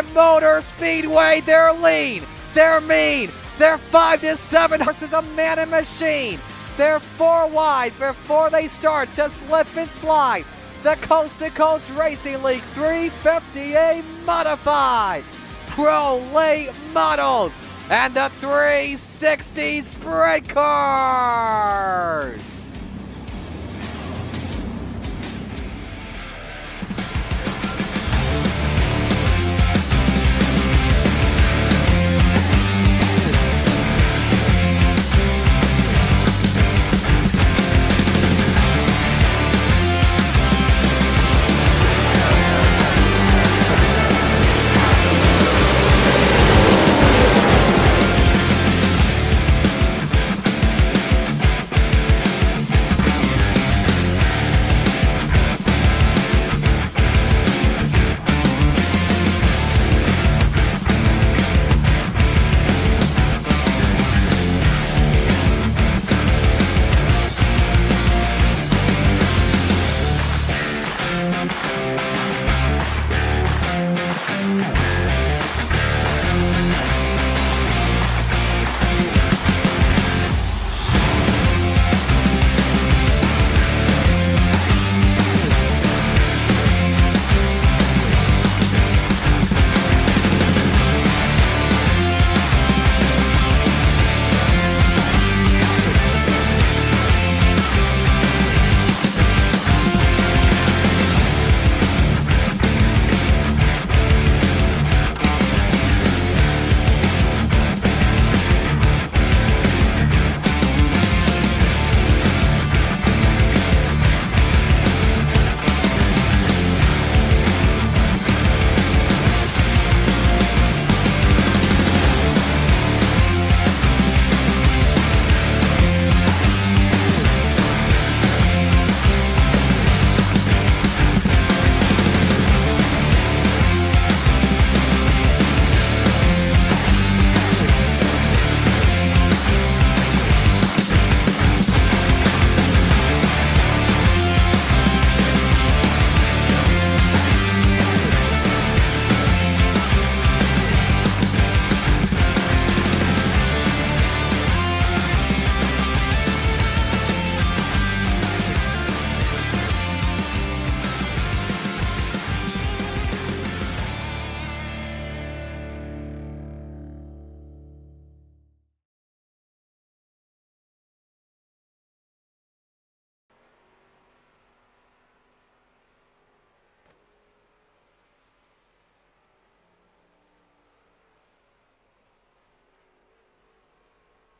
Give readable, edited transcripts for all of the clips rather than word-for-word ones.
At Motor Speedway, they're lean, they're mean, they're 5 to 7 horses, a man and machine. They're 4 wide before they start to slip and slide. The Coast to Coast Racing League 350A Modifieds, Pro Late Models, and the 360 Sprint Cars.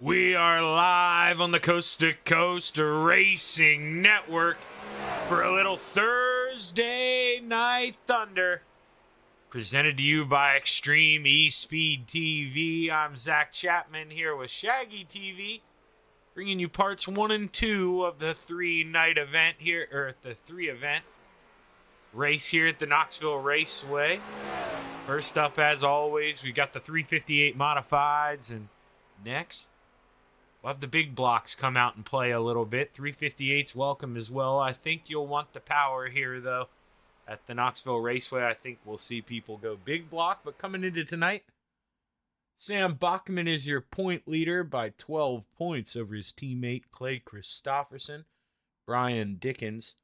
We are live on the Coast to Coast Racing Network for a little Thursday Night Thunder. Presented to you by Extreme E-Speed TV. I'm Zach Chapman here with Shaggy TV, bringing you parts 1 and 2 of the 3-night event here, or the 3-event race here at the Knoxville Raceway. First up, as always, we got the 358 Modifieds, and next, we'll have the big blocks come out and play a little bit. 358's welcome as well. I think you'll want the power here, though. At the Knoxville Raceway, I think we'll see people go big block. But coming into tonight, Sam Bachman is your point leader by 12 points over his teammate Clay Christopherson. Brian Dickens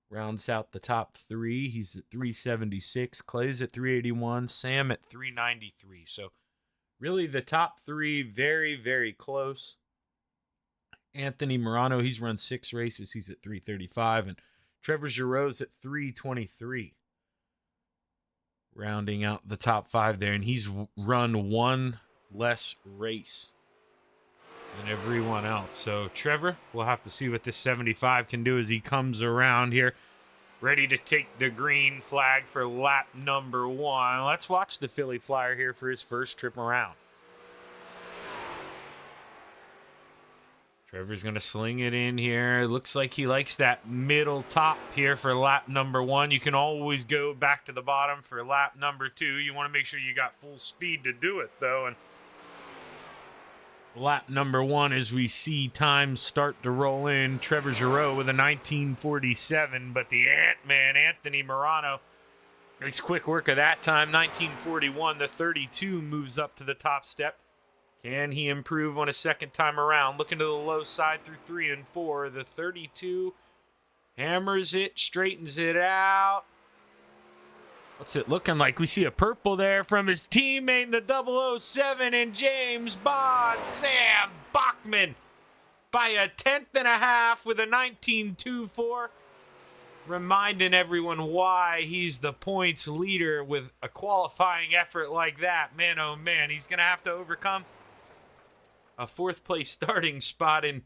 rounds out the top 3. He's at 376. Clay's at 381. Sam at 393. So really the top 3 very, very close. Anthony Morano, he's run 6 races. He's at 335. And Trevor Giroux's at 323. Rounding out the top 5 there. And he's run 1 less race than everyone else. So Trevor, we'll have to see what this 75 can do as he comes around here. Ready to take the green flag for lap number 1. Let's watch the Philly Flyer here for his first trip around. Trevor's going to sling it in here. Looks like he likes that middle top here for lap number 1. You can always go back to the bottom for lap number 2. You want to make sure you got full speed to do it, though. And lap number 1, as we see time start to roll in, Trevor Giroux with a 1947, but the Ant-Man, Anthony Morano, Makes quick work of that time. 1941, the 32 moves up to the top step. Can he improve on a second time around? Looking to the low side through 3 and 4. The 32 hammers it, straightens it out. What's it looking like? We see a purple there from his teammate, the 007, and James Bond, Sam Bachman, by a 10th and a half with a 19.24. Reminding everyone why he's the points leader with a qualifying effort like that. Man, oh man, he's going to have to overcome a 4th place starting spot in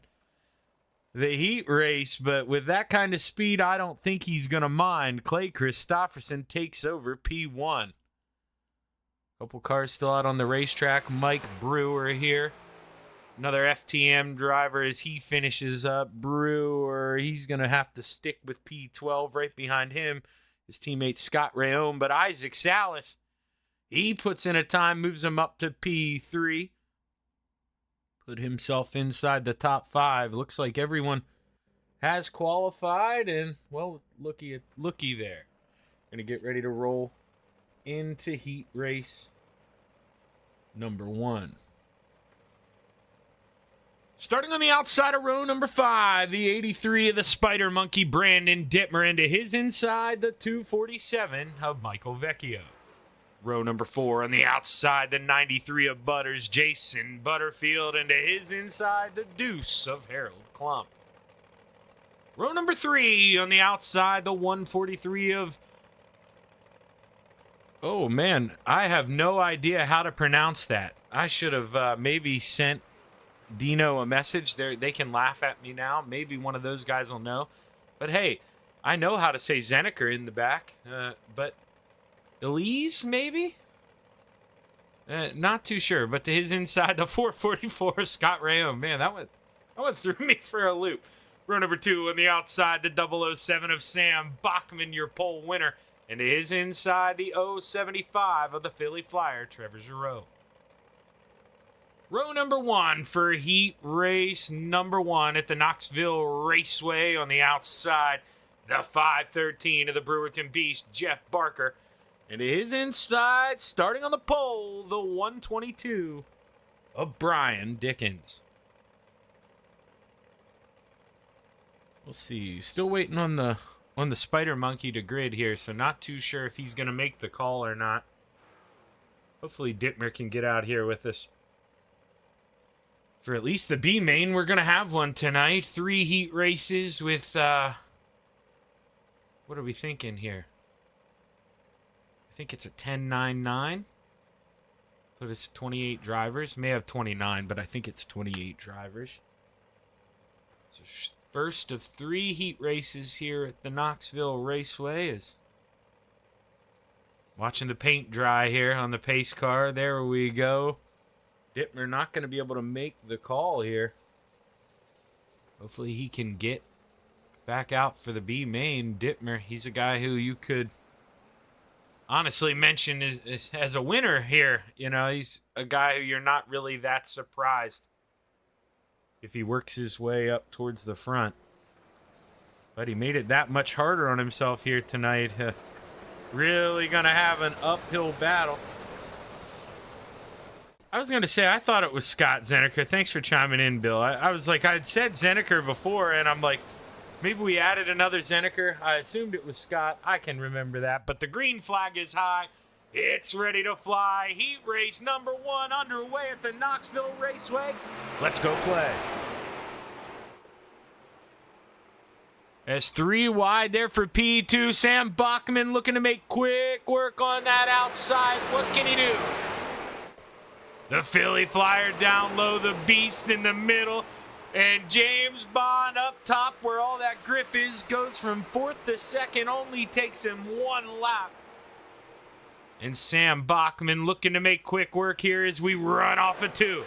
the heat race, but with that kind of speed, I don't think he's going to mind. Clay Christopherson takes over P1. Couple cars still out on the racetrack. Mike Brewer here. Another FTM driver as he finishes up. Brewer, he's going to have to stick with P12 right behind him. His teammate Scott Rayone, but Isaac Salas, he puts in a time, moves him up to P3. Put himself inside the top 5. Looks like everyone has qualified, and, well, looky there. Going to get ready to roll into heat race number 1. Starting on the outside of row number 5, the 83 of the Spider Monkey, Brandon Dittmer, into his inside, the 247 of Michael Vecchio. Row number 4 on the outside, the 93 of Butters, Jason Butterfield, into his inside, the Deuce of Harold Klump. Row number 3 on the outside, the 143 of... Oh, man, I have no idea how to pronounce that. I should have maybe sent Dino a message. They can laugh at me now. Maybe one of those guys will know. But hey, I know how to say Zeneker in the back. But Elise, maybe? Not too sure. But to his inside, the 444, Scott Rayone. Man, that one threw me for a loop. Row number 2 on the outside, the 007 of Sam Bachman, your pole winner. And to his inside, the 075 of the Philly Flyer, Trevor Giroux. Row number 1 for heat race number 1 at the Knoxville Raceway on the outside. The 513 of the Brewerton Beast, Jeff Barker. And to his inside, starting on the pole, the 122 of Brian Dickens. We'll see. Still waiting on the Spider Monkey to grid here, so not too sure if he's going to make the call or not. Hopefully Dittmer can get out here with us. For at least the B main, we're going to have one tonight. 3 heat races with, what are we thinking here? I think it's a 10-9-9. But it's 28 drivers. May have 29, but I think it's 28 drivers. So first of 3 heat races here at the Knoxville Raceway is watching the paint dry here on the pace car. There we go. Dittmer not going to be able to make the call here. Hopefully he can get back out for the B main. Dittmer, he's a guy who you could honestly mention as a winner here. You know, he's a guy who you're not really that surprised if he works his way up towards the front. But he made it that much harder on himself here tonight. Really going to have an uphill battle. I was going to say, I thought it was Scott Zeneker. Thanks for chiming in, Bill. I was like, I'd said Zeneker before, and I'm like, maybe we added another Zeneker. I assumed it was Scott. I can remember that. But the green flag is high. It's ready to fly. Heat race number 1 underway at the Knoxville Raceway. Let's go play. As 3 wide there for P2. Sam Bachman looking to make quick work on that outside. What can he do? The Philly Flyer down low, the Beast in the middle, and James Bond up top where all that grip is, goes from 4th to 2nd, only takes him 1 lap. And Sam Bachman looking to make quick work here as we run off of 2.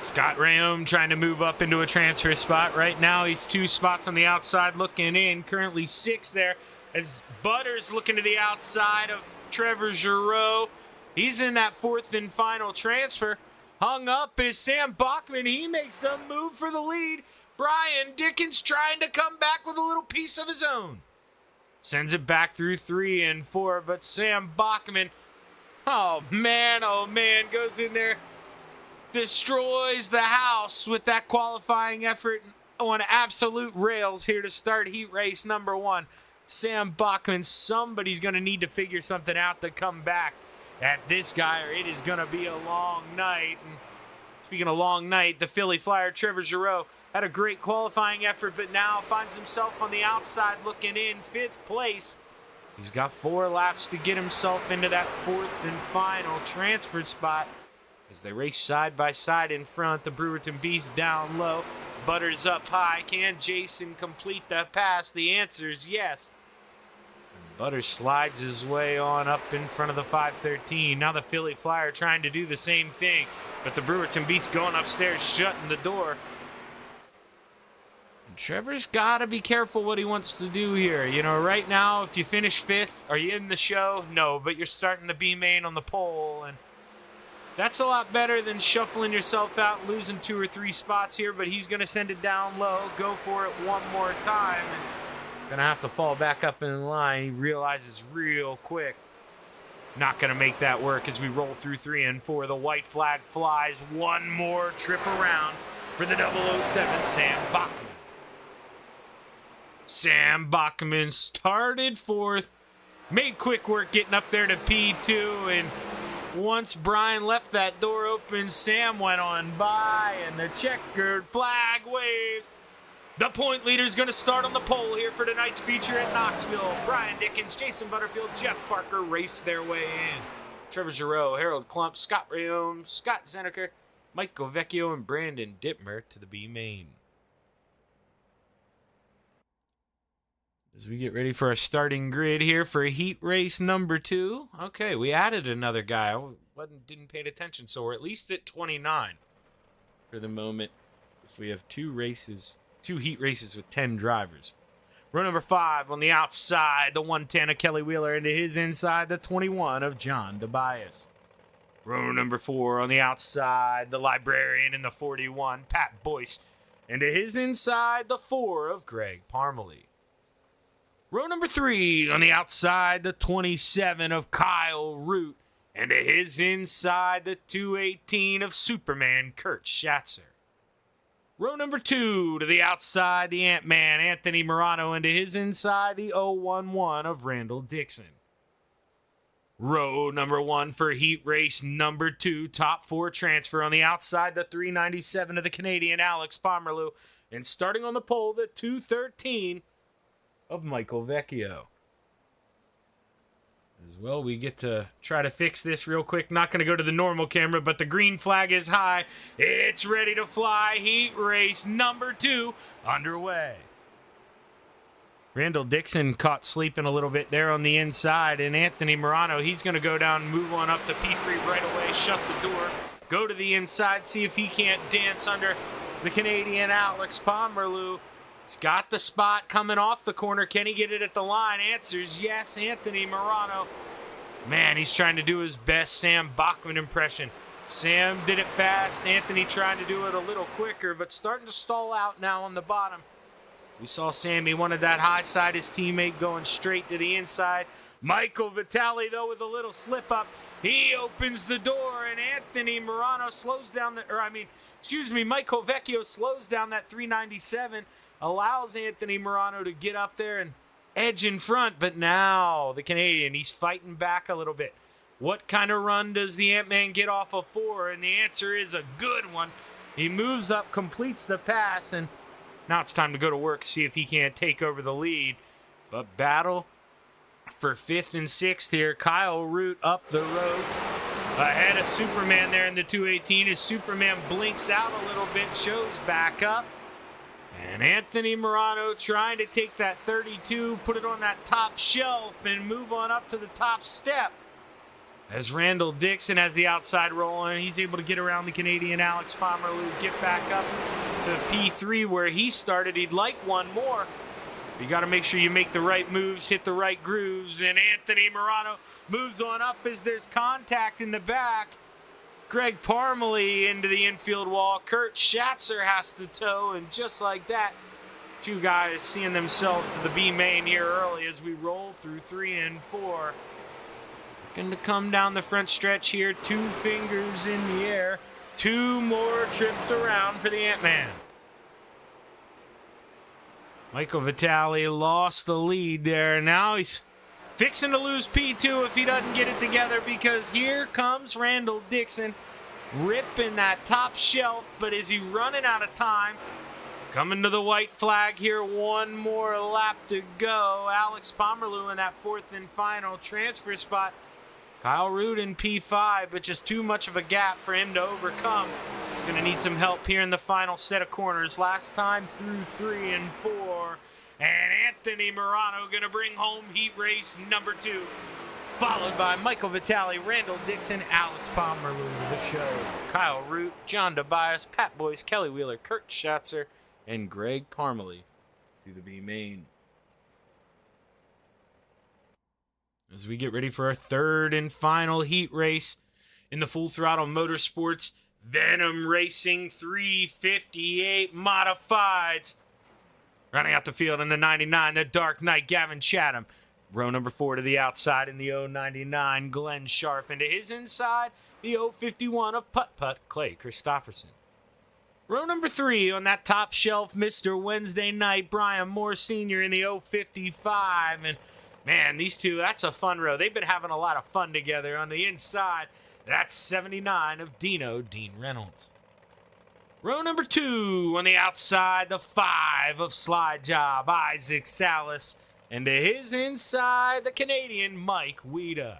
Scott Rayome trying to move up into a transfer spot. Right now he's 2 spots on the outside looking in, currently 6 there, as Butters looking to the outside of Trevor Giroux. He's in that 4th and final transfer. Hung up is Sam Bachman. He makes a move for the lead. Brian Dickens trying to come back with a little piece of his own. Sends it back through 3 and 4, but Sam Bachman, oh man, goes in there, destroys the house with that qualifying effort on absolute rails here to start heat race number 1. Sam Bachman, somebody's going to need to figure something out to come back at this guy, or it is going to be a long night. And speaking of long night, the Philly Flyer, Trevor Giroux, had a great qualifying effort, but now finds himself on the outside looking in 5th place. He's got 4 laps to get himself into that 4th and final transfer spot as they race side by side in front. The Brewerton Beast down low, Butters up high. Can Jason complete that pass? The answer is yes. Butters slides his way on up in front of the 513. Now the Philly Flyer trying to do the same thing, but the Brewerton Beast going upstairs, shutting the door. And Trevor's got to be careful what he wants to do here. You know, right now, if you finish 5th, are you in the show? No, but you're starting the B main on the pole, and that's a lot better than shuffling yourself out, losing 2 or 3 spots here, but he's going to send it down low, go for it one more time, and gonna have to fall back up in line. He realizes real quick, not gonna make that work as we roll through 3 and 4. The white flag flies. One more trip around for the 007, Sam Bachman. Sam Bachman started 4th, made quick work getting up there to P2, and once Brian left that door open, Sam went on by, and the checkered flag waves. The point leader is going to start on the pole here for tonight's feature at Knoxville. Brian Dickens, Jason Butterfield, Jeff Parker race their way in. Trevor Giroux, Harold Klump, Scott Rayom, Scott Zeneker, Mike Govecchio, and Brandon Dittmer to the B main. As we get ready for our starting grid here for heat race number 2. Okay, we added another guy. I didn't pay attention, so we're at least at 29 for the moment. If we have 2 heat races with 10 drivers. Row number 5 on the outside, the 110 of Kelly Wheeler, into his inside, the 21 of John DeBias. Row number 4 on the outside, the librarian in the 41, Pat Boyce, into his inside, the 4 of Greg Parmalee. Row number 3 on the outside, the 27 of Kyle Root, and to his inside, the 218 of Superman Kurt Schatzer. Row number 2 to the outside, the Ant-Man Anthony Morano, and to his inside, the 011 of Randall Dixon. Row number 1 for heat race number 2, top 4 transfer on the outside, the 397 of the Canadian Alex Pomerleau, and starting on the pole, the 213 of Michael Vecchio. As well, we get to try to fix this real quick. Not going to go to the normal camera, but the green flag is high. It's ready to fly. Heat race number 2 underway. Randall Dixon caught sleeping a little bit there on the inside, and Anthony Morano, he's going to go down and move on up to P3 right away, shut the door, go to the inside, see if he can't dance under the Canadian Alex Pomerleau. He's got the spot coming off the corner. Can he get it at the line? Answers yes, Anthony Morano. Man, he's trying to do his best Sam Bachman impression. Sam did it fast. Anthony trying to do it a little quicker, but starting to stall out now on the bottom. We saw Sammy wanted that high side, his teammate going straight to the inside. Michael Vitale, though, with a little slip up. He opens the door, and Anthony Morano slows down Michael Vecchio slows down that 397. Allows Anthony Morano to get up there and edge in front, but now the Canadian, he's fighting back a little bit. What kind of run does the Ant-Man get off of 4? And the answer is a good one. He moves up, completes the pass, and now it's time to go to work, see if he can't take over the lead. But battle for 5th and 6th here. Kyle Root up the road ahead of Superman there in the 218 as Superman blinks out a little bit, shows back up. And Anthony Morano trying to take that 32, put it on that top shelf, and move on up to the top step. As Randall Dixon has the outside roll, and he's able to get around the Canadian Alex Pomerleau, get back up to P3 where he started. He'd like one more. You got to make sure you make the right moves, hit the right grooves, and Anthony Morano moves on up as there's contact in the back. Greg Parmalee into the infield wall. Kurt Schatzer has to tow, and just like that, Two guys seeing themselves to the B main here early as we roll through 3 and 4. Looking to come down the front stretch here. 2 fingers in the air. 2 more trips around for the Ant-Man. Michael Vitale lost the lead there. Now he's fixing to lose P2 if he doesn't get it together, because here comes Randall Dixon ripping that top shelf, but is he running out of time? Coming to the white flag here, 1 more lap to go. Alex Pomerleau in that 4th and final transfer spot. Kyle Root in P5, but just too much of a gap for him to overcome. He's going to need some help here in the final set of corners. Last time through 3 and 4. And Anthony Morano going to bring home heat race number 2. Followed by Michael Vitale, Randall Dixon, Alex Pomerleau to the show. Kyle Root, John Tobias, Pat Boyce, Kelly Wheeler, Kurt Schatzer, and Greg Parmalee to the B main. As we get ready for our 3rd and final heat race in the Full Throttle Motorsports Venom Racing 358 Modifieds. Running out the field in the 99, the Dark Knight, Gavin Chatham. Row number 4 to the outside in the 099, Glenn Sharp. And to his inside, the 051 of Putt Putt, Clay Christopherson. Row number 3 on that top shelf, Mr. Wednesday Night, Brian Moore Sr. in the 055. And man, these two, that's a fun row. They've been having a lot of fun together. On the inside, that's 79 of Dean Reynolds. Row number 2 on the outside, the 5 of Slide Job, Isaac Salas. And to his inside, the Canadian, Mike Weida.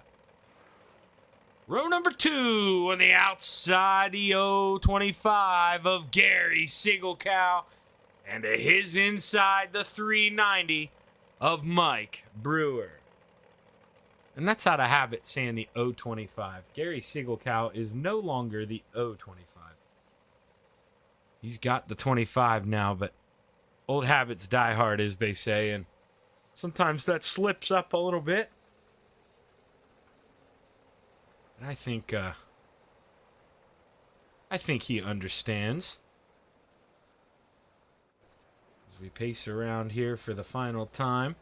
Row number 2 on the outside, the 025 of Gary Sigelkow. And to his inside, the 390 of Mike Brewer. And that's out of habit saying the 025. Gary Sigelkow is no longer the 025. He's got the 25 now, but old habits die hard, as they say, and sometimes that slips up a little bit. And I think he understands. As we pace around here for the final time.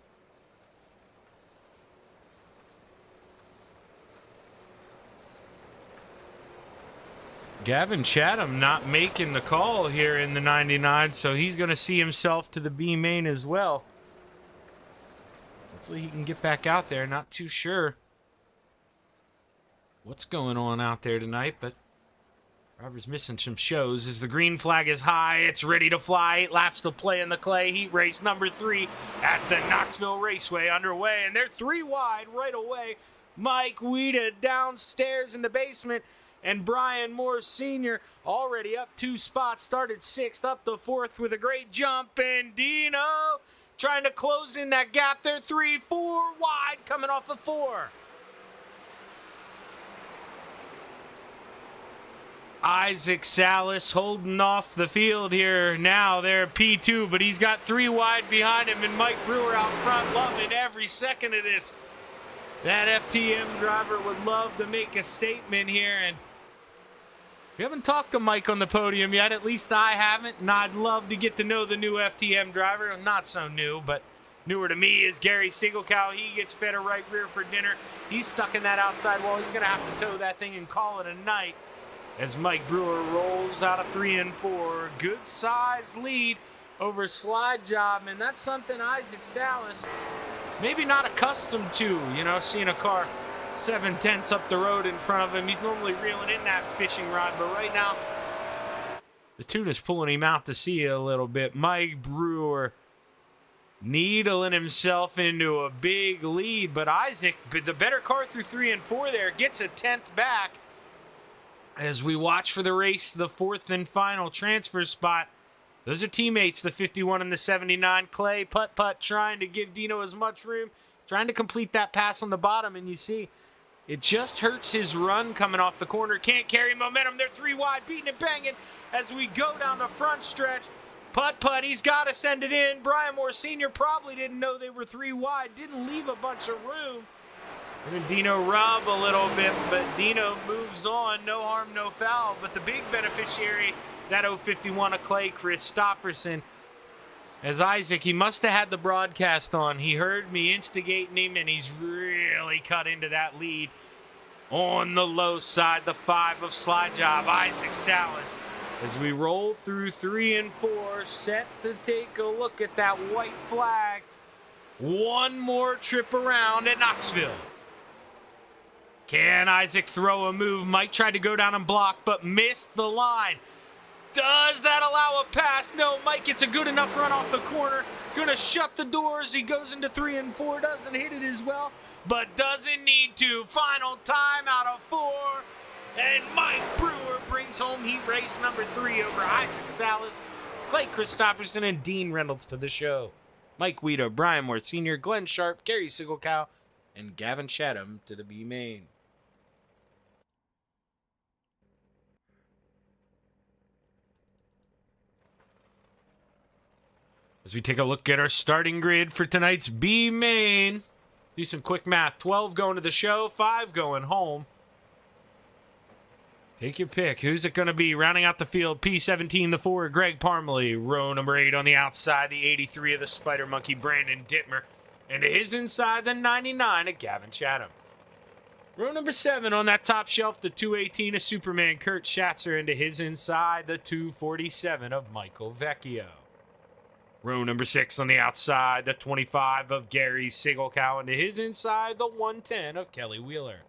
Gavin Chatham not making the call here in the 99, so he's going to see himself to the B main as well. Hopefully he can get back out there. Not too sure what's going on out there tonight, but driver's missing some shows. As the green flag is high, it's ready to fly. 8 laps to play in the clay. Heat race number 3 at the Knoxville Raceway underway, and they're 3 wide right away. Mike Weida downstairs in the basement, and Brian Moore Sr. already up 2 spots, started 6th, up to 4th with a great jump, and Dino trying to close in that gap there. 3, 4 wide coming off of 4. Isaac Salas holding off the field here now. They're P2, but he's got 3 wide behind him, and Mike Brewer out front loving every second of this. That FTM driver would love to make a statement here, and we haven't talked to Mike on the podium yet. At least I haven't, and I'd love to get to know the new FTM driver. Not so new, but newer to me is Gary Sigelkow. He gets fed a right rear for dinner. He's stuck in that outside wall. He's going to have to tow that thing and call it a night as Mike Brewer rolls out of 3 and 4. Good size lead over Slide Job, and that's something Isaac Salas maybe not accustomed to, seeing a car 7/10 up the road in front of him. He's normally reeling in that fishing rod, but right now the tuna's pulling him out to sea a little bit. Mike Brewer needling himself into a big lead, but Isaac, the better car through 3 and 4 there, gets a 10th back as we watch for the race, the 4th and final transfer spot. Those are teammates, the 51 and the 79. Clay, Putt Putt trying to give Dino as much room, trying to complete that pass on the bottom, and you see it just hurts his run coming off the corner. Can't carry momentum. They're 3 wide, beating and banging as we go down the front stretch. Putt Putt, he's got to send it in. Brian Moore Sr. probably didn't know they were 3 wide, didn't leave a bunch of room. And Dino rub a little bit, but Dino moves on. No harm, no foul. But the big beneficiary, that 051 of Clay Christopherson, As Isaac, he must have had the broadcast on. He heard me instigating him, and he's really cut into that lead. On the low side, the 5 of Slide Job, Isaac Salas. As we roll through 3 and 4, set to take a look at that white flag. One more trip around at Knoxville. Can Isaac throw a move? Mike tried to go down and block, but missed the line. Does that allow a pass? No, Mike gets a good enough run off the corner. Gonna shut the doors. He goes into 3 and 4. Doesn't hit it as well, but doesn't need to. Final time out of 4. And Mike Brewer brings home heat race number 3 over Isaac Salas, Clay Christopherson, and Dean Reynolds to the show. Mike Weeda, Brian Moore Sr., Glenn Sharp, Gary Sigelkow, and Gavin Chatham to the B main. As we take a look at our starting grid for tonight's B main, do some quick math. 12 going to the show, 5 going home. Take your pick. Who's it going to be? Rounding out the field, P17, the 4, Greg Parmalee. Row number 8 on the outside, the 83 of the Spider Monkey, Brandon Dittmer. And to his inside, the 99 of Gavin Chatham. Row number 7 on that top shelf, the 218 of Superman, Kurt Schatzer. And to his inside, the 247 of Michael Vecchio. Row number 6 on the outside, the 25 of Gary Sigelkow. And to his inside, the 110 of Kelly Wheeler.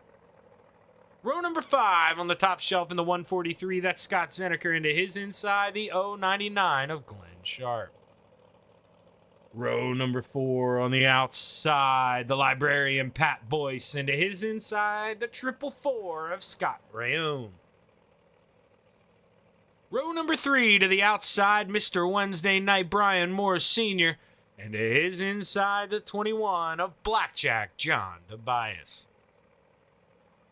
Row number 5 on the top shelf in the 143, that's Scott Zeneker. Into his inside, the 099 of Glenn Sharp. Row number 4 on the outside, the librarian Pat Boyce. Into his inside, the 444 of Scott Rayone. Row number 3 to the outside, Mr. Wednesday Night Brian Moore Sr. And to his inside, the 21 of Blackjack John Tobias.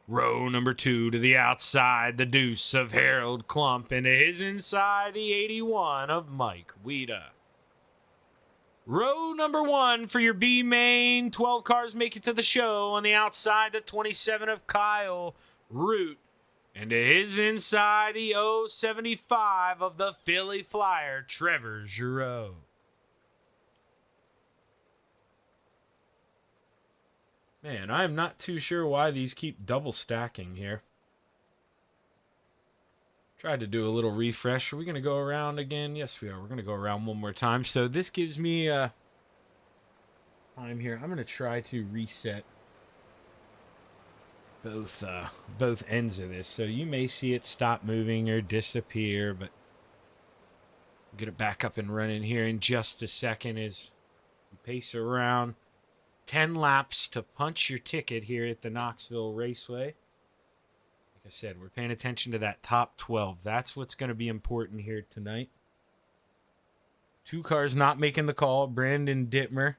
Row number 2 to the outside, the deuce of Harold Klump. And to his inside, the 81 of Mike Weeda. Row number 1 for your B main. 12 cars make it to the show. On the outside, the 27 of Kyle Root. And to his inside, the 075 of the Philly Flyer, Trevor Giroux. Man, I'm not too sure why these keep double stacking here. Tried to do a little refresh. Are we going to go around again? Yes, we are. We're going to go around one more time. So this gives me time here. I'm going to try to reset both ends of this. So you may see it stop moving or disappear, but we'll get it back up and running here in just a second as we pace around. 10 laps to punch your ticket here at the Knoxville Raceway. Like I said, we're paying attention to that top 12. That's what's going to be important here tonight. 2 cars not making the call, Brandon Dittmer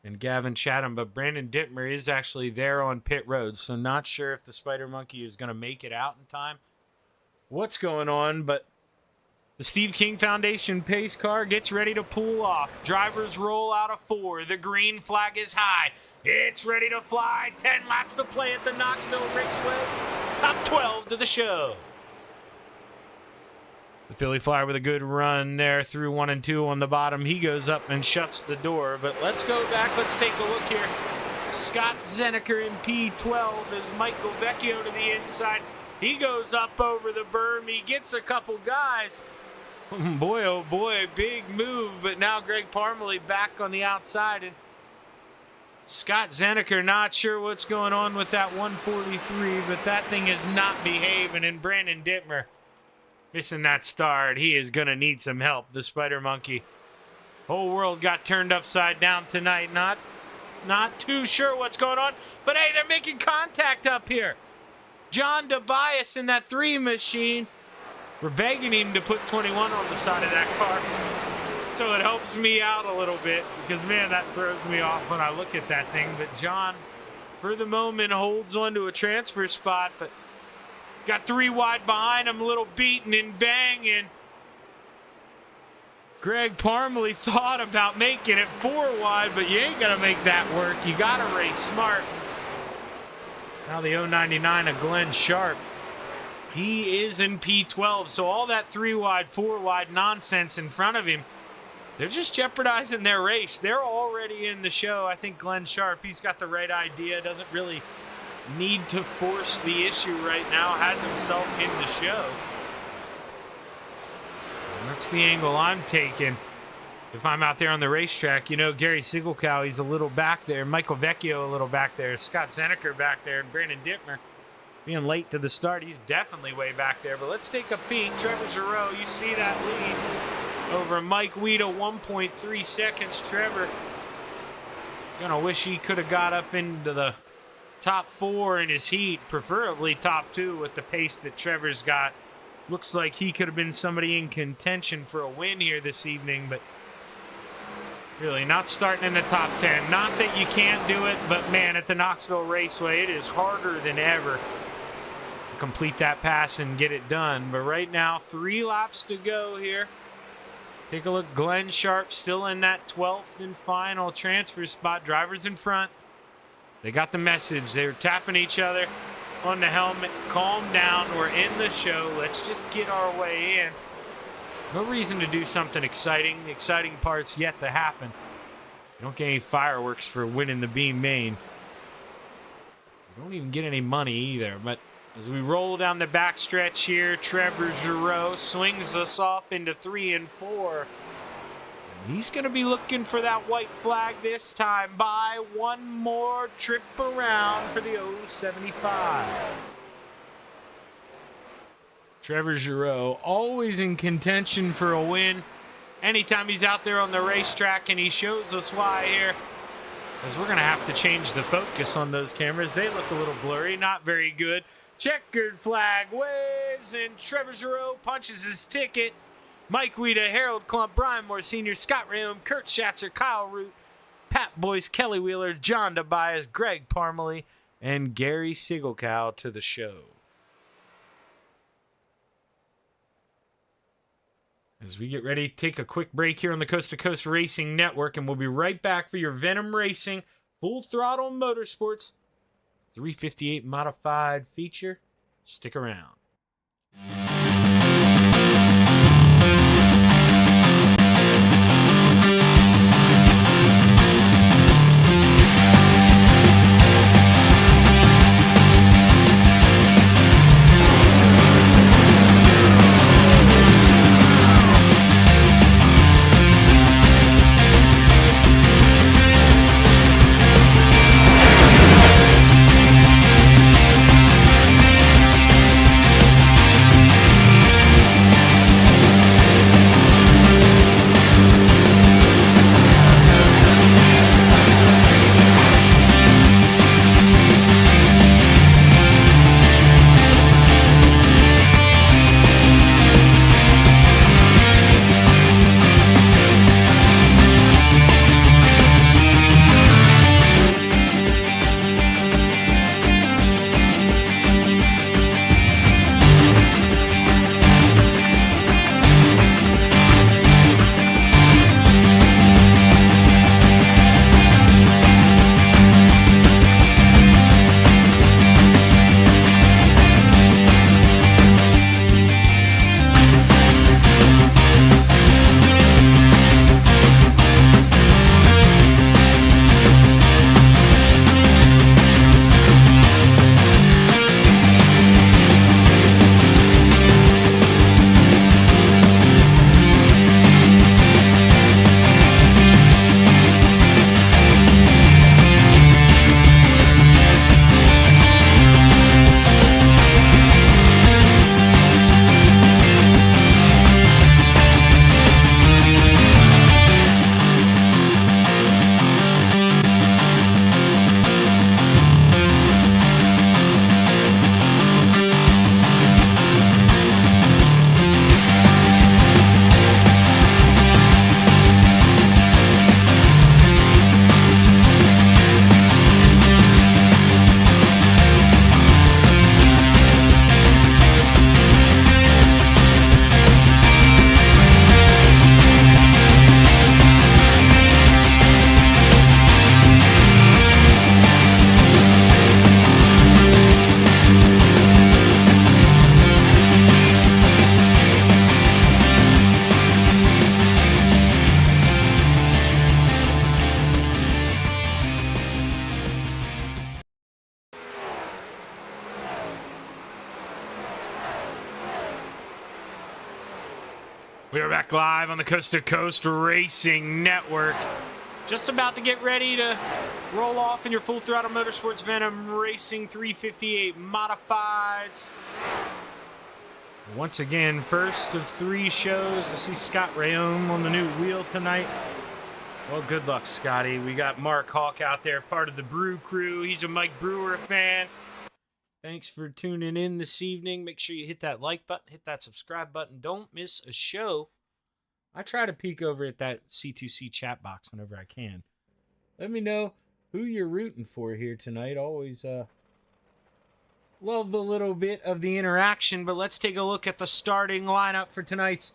and Gavin Chatham, but Brandon Dittmer is actually there on pit road, so not sure if the Spider Monkey is going to make it out in time. What's going on, but the Steve King Foundation pace car gets ready to pull off. Drivers roll out of 4. The green flag is high. It's ready to fly. 10 laps to play at the Knoxville Raceway. Top 12 to the show. The Philly Flyer with a good run there through 1 and 2 on the bottom. He goes up and shuts the door. But let's go back. Let's take a look here. Scott Zeneker in P12 as Michael Vecchio to the inside. He goes up over the berm. He gets a couple guys. Boy, oh boy, big move. But now Greg Parmalee back on the outside. And Scott Zeneker not sure what's going on with that 143, but that thing is not behaving. And Brandon Dittmer missing that start. He is going to need some help. The Spider Monkey. Whole world got turned upside down tonight. Not too sure what's going on. But hey, they're making contact up here. John Tobias in that 3 machine. We're begging him to put 21 on the side of that car. So it helps me out a little bit because, man, that throws me off when I look at that thing. But John, for the moment, holds on to a transfer spot. But got 3 wide behind him, a little beating and banging. Greg Parmalee thought about making it 4 wide, but you ain't going to make that work. You got to race smart. Now the 099 of Glenn Sharp. He is in P12, so all that 3 wide, 4 wide nonsense in front of him they're just jeopardizing their race. They're already in the show. I think Glenn Sharp, he's got the right idea. Doesn't really need to force the issue right now. Has himself in the show. And that's the angle I'm taking. If I'm out there on the racetrack, you know, Gary Sigelkow, he's a little back there. Michael Vecchio a little back there. Scott Seneker back there. And Brandon Dittmer being late to the start. He's definitely way back there. But let's take a peek. Trevor Giroux, you see that lead over Mike Weida, 1.3 seconds. Trevor is going to wish he could have got up into the top 4 in his heat, preferably top 2 with the pace that Trevor's got. Looks like he could have been somebody in contention for a win here this evening, but really not starting in the top 10. Not that you can't do it, but man, at the Knoxville Raceway, it is harder than ever to complete that pass and get it done. But right now, 3 laps to go here. Take a look, Glenn Sharp still in that 12th and final transfer spot. Drivers in front. They got the message. They're tapping each other on the helmet. Calm down. We're in the show. Let's just get our way in. No reason to do something exciting. The exciting part's yet to happen. You don't get any fireworks for winning the Beam Main. You don't even get any money either. But as we roll down the backstretch here, Trevor Giroux swings us off into 3 and 4. He's going to be looking for that white flag this time by one more trip around for the 075. Trevor Giroux, always in contention for a win. Anytime he's out there on the racetrack, and he shows us why here. Because we're going to have to change the focus on those cameras. They look a little blurry, not very good. Checkered flag waves, and Trevor Giroux punches his ticket. Mike Weida, Harold Klump, Brian Moore Sr., Scott Rayham, Kurt Schatzer, Kyle Root, Pat Boyce, Kelly Wheeler, John Tobias, Greg Parmalee, and Gary Sigelkow to the show. As we get ready to take a quick break here on the Coast to Coast Racing Network, and we'll be right back for your Venom Racing Full Throttle Motorsports 358 Modified feature. Stick around. We are back live on the Coast to Coast Racing Network. Just about to get ready to roll off in your Full Throttle Motorsports Venom Racing 358 Modifieds. Once again, first of 3 shows to see Scott Rayome on the new wheel tonight. Well, good luck, Scotty. We got Mark Hawk out there, part of the Brew Crew. He's a Mike Brewer fan. Thanks for tuning in this evening. Make sure you hit that like button, hit that subscribe button. Don't miss a show. I try to peek over at that C2C chat box whenever I can. Let me know who you're rooting for here tonight. Always love a little bit of the interaction, but let's take a look at the starting lineup for tonight's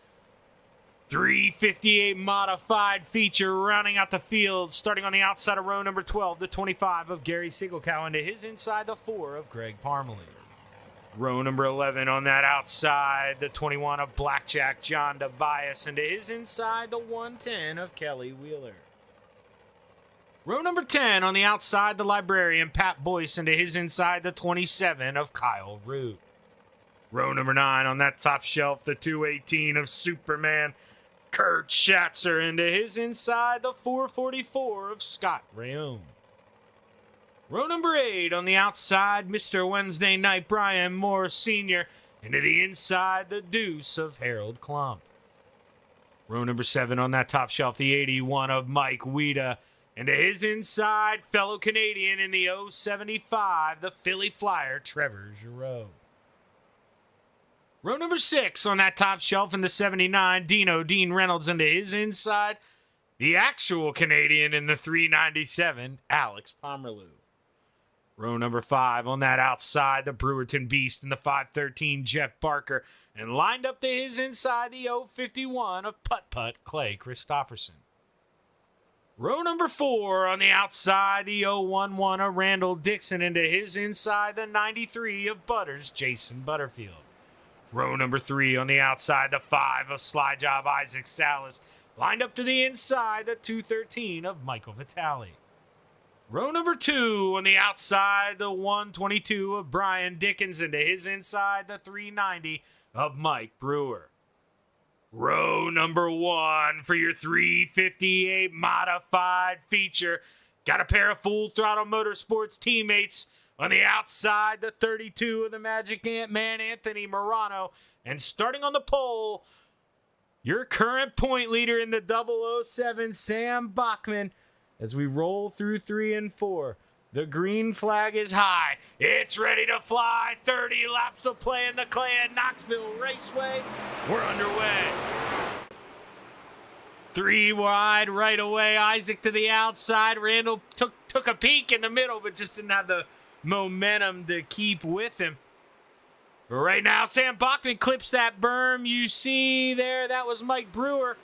358 Modified feature, rounding out the field, starting on the outside of row number 12, the 25 of Gary Siegelkow, into his inside, the 4 of Greg Parmalee. Row number 11 on that outside, the 21 of Blackjack John Tobias, into his inside, the 110 of Kelly Wheeler. Row number 10 on the outside, the Librarian Pat Boyce, into his inside, the 27 of Kyle Root. Row number 9 on that top shelf, the 218 of Superman Kurt Schatzer, into his inside, the 444 of Scott Rayome. Row number 8 on the outside, Mr. Wednesday Night Brian Moore Sr., into the inside, the Deuce of Harold Klump. Row number 7 on that top shelf, the 81 of Mike Weida, into his inside, fellow Canadian in the 075, the Philly Flyer Trevor Giroux. Row number 6 on that top shelf in the 79, Dean Reynolds, into his inside, the actual Canadian in the 397, Alex Pomerleau. Row number 5 on that outside, the Brewerton Beast in the 513, Jeff Barker, and lined up to his inside, the 051 of Putt Putt, Clay Christopherson. Row number 4 on the outside, the 011 of Randall Dixon, into his inside, the 93 of Butters, Jason Butterfield. Row number 3 on the outside, the 5 of Sly Job Isaac Salas, lined up to the inside, the 213 of Michael Vitale. Row number 2 on the outside, the 122 of Brian Dickens, into his inside, the 390 of Mike Brewer. Row number 1 for your 358 Modified feature. Got a pair of Full Throttle Motorsports teammates. On the outside, the 32 of the Magic Ant-Man, Anthony Morano. And starting on the pole, your current point leader in the 007, Sam Bachman. As we roll through 3 and 4, the green flag is high. It's ready to fly. 30 laps to play in the Clay at Knoxville Raceway. We're underway. 3 wide right away. Isaac to the outside. Randall took a peek in the middle, but just didn't have the momentum to keep with him. But right now, Sam Bachman clips that berm. You see there, that was Mike Brewer.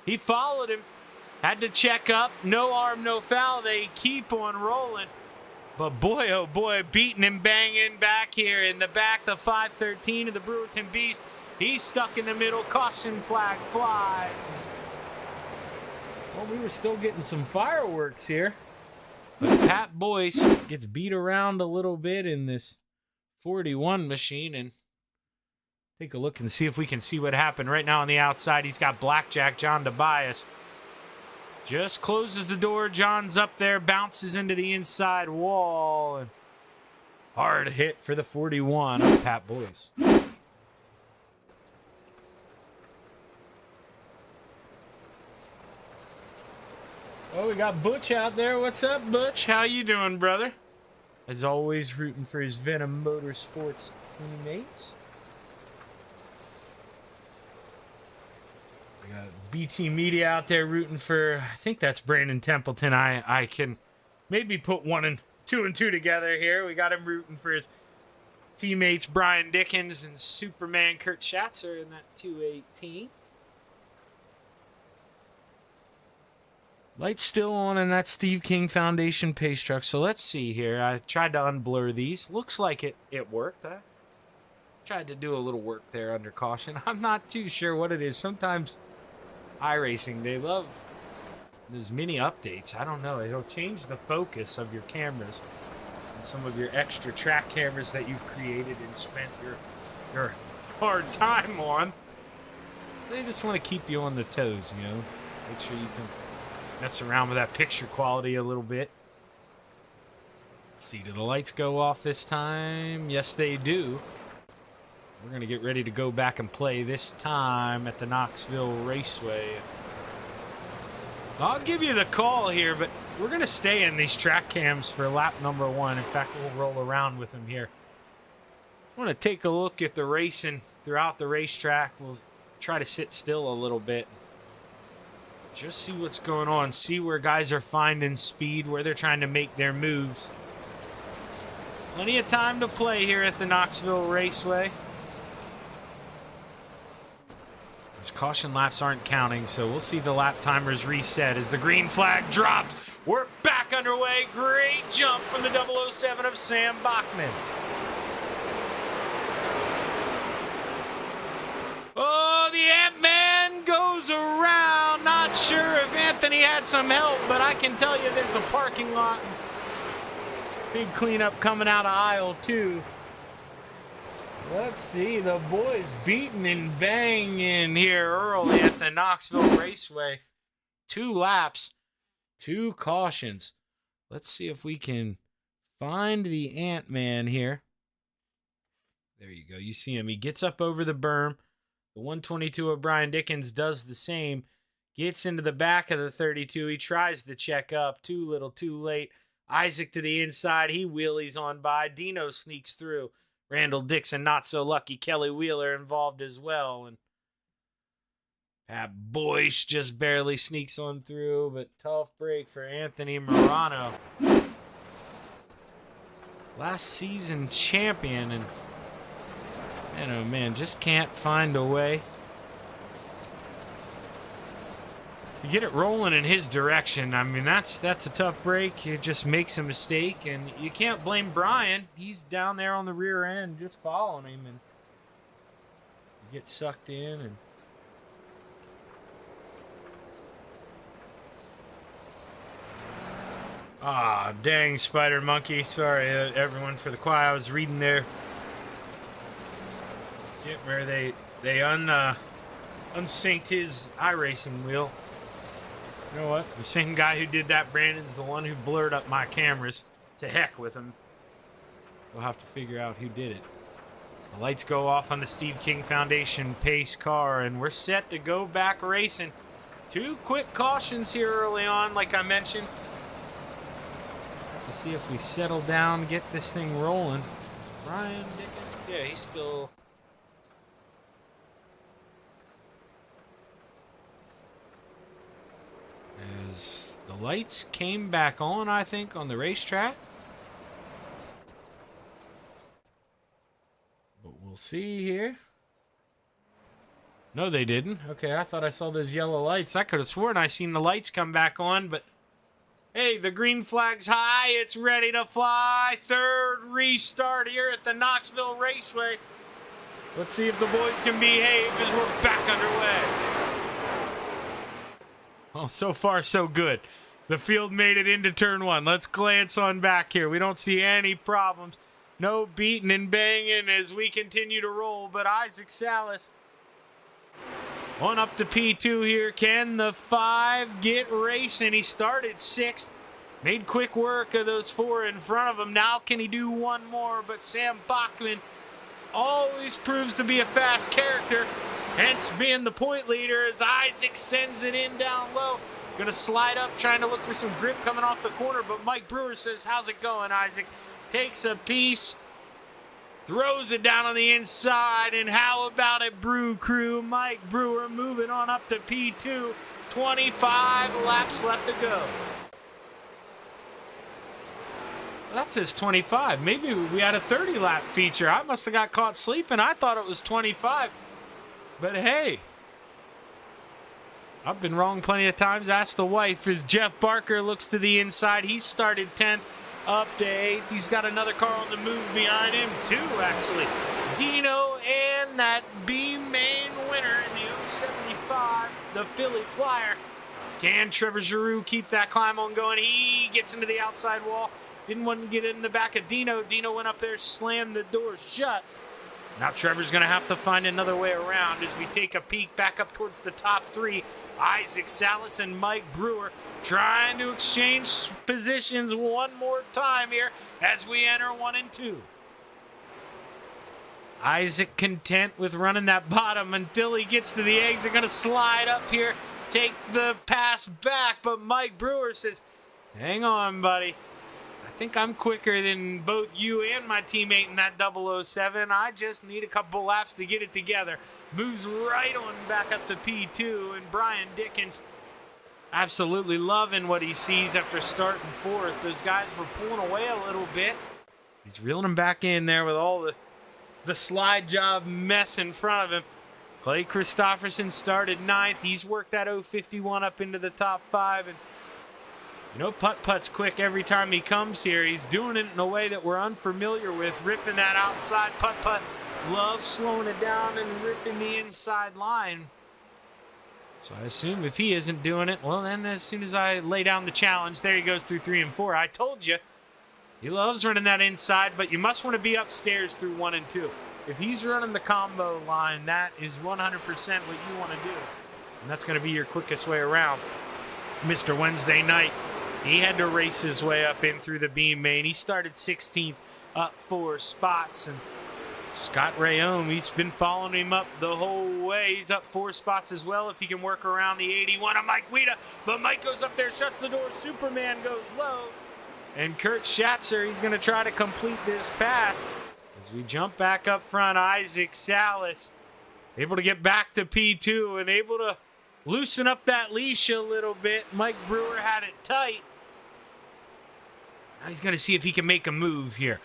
He followed him. Had to check up. No arm, no foul. They keep on rolling. But boy, oh boy, beating and banging back here in the back. The 513 of the Brewerton Beast. He's stuck in the middle. Caution flag flies. Well, we were still getting some fireworks here. But Pat Boyce gets beat around a little bit in this 41 machine. And take a look and see if we can see what happened. Right now on the outside, he's got Blackjack John Tobias. Just closes the door. John's up there, bounces into the inside wall. And hard hit for the 41 of Pat Boyce. Oh, we got Butch out there. What's up, Butch? How you doing, brother? As always, rooting for his Venom Motorsports teammates. We got BT Media out there rooting for, I think that's Brandon Templeton. I can maybe put 1 and 2 together here. We got him rooting for his teammates Brian Dickens and Superman Kurt Schatzer in that 218. Light's still on in that Steve King Foundation pace truck. So let's see here. I tried to unblur these. Looks like it worked. I tried to do a little work there under caution. I'm not too sure what it is. Sometimes iRacing, they love those mini updates. I don't know. It'll change the focus of your cameras and some of your extra track cameras that you've created and spent your hard time on. They just want to keep you on the toes, you know. Make sure you can mess around with that picture quality a little bit. See, do the lights go off this time? Yes, they do. We're going to get ready to go back and play, this time at the Knoxville Raceway. I'll give you the call here, but we're going to stay in these track cams for lap number 1. In fact, we'll roll around with them here. I want to take a look at the racing throughout the racetrack. We'll try to sit still a little bit. Just see what's going on. See where guys are finding speed, where they're trying to make their moves. Plenty of time to play here at the Knoxville Raceway. As caution laps aren't counting, so we'll see the lap timers reset as the green flag dropped. We're back underway. Great jump from the 007 of Sam Bachman. Oh, the Ant-Man goes around. Not sure if Anthony had some help, but I can tell you there's a parking lot. Big cleanup coming out of aisle 2. Let's see, the boys beating and banging here early at the Knoxville Raceway. 2 laps, 2 cautions. Let's see if we can find the Ant-Man here. There you go. You see him. He gets up over the berm. The 122 of Brian Dickens does the same. Gets into the back of the 32. He tries to check up. Too little, too late. Isaac to the inside. He wheelies on by. Dino sneaks through. Randall Dixon not so lucky. Kelly Wheeler involved as well. And Pat Boyce just barely sneaks on through, but tough break for Anthony Morano. Last season champion, and man, oh man, just can't find a way to get it rolling in his direction. I mean, that's a tough break. He just makes a mistake, and you can't blame Brian. He's down there on the rear end just following him, and you get sucked in. And dang, Spider Monkey. Sorry, everyone, for the quiet. I was reading there. Where they unsynced his iRacing wheel. You know what? The same guy who did that, Brandon's the one who blurred up my cameras. To heck with him. We'll have to figure out who did it. The lights go off on the Steve King Foundation pace car, and we're set to go back racing. 2 quick cautions here early on, like I mentioned. Let's see if we settle down, get this thing rolling. Brian Dickens, yeah, he's still... As the lights came back on, I think, on the racetrack. But we'll see here. No, they didn't. Okay, I thought I saw those yellow lights. I could have sworn I seen the lights come back on, but hey, the green flag's high. It's ready to fly. 3rd restart here at the Knoxville Raceway. Let's see if the boys can behave as we're back underway. Well, so far, so good. The field made it into turn 1. Let's glance on back here. We don't see any problems. No beating and banging as we continue to roll. But Isaac Salas on up to P2 here. Can the 5 get racing? He started 6th. Made quick work of those 4 in front of him. Now can he do one more? But Sam Bachman always proves to be a fast character. Hence being the point leader as Isaac sends it in down low. Going to slide up, trying to look for some grip coming off the corner. But Mike Brewer says, how's it going, Isaac? Takes a piece, throws it down on the inside. And how about it, Brew Crew? Mike Brewer moving on up to P2. 25 laps left to go. That says 25. Maybe we had a 30-lap feature. I must have got caught sleeping. I thought it was 25. But hey, I've been wrong plenty of times. Ask the wife. As Jeff Barker looks to the inside, he started 10th, up to 8th. He's got another car on the move behind him, 2 actually. Dino and that B-main winner in the 075, the Philly Flyer. Can Trevor Giroux keep that climb on going? He gets into the outside wall. Didn't want to get in the back of Dino. Dino went up there, slammed the door shut. Now Trevor's going to have to find another way around as we take a peek back up towards the top three. Isaac Salas and Mike Brewer trying to exchange positions one more time here as we enter 1 and 2. Isaac content with running that bottom until he gets to the eggs. They're going to slide up here, take the pass back, but Mike Brewer says, hang on, buddy. I think I'm quicker than both you and my teammate in that 007. I just need a couple laps to get it together. Moves right on back up to P2, and Brian Dickens absolutely loving what he sees after starting fourth. Those guys were pulling away a little bit. He's reeling them back in there with all the slide job mess in front of him. Clay Christopherson started ninth. He's worked that 051 up into the top 5, and you know, Putt-Putt's quick every time he comes here. He's doing it in a way that we're unfamiliar with, ripping that outside. Putt-Putt loves slowing it down and ripping the inside line. So I assume if he isn't doing it, well, then as soon as I lay down the challenge, there he goes through 3 and 4. I told you, he loves running that inside, but you must want to be upstairs through 1 and 2. If he's running the combo line, that is 100% what you want to do. And that's going to be your quickest way around. Mr. Wednesday Night, he had to race his way up in through the beam main. He started 16th, up 4 spots. And Scott Rayome, he's been following him up the whole way. He's up 4 spots as well if he can work around the 81 of Mike Guida. But Mike goes up there, shuts the door. Superman goes low. And Kurt Schatzer, he's going to try to complete this pass. As we jump back up front, Isaac Salas able to get back to P2 and able to loosen up that leash a little bit. Mike Brewer had it tight. Now he's going to see if he can make a move here.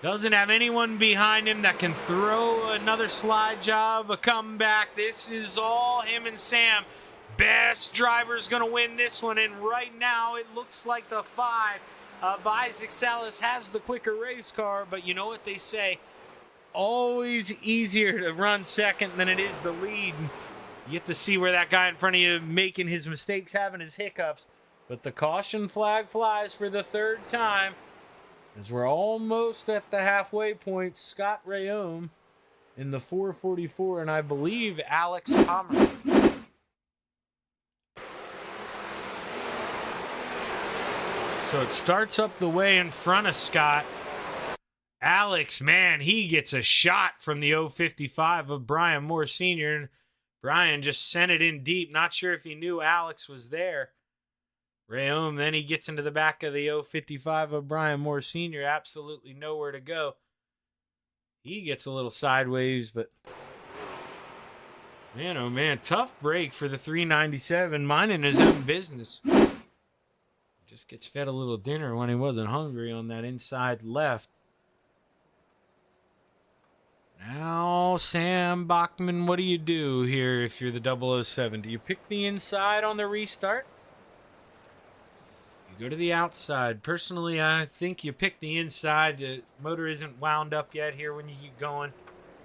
Doesn't have anyone behind him that can throw another slide job, a comeback. This is all him and Sam. Best driver's going to win this one, and right now it looks like the 5 of Isaac Salas has the quicker race car, but you know what they say, always easier to run second than it is to lead. You get to see where that guy in front of you making his mistakes, having his hiccups, but the caution flag flies for the 3rd time as we're almost at the halfway point. Scott Rayome in the 444, and I believe Alex Palmer. So it starts up the way in front of Scott. Alex, man, he gets a shot from the 055 of Brian Moore Sr. Brian just sent it in deep. Not sure if he knew Alex was there. Rayome, then he gets into the back of the 055 of Brian Moore Sr. Absolutely nowhere to go. He gets a little sideways, but man, oh man, tough break for the 397, minding his own business. Just gets fed a little dinner when he wasn't hungry on that inside left. Now, Sam Bachman, what do you do here if you're the 007? Do you pick the inside on the restart? You go to the outside. Personally, I think you pick the inside. The motor isn't wound up yet here when you get going.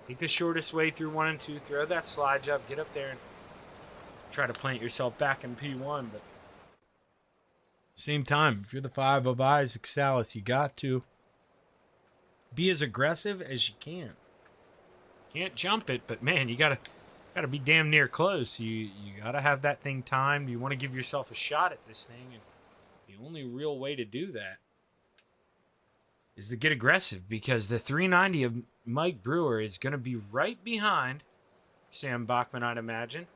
Take the shortest way through 1 and 2. Throw that slide job. Get up there and try to plant yourself back in P1. But same time, if you're the 5 of Isaac Salas, you got to be as aggressive as you can. Can't jump it, but man, you gotta be damn near close. You gotta have that thing timed. You want to give yourself a shot at this thing, and the only real way to do that is to get aggressive, because the 390 of Mike Brewer is going to be right behind Sam Bachman, I'd imagine.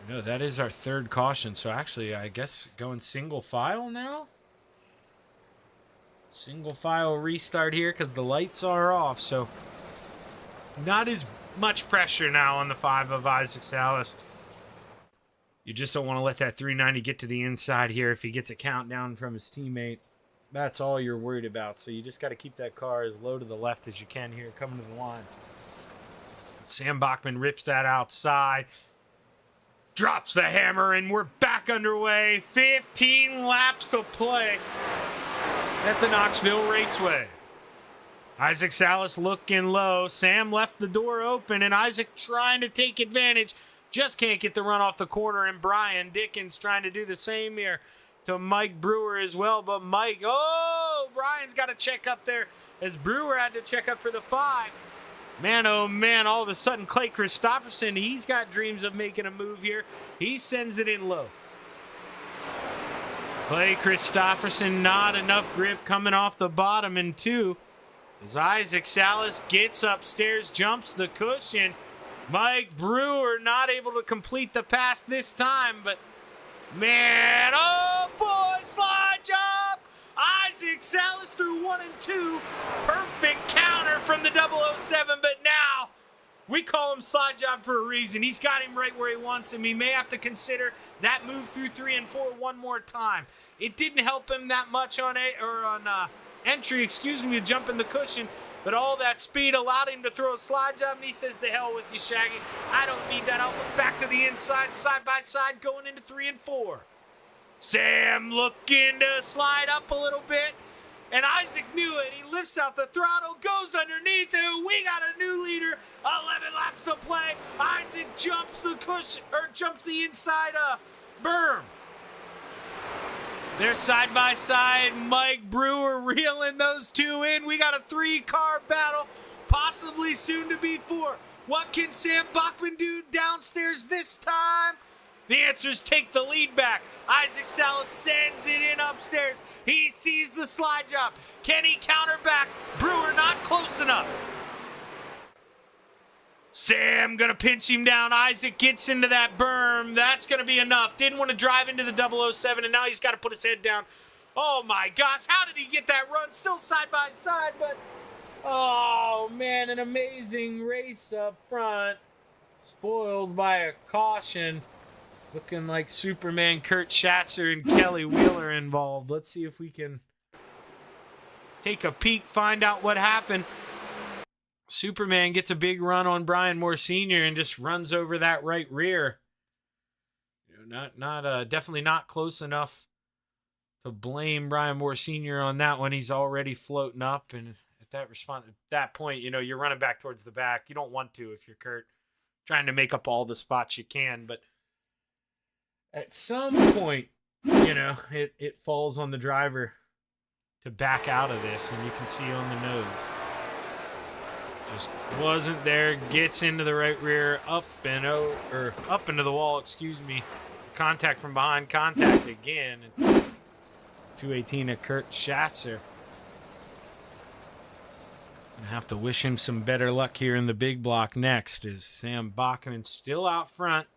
No, that is our 3rd caution. So actually, I guess going single file now. Single file restart here because the lights are off. So not as much pressure now on the 5 of Isaac Salas. You just don't want to let that 390 get to the inside here if he gets a countdown from his teammate. That's all you're worried about. So you just got to keep that car as low to the left as you can here coming to the line. Sam Bachman rips that outside. Drops the hammer, and we're back underway. 15 laps to play at the Knoxville Raceway. Isaac Salas looking low. Sam left the door open, and Isaac trying to take advantage. Just can't get the run off the corner, and Brian Dickens trying to do the same here. to Mike Brewer as well. But Mike, Brian's got to check up there as Brewer had to check up for the 5. Man, oh man, all of a sudden Clay Christopherson, he's got dreams of making a move here. He sends it in low. Clay Christopherson, not enough grip coming off the bottom in 2. As Isaac Salas gets upstairs, jumps the cushion. Mike Brewer not able to complete the pass this time, but man, oh boy, slide job! Isaac Salas through 1 and 2. Perfect counter from the 007, but now we call him slide job for a reason. He's got him right where he wants him. He may have to consider that move through 3 and 4 one more time. It didn't help him that much on entry, to jump in the cushion, but all that speed allowed him to throw a slide job, and he says, "The hell with you, Shaggy. I don't need that. I'll look back to the inside, side by side, going into 3 and 4. Sam looking to slide up a little bit, and Isaac knew it. He lifts out the throttle, goes underneath it. We got a new leader. 11 laps to play. Isaac jumps the cushion, or jumps the inside berm. They're side by side. Mike Brewer reeling those 2 in. We got a 3-car battle, possibly soon to be 4. What can Sam Bachman do downstairs this time? The answer is take the lead back. Isaac Salas sends it in upstairs. He sees the slide job. Can he counter back? Brewer not close enough. Sam gonna pinch him down. Isaac gets into that berm. That's gonna be enough. Didn't want to drive into the 007, and now he's got to put his head down. Oh my gosh, how did he get that run? Still side by side, but oh man, an amazing race up front. Spoiled by a caution. Looking like Superman Kurt Schatzer and Kelly Wheeler involved. Let's see if we can take a peek, find out what happened. Superman gets a big run on Brian Moore Sr. and just runs over that right rear. Definitely not close enough to blame Brian Moore Sr. on that one. He's already floating up, and at that point, you're running back towards the back. You don't want to if you're Kurt, trying to make up all the spots you can, but at some point, it falls on the driver to back out of this, and you can see on the nose. Just wasn't there, gets into the right rear, up into the wall, Contact from behind, contact again. 218 at Kurt Schatzer. Gonna have to wish him some better luck here in the big block next, as Sam Bachman still out front.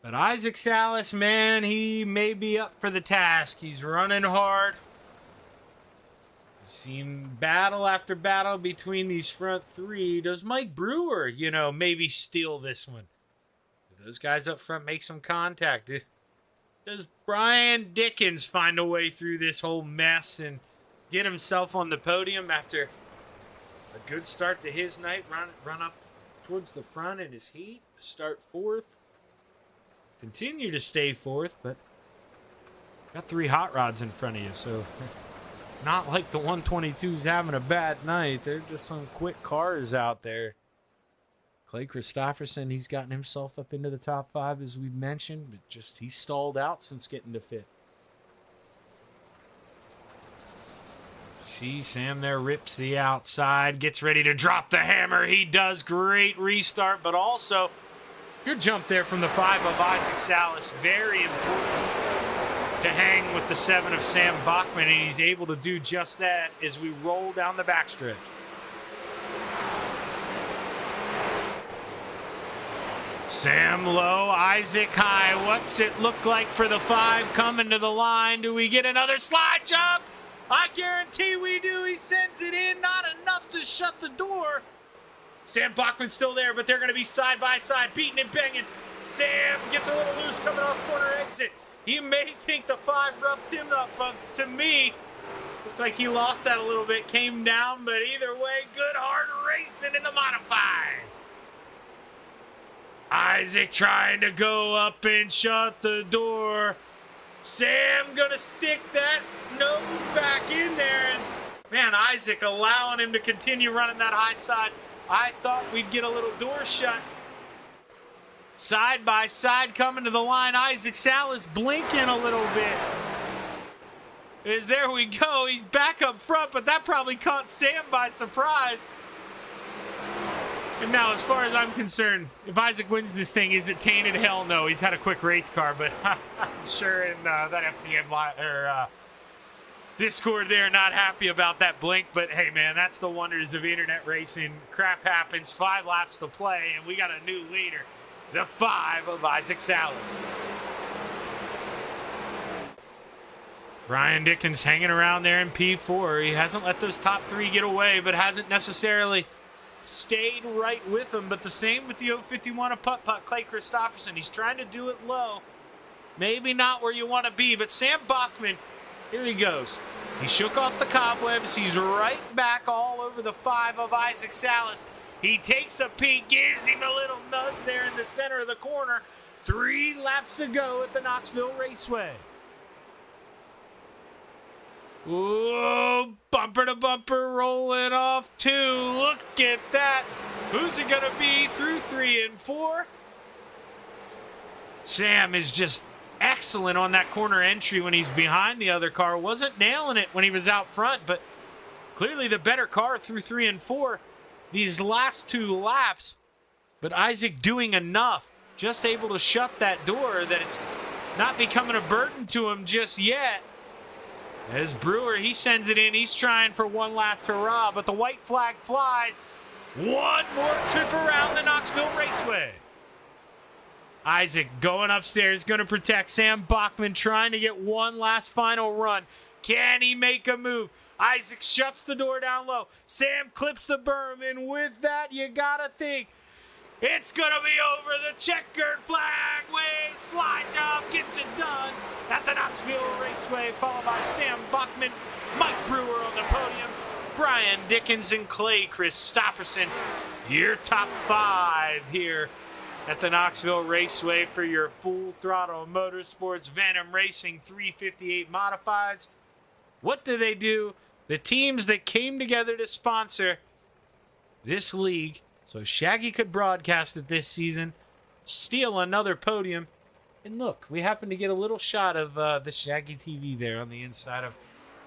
But Isaac Salas, man, he may be up for the task. He's running hard. We've seen battle after battle between these front 3. Does Mike Brewer, maybe steal this one? Do those guys up front make some contact? Does Brian Dickens find a way through this whole mess and get himself on the podium after a good start to his night? Run up towards the front in his heat, start 4th. Continue to stay 4th, but got 3 hot rods in front of you, so not like the 122's having a bad night. They're just some quick cars out there. Clay Christopherson, he's gotten himself up into the top 5, as we've mentioned, but he's stalled out since getting to 5th. See, Sam there rips the outside, gets ready to drop the hammer. He does. Great restart, but also good jump there from the 5 of Isaac Salas. Very important to hang with the 7 of Sam Bachman, and he's able to do just that as we roll down the backstretch. Sam low, Isaac high. What's it look like for the 5 coming to the line? Do we get another slide jump? I guarantee we do. He sends it in. Not enough to shut the door. Sam Bachman's still there, but they're going to be side by side, beating and banging. Sam gets a little loose coming off corner exit. He may think the 5 roughed him up, but to me, looked like he lost that a little bit, came down, but either way, good hard racing in the modifieds. Isaac trying to go up and shut the door. Sam gonna stick that nose back in there, and man, Isaac allowing him to continue running that high side. I thought we'd get a little door shut. Side by side coming to the line. Isaac Salas blinking a little bit. There we go. He's back up front, but that probably caught Sam by surprise. And now, as far as I'm concerned, if Isaac wins this thing, is it tainted? Hell no. He's had a quick race car, but I'm sure in that FTM Discord they're not happy about that blink. But hey, man, that's the wonders of internet racing. Crap happens. 5 laps to play, and we got a new leader. The 5 of Isaac Salas. Brian Dickens hanging around there in P4. He hasn't let those top 3 get away, but hasn't necessarily stayed right with them. But the same with the 051 of putt-putt, Clay Christopherson. He's trying to do it low. Maybe not where you want to be, but Sam Bachman, here he goes. He shook off the cobwebs. He's right back all over the 5 of Isaac Salas. He takes a peek, gives him a little nudge there in the center of the corner. 3 laps to go at the Knoxville Raceway. Whoa, bumper to bumper, rolling off 2. Look at that. Who's it going to be through 3 and 4? Sam is just excellent on that corner entry when he's behind the other car. Wasn't nailing it when he was out front, but clearly the better car through 3 and 4 these last 2 laps. But Isaac doing enough, just able to shut that door that it's not becoming a burden to him just yet. As Brewer, he sends it in. He's trying for one last hurrah, but the white flag flies. One more trip around the Knoxville Raceway. Isaac going upstairs, going to protect Sam Bachman, trying to get one last final run. Can he make a move? Isaac shuts the door down low. Sam clips the berm, and with that, you gotta think it's gonna be over. The checkered flag wave, slide job gets it done at the Knoxville Raceway, followed by Sam Bachman, Mike Brewer on the podium, Brian Dickens, and Clay Christopherson. Your top 5 here at the Knoxville Raceway for your Full Throttle Motorsports Venom Racing 358 Modifieds. What do? The teams that came together to sponsor this league so Shaggy could broadcast it this season, steal another podium. And look, we happen to get a little shot of the Shaggy TV there on the inside of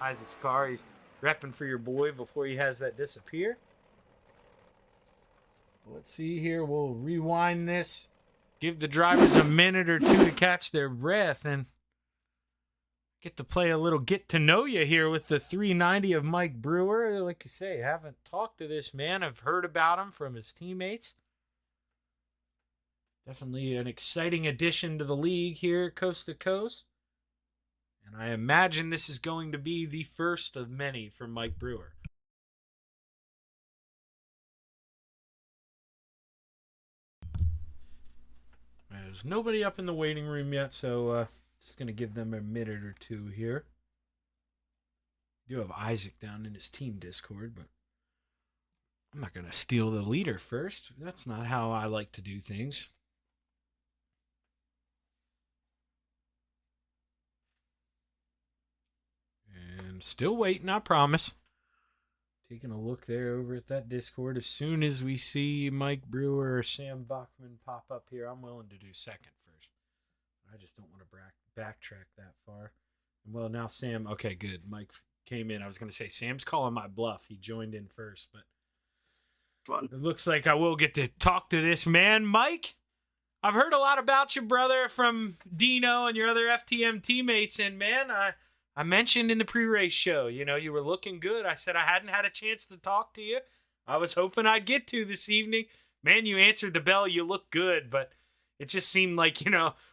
Isaac's car. He's repping for your boy before he has that disappear. Let's see here. We'll rewind this. Give the drivers a minute or 2 to catch their breath and get to play a little get to know you here with the 390 of Mike Brewer. Like you say, haven't talked to this man. I've heard about him from his teammates. Definitely an exciting addition to the league here, coast to coast. And I imagine this is going to be the first of many for Mike Brewer. There's nobody up in the waiting room yet, so just going to give them a minute or 2 here. We do have Isaac down in his team Discord, but I'm not going to steal the leader first. That's not how I like to do things. And still waiting, I promise. Taking a look there over at that Discord. As soon as we see Mike Brewer or Sam Bachman pop up here, I'm willing to do second first. I just don't want to backtrack that far. Well, now Sam, okay, good. Mike came in. I was going to say, Sam's calling my bluff. He joined in first, but fun. It looks like I will get to talk to this man. Mike, I've heard a lot about you, brother, from Dino and your other FTM teammates, and man, I mentioned in the pre-race show, you were looking good. I said I hadn't had a chance to talk to you. I was hoping I'd get to this evening. Man, you answered the bell. You look good, but it just seemed like,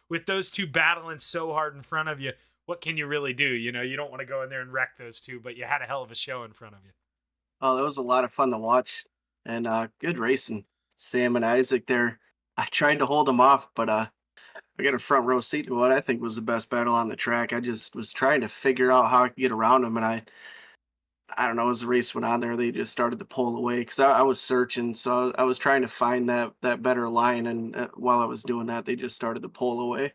with those two battling so hard in front of you, what can you really do? You don't want to go in there and wreck those two, but you had a hell of a show in front of you. Oh, that was a lot of fun to watch, and good racing. Sam and Isaac there. I tried to hold them off, but I got a front row seat to what I think was the best battle on the track. I just was trying to figure out how I could get around them, and I don't know, as the race went on there, they just started to pull away because I was searching, so I was trying to find that better line, and while I was doing that, they just started to pull away.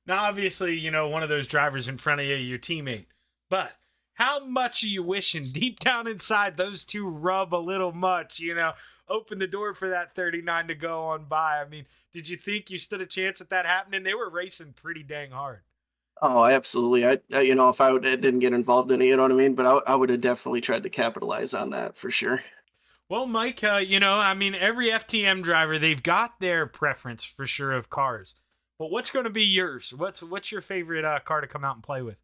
Now, obviously, one of those drivers in front of you, your teammate, but how much are you wishing deep down inside those two rub a little much, opened the door for that 39 to go on by. I mean, did you think you stood a chance at that happening? They were racing pretty dang hard. Oh, absolutely. If didn't get involved in it, you know what I mean? But I would have definitely tried to capitalize on that for sure. Well, Mike, I mean, every FTM driver, they've got their preference for sure of cars. But what's going to be yours? What's your favorite car to come out and play with?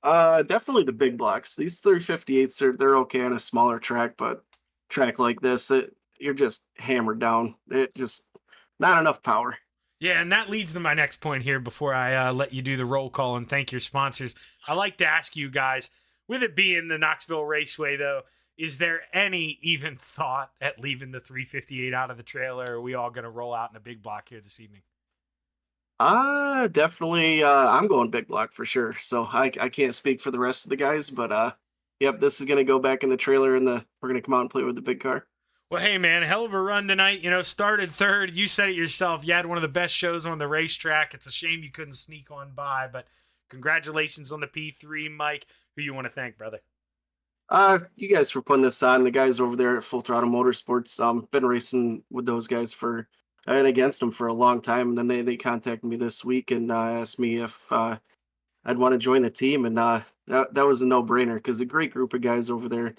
Definitely the big blocks. These 358s they're okay on a smaller track, but track like this, you're just hammered down. It just not enough power. Yeah, and that leads to my next point here before I let you do the roll call and thank your sponsors. I like to ask you guys, with it being the Knoxville Raceway, though, is there any even thought at leaving the 358 out of the trailer? Or are we all going to roll out in a big block here this evening? Definitely. I'm going big block for sure. So I can't speak for the rest of the guys, but yep, this is gonna go back in the trailer, and we're gonna come out and play with the big car. Well, hey, man, hell of a run tonight. Started third. You said it yourself. You had one of the best shows on the racetrack. It's a shame you couldn't sneak on by, but congratulations on the P3, Mike. Who you want to thank, brother? You guys for putting this on. The guys over there at Full Throttle Motorsports, been racing with those guys and against them for a long time. And then they contacted me this week and asked me if I'd want to join the team, and that was a no-brainer because a great group of guys over there.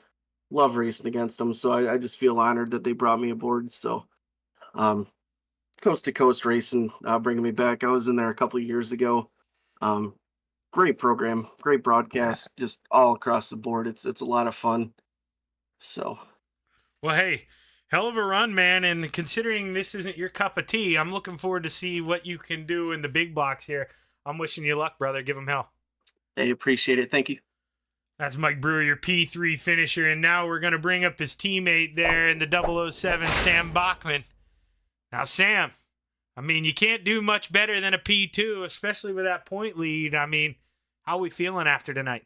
Love racing against them, so I just feel honored that they brought me aboard. So, coast to coast racing, bringing me back. I was in there a couple of years ago. Great program, great broadcast, just all across the board. It's a lot of fun. So, well, hey, hell of a run, man. And considering this isn't your cup of tea, I'm looking forward to see what you can do in the big blocks here. I'm wishing you luck, brother. Give him hell. Hey, appreciate it. Thank you. That's Mike Brewer, your P3 finisher. And now we're going to bring up his teammate there in the 007, Sam Bachman. Now, Sam, I mean, you can't do much better than a P2, especially with that point lead. I mean, how are we feeling after tonight?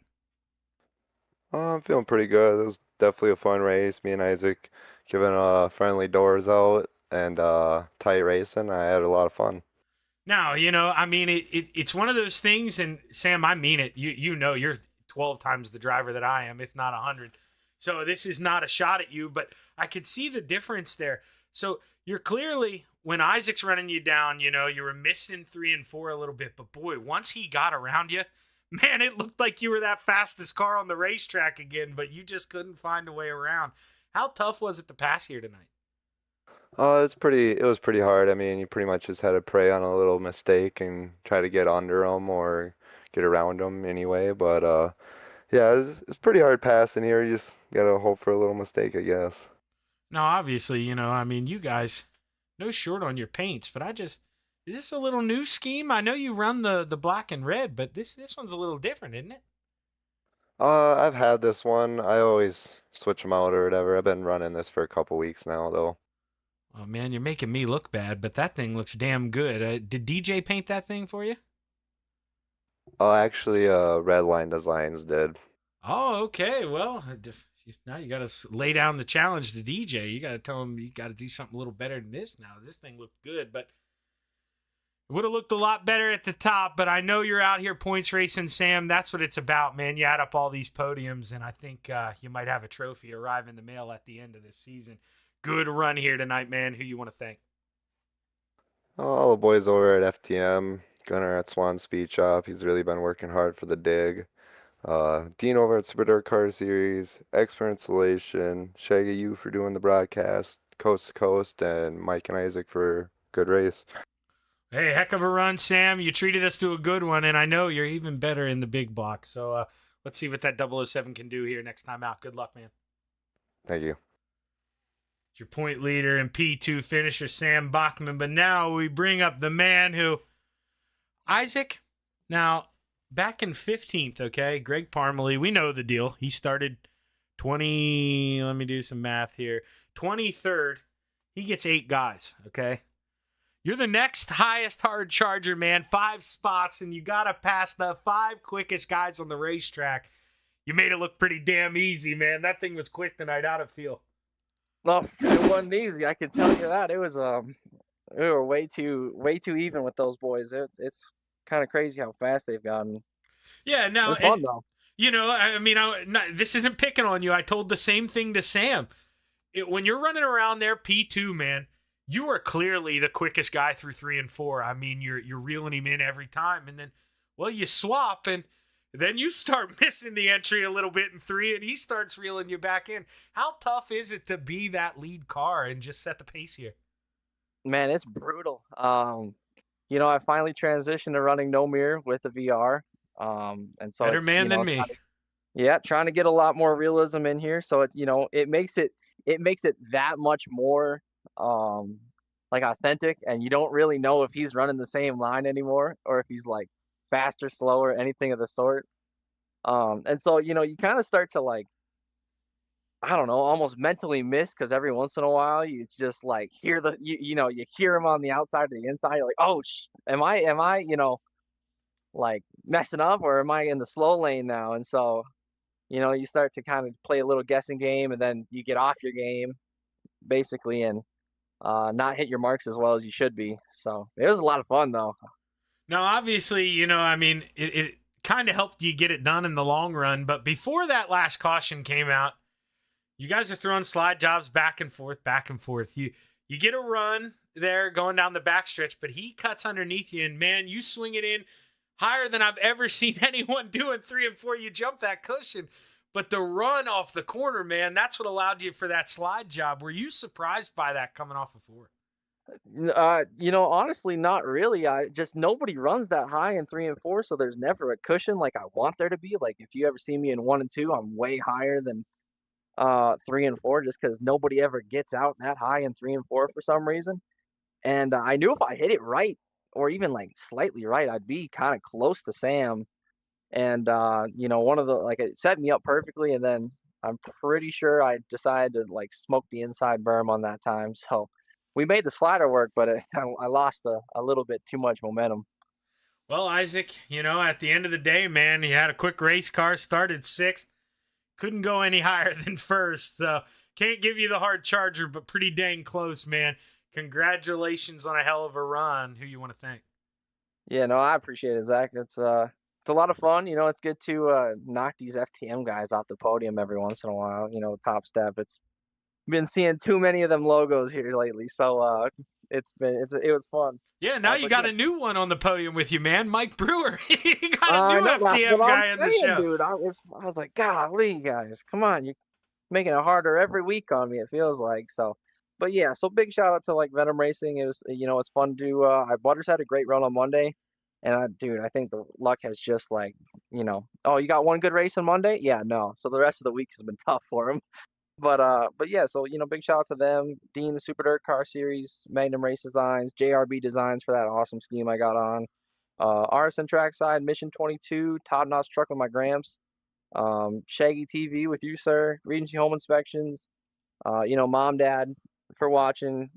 I'm feeling pretty good. It was definitely a fun race. Me and Isaac giving friendly doors out and tight racing. I had a lot of fun. Now, I mean, it's one of those things, and Sam, I mean it. You're 12 times the driver that I am, if not 100. So this is not a shot at you, but I could see the difference there. So you're clearly, when Isaac's running you down, you were missing 3 and 4 a little bit. But boy, once he got around you, man, it looked like you were that fastest car on the racetrack again, but you just couldn't find a way around. How tough was it to pass here tonight? It was pretty hard. I mean, you pretty much just had to prey on a little mistake and try to get under them or get around them anyway. But yeah, it's pretty hard passing here. You just gotta hope for a little mistake, I guess. Now, obviously, I mean, you guys, no short on your paints, but is this a little new scheme? I know you run the black and red, but this one's a little different, isn't it? I've had this one. I always switch them out or whatever. I've been running this for a couple weeks now, though. Oh, man, you're making me look bad, but that thing looks damn good. Did DJ paint that thing for you? Oh, actually, Redline Designs did. Oh, okay. Well, now you got to lay down the challenge to DJ. You got to tell him you got to do something a little better than this now. This thing looked good, but it would have looked a lot better at the top. But I know you're out here points racing, Sam. That's what it's about, man. You add up all these podiums, and I think you might have a trophy arrive in the mail at the end of this season. Good run here tonight, man. Who you want to thank? All the boys over at FTM, Gunnar at Swan Speed Shop. He's really been working hard for the dig. Dean over at Super Dirt Car Series, Expert Installation, Shaggy you for doing the broadcast, Coast to Coast, and Mike and Isaac for good race. Hey, heck of a run, Sam. You treated us to a good one, and I know you're even better in the big block. So let's see what that 007 can do here next time out. Good luck, man. Thank you. Your point leader and P2 finisher, Sam Bachman. But now we bring up the man who, Isaac, now back in 15th, okay, Greg Parmalee, we know the deal. He started 20, let me do some math here, 23rd. He gets 8 guys, okay? You're the next highest hard charger, man, 5 spots, and you got to pass the 5 quickest guys on the racetrack. You made it look pretty damn easy, man. That thing was quick tonight. How'd it feel? No, it wasn't easy. I can tell you that. It was we were way too even with those boys. It's kind of crazy how fast they've gotten. Yeah, now fun though. I mean, this isn't picking on you. I told the same thing to Sam. when you're running around there, P2, man, you are clearly the quickest guy through 3 and 4. I mean, you're reeling him in every time, and then, well, you swap, and then you start missing the entry a little bit in 3, and he starts reeling you back in. How tough is it to be that lead car and just set the pace here? Man, it's brutal. I finally transitioned to running no mirror with the VR. And so Better it's, man than me. trying to get a lot more realism in here. So it makes it that much more like authentic, and you don't really know if he's running the same line anymore or if he's like faster, slower, anything of the sort. And so you kind of start to like, I don't know, almost mentally miss, because every once in a while you just like hear you hear him on the outside or the inside. You're like, oh, am I like messing up, or am I in the slow lane now? And so you start to kind of play a little guessing game, and then you get off your game basically, and not hit your marks as well as you should be. So it was a lot of fun though. Now, obviously, I mean, it kind of helped you get it done in the long run. But before that last caution came out, you guys are throwing slide jobs back and forth, back and forth. You get a run there going down the backstretch, but he cuts underneath you, and man, you swing it in higher than I've ever seen anyone do in 3 and 4. You jump that cushion. But the run off the corner, man, that's what allowed you for that slide job. Were you surprised by that coming off of 4? Honestly, not really. Nobody runs that high in 3 and 4, so there's never a cushion like I want there to be. Like if you ever see me in 1 and 2, I'm way higher than 3 and 4, just because nobody ever gets out that high in 3 and 4 for some reason. And I knew if I hit it right, or even like slightly right, I'd be kind of close to Sam. And one of the it set me up perfectly, and then I'm pretty sure I decided to like smoke the inside berm on that time. So we made the slider work, but I lost a little bit too much momentum. Well, Isaac, at the end of the day, man, you had a quick race car, started 6th, couldn't go any higher than 1st. So can't give you the hard charger, but pretty dang close, man. Congratulations on a hell of a run. Who you want to thank? Yeah, no, I appreciate it, Zach. It's a lot of fun. It's good to knock these FTM guys off the podium every once in a while. Top step. It's been seeing too many of them logos here lately, so it was fun. Yeah, now you got a new one on the podium with you, man. Mike Brewer. You got a new FTM guy in the show. Dude, I was like, golly, guys, come on, you're making it harder every week on me. It feels like so. But yeah, so big shout out to like Venom Racing. It was it's fun to. Butters had a great run on Monday. And I think the luck has just like, oh, you got one good race on Monday? Yeah, no. So the rest of the week has been tough for him. But yeah, so, big shout out to them. Dean, the Super Dirt Car Series, Magnum Race Designs, JRB Designs for that awesome scheme I got on. RSN Trackside, Mission 22, Todd Knotts Truck with my Gramps. Shaggy TV with you, sir. Regency Home Inspections. Mom, Dad for watching.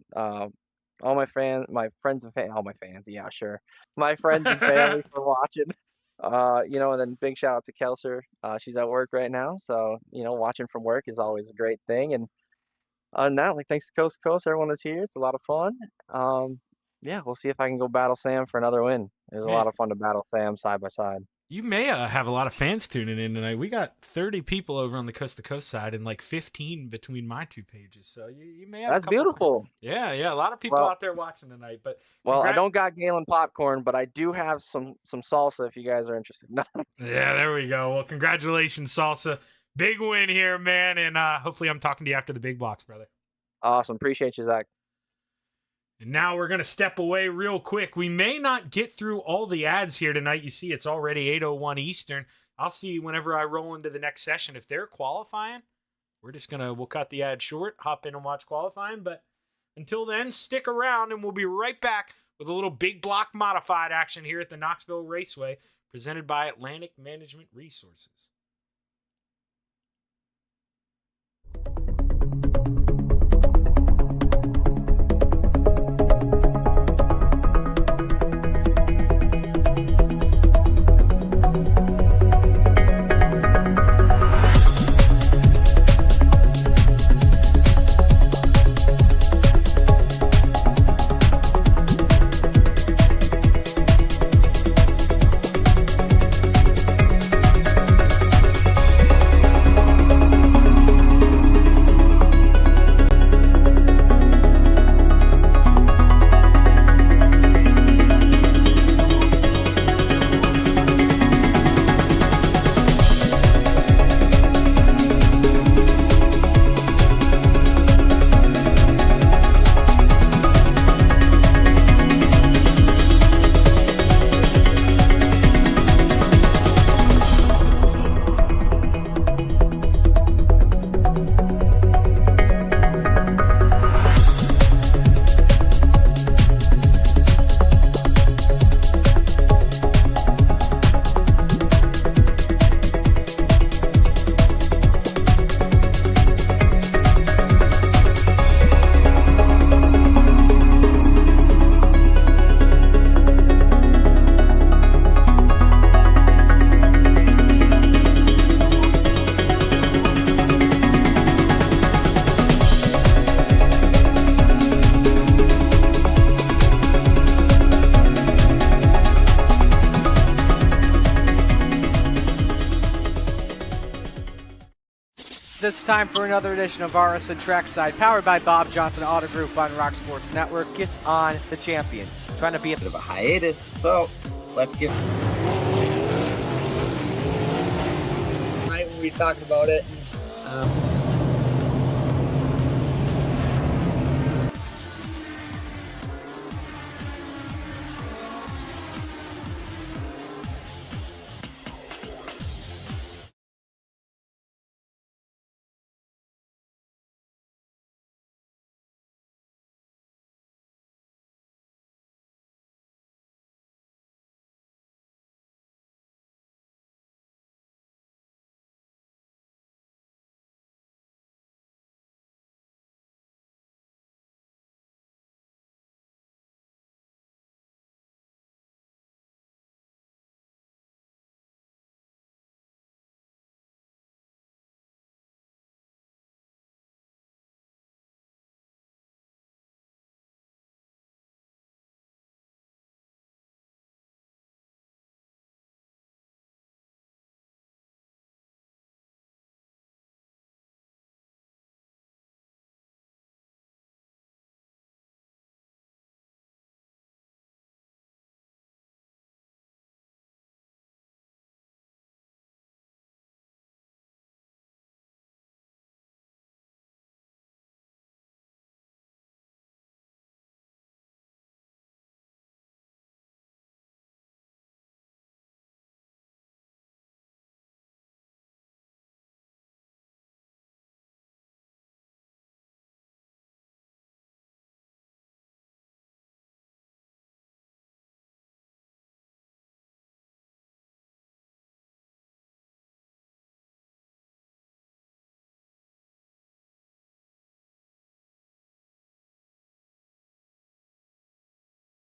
All my friends and all my fans, yeah, sure. My friends and family for watching. And then big shout out to Kelser. She's at work right now, so watching from work is always a great thing. And now, thanks to Coast to Coast, everyone is here. It's a lot of fun. Yeah, we'll see if I can go battle Sam for another win. It was a lot of fun to battle Sam side by side. You may have a lot of fans tuning in tonight. We got 30 people over on the Coast to Coast side and like 15 between my 2 pages. So you may have. That's beautiful. Yeah, a lot of people out there watching tonight. But I don't got Galen popcorn, but I do have some salsa if you guys are interested. Yeah, there we go. Well, congratulations, Salsa. Big win here, man, and hopefully I'm talking to you after the big blocks, brother. Awesome. Appreciate you, Zach. And now we're going to step away real quick. We may not get through all the ads here tonight. You see, it's already 8:01 Eastern. I'll see whenever I roll into the next session. If they're qualifying, we'll cut the ad short, hop in and watch qualifying. But until then, stick around and we'll be right back with a little big block modified action here at the Knoxville Raceway, presented by Atlantic Management Resources. it's time for another edition of RSN Trackside, powered by Bob Johnson Auto Group on Rock Sports Network. Kiss on the champion. Trying to be a Bit of a hiatus, so let's get. Right when we talked about it.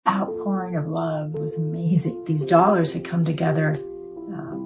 Outpouring of love was amazing. These dollars had come together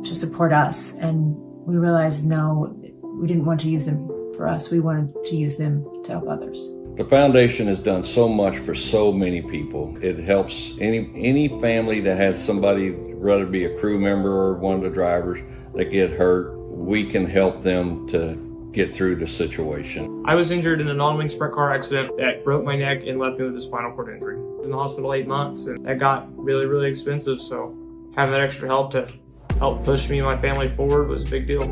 to support us, and we realized, no, we didn't want to use them for us. We wanted to use them to help others. The foundation has done so much for so many people. It helps any family that has somebody, whether it be a crew member or one of the drivers, that get hurt. We can help them to get through the situation. I was injured in a non-wing sprint car accident that broke my neck and left me with a spinal cord injury. I was in the hospital 8 months, and that got really, really expensive. So having that extra help to help push me and my family forward was a big deal.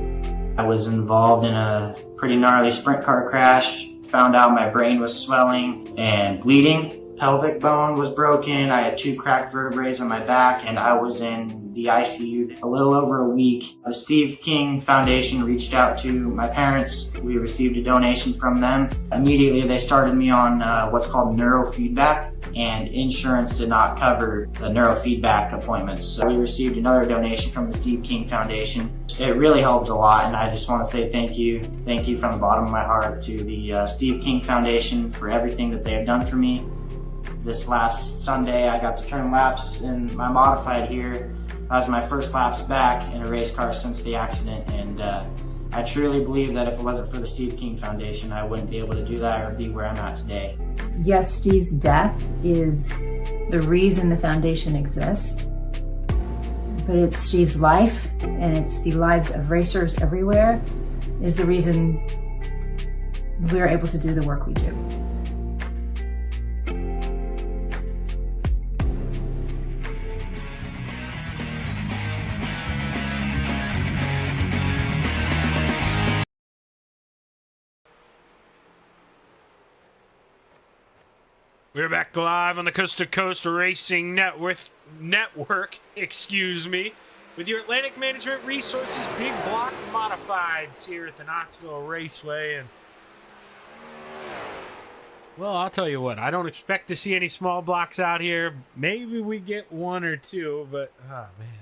I was involved in a pretty gnarly sprint car crash. Found out my brain was swelling and bleeding. Pelvic bone was broken. I had 2 cracked vertebrae on my back, and I was in the ICU a little over a week. The Steve King Foundation reached out to my parents. We received a donation from them. Immediately, they started me on what's called neurofeedback, and insurance did not cover the neurofeedback appointments. So we received another donation from the Steve King Foundation. It really helped a lot, and I just want to say thank you. Thank you from the bottom of my heart to the Steve King Foundation for everything that they have done for me. This last Sunday, I got to turn laps in my modified here. That was my first laps back in a race car since the accident, and I truly believe that if it wasn't for the Steve King Foundation, I wouldn't be able to do that or be where I'm at today. Yes, Steve's death is the reason the foundation exists, but it's Steve's life, and it's the lives of racers everywhere, is the reason we're able to do the work we do. We're back live on the Coast to Coast Racing Network, excuse me, with your Atlantic Management Resources Big Block Modifieds here at the Knoxville Raceway. And well, I'll tell you what, I don't expect to see any small blocks out here. Maybe we get 1 or 2, but oh man,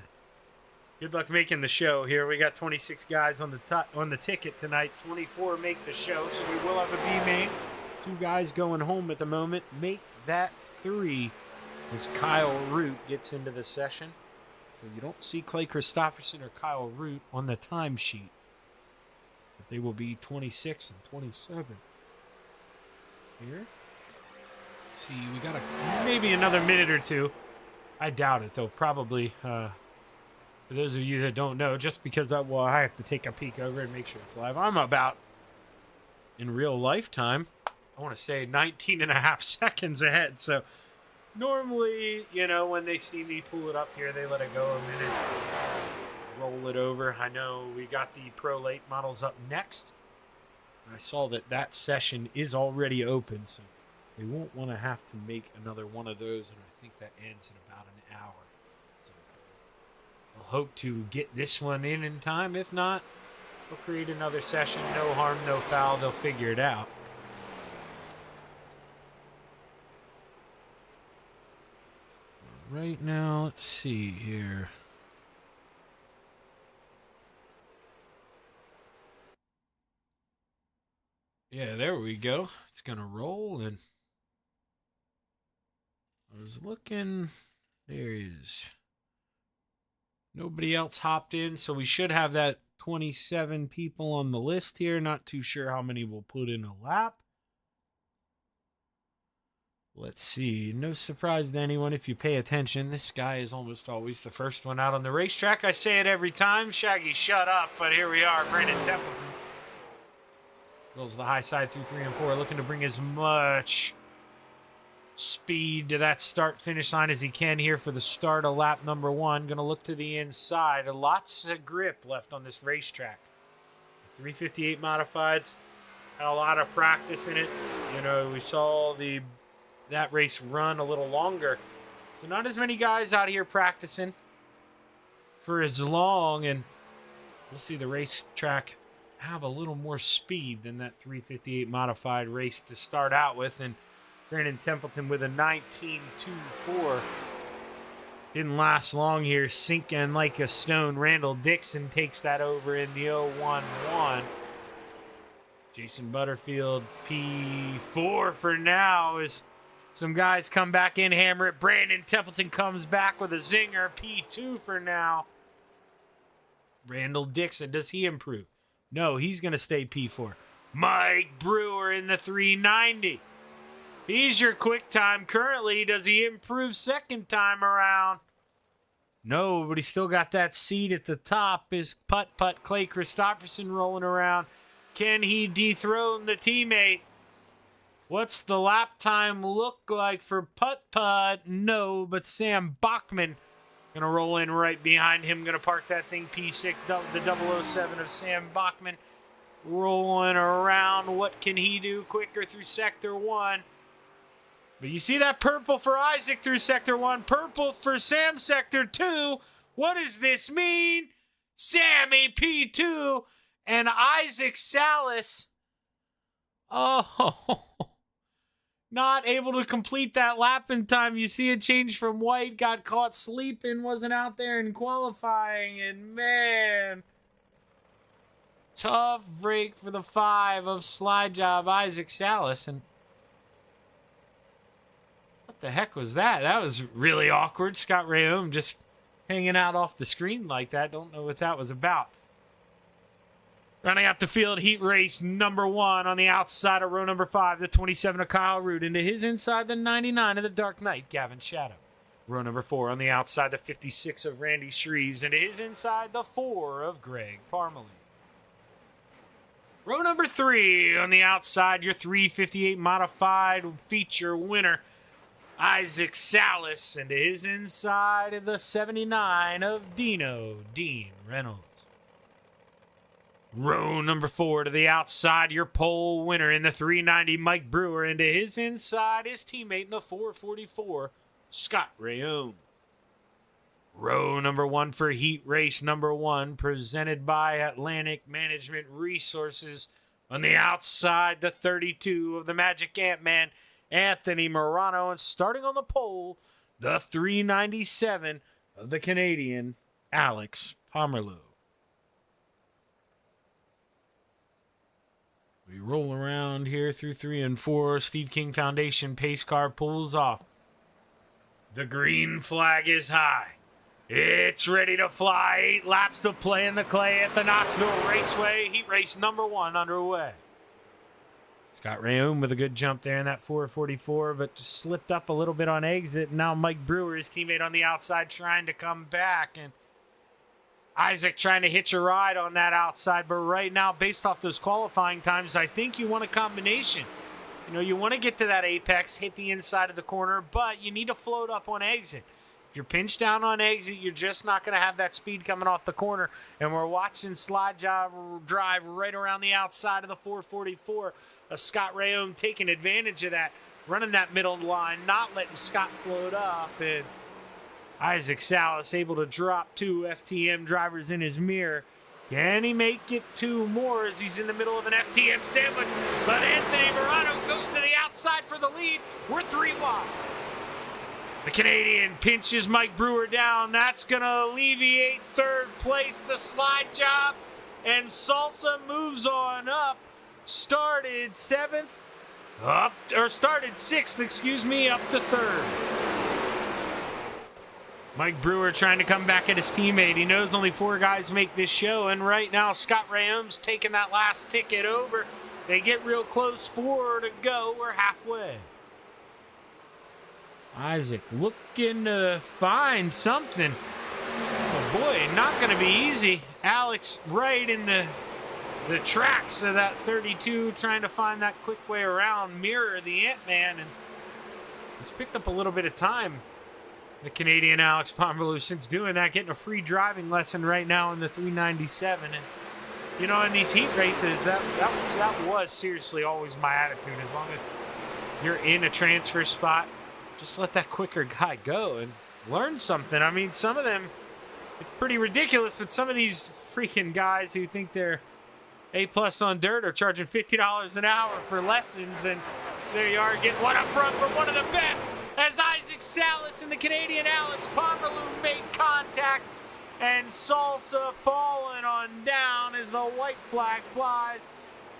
good luck making the show here. We got 26 guys on the ticket tonight. 24 make the show, so we will have a B main. 2 guys going home at the moment. Make that 3 as Kyle Root gets into the session. So you don't see Clay Christopherson or Kyle Root on the timesheet. But they will be 26 and 27. Here. See, we got maybe another minute or 2. I doubt it, though. Probably, for those of you that don't know, just because I have to take a peek over and make sure it's live. I'm about in real lifetime, I want to say 19 and a half seconds ahead. So normally, you know, when they see me pull it up here, they let it go a minute, roll it over. I know we got the Pro Late models up next. I saw that that session is already open, so they won't want to have to make another one of those, and I think that ends in about an hour. So we'll hope to get this one in time. If not, we'll create another session. No harm, no foul. They'll figure it out. Right now, let's see here. Yeah, there we go. It's going to roll, and I was looking. There is nobody else hopped in, so we should have that 27 people on the list here. Not too sure how many we'll put in a lap. Let's see. No surprise to anyone if you pay attention. This guy is almost always the first one out on the racetrack. I say it every time. Shaggy, shut up. But here we are. Brandon Templeton rolls the high side through 3 and 4, looking to bring as much speed to that start-finish line as he can here for the start of lap number 1. Going to look to the inside. Lots of grip left on this racetrack. 358 modifieds. Had a lot of practice in it. You know, we saw that race run a little longer. So not as many guys out here practicing for as long, and we'll see the racetrack have a little more speed than that 358 modified race to start out with. And Brandon Templeton with a 19.24 didn't last long here, sinking like a stone. Randall Dixon takes that over in the 0-1-1. Jason Butterfield P4 for now as some guys come back in, hammer it. Brandon Templeton comes back with a zinger. P2 for now. Randall Dixon, does he improve? No, he's going to stay P4. Mike Brewer in the 390. He's your quick time currently. Does he improve second time around? No, but he's still got that seat at the top. Is putt-putt Clay Christopherson rolling around. Can he dethrone the teammate? What's the lap time look like for putt-putt? No, but Sam Bachman going to roll in right behind him. Going to park that thing P6, the 007 of Sam Bachman. Rolling around. What can he do quicker through Sector 1? But you see that purple for Isaac through Sector 1. Purple for Sam Sector 2. What does this mean? Sammy P2 and Isaac Salas. Oh, not able to complete that lap in time. You see a change from white, got caught sleeping, wasn't out there in qualifying, and man, tough break for the 5 of Slide Job Isaac Salas. And what the heck was that? That was really awkward. Scott Rayom just hanging out off the screen like that. Don't know what that was about. Running out the field, heat race number 1 on the outside of row number 5, the 27 of Kyle Root. Into his inside, the 99 of the Dark Knight, Gavin Shadow. Row number 4 on the outside, the 56 of Randy Shreves. Into his inside, the 4 of Greg Parmalee. Row number 3 on the outside, your 358 modified feature winner, Isaac Salas. Into his inside, the 79 of Dean Reynolds. Row number 4 to the outside, your pole winner in the 390, Mike Brewer. Into his inside, his teammate in the 444, Scott Rayom. Row number 1 for heat race number 1, presented by Atlantic Management Resources. On the outside, the 32 of the Magic Ant-Man, Anthony Morano. And starting on the pole, the 397 of the Canadian, Alex Pomerleau. We roll around here through 3 and 4. Steve King Foundation pace car pulls off. The green flag is high. It's ready to fly. 8 laps to play in the clay at the Knoxville Raceway. Heat race number 1 underway. Scott Rayom with a good jump there in that 444, but just slipped up a little bit on exit. Now Mike Brewer, his teammate on the outside, trying to come back. And Isaac trying to hitch a ride on that outside, but right now, based off those qualifying times, I think you want a combination. You know, you want to get to that apex, hit the inside of the corner, but you need to float up on exit. If you're pinched down on exit, you're just not going to have that speed coming off the corner. And we're watching Slide Job drive right around the outside of the 444. Scott Rayom taking advantage of that, running that middle line, not letting Scott float up. And Isaac Salas able to drop 2 FTM drivers in his mirror. Can he make it 2 more as he's in the middle of an FTM sandwich? But Anthony Morano goes to the outside for the lead. We're 3 wide. The Canadian pinches Mike Brewer down. That's going to alleviate 3rd place to Slide Job. And Salsa moves on up. Started 6th, up to 3rd. Mike Brewer trying to come back at his teammate. He knows only 4 guys make this show. And right now, Scott Rayom's taking that last ticket over. They get real close. 4 to go. We're halfway. Isaac looking to find something. Oh boy, not going to be easy. Alex right in the tracks of that 32, trying to find that quick way around, mirror the Ant-Man, and he's picked up a little bit of time. The Canadian Alex Pomerleau, since doing that, getting a free driving lesson right now in the 397. And you know, in these heat races, that was seriously always my attitude. As long as you're in a transfer spot, just let that quicker guy go and learn something. I mean, some of them, it's pretty ridiculous, but some of these freaking guys who think they're A+ on dirt are charging $50 an hour for lessons, and there you are getting one up front from one of the best as Isaac Salas and the Canadian Alex Pomerleau make contact, and Salsa falling on down as the white flag flies.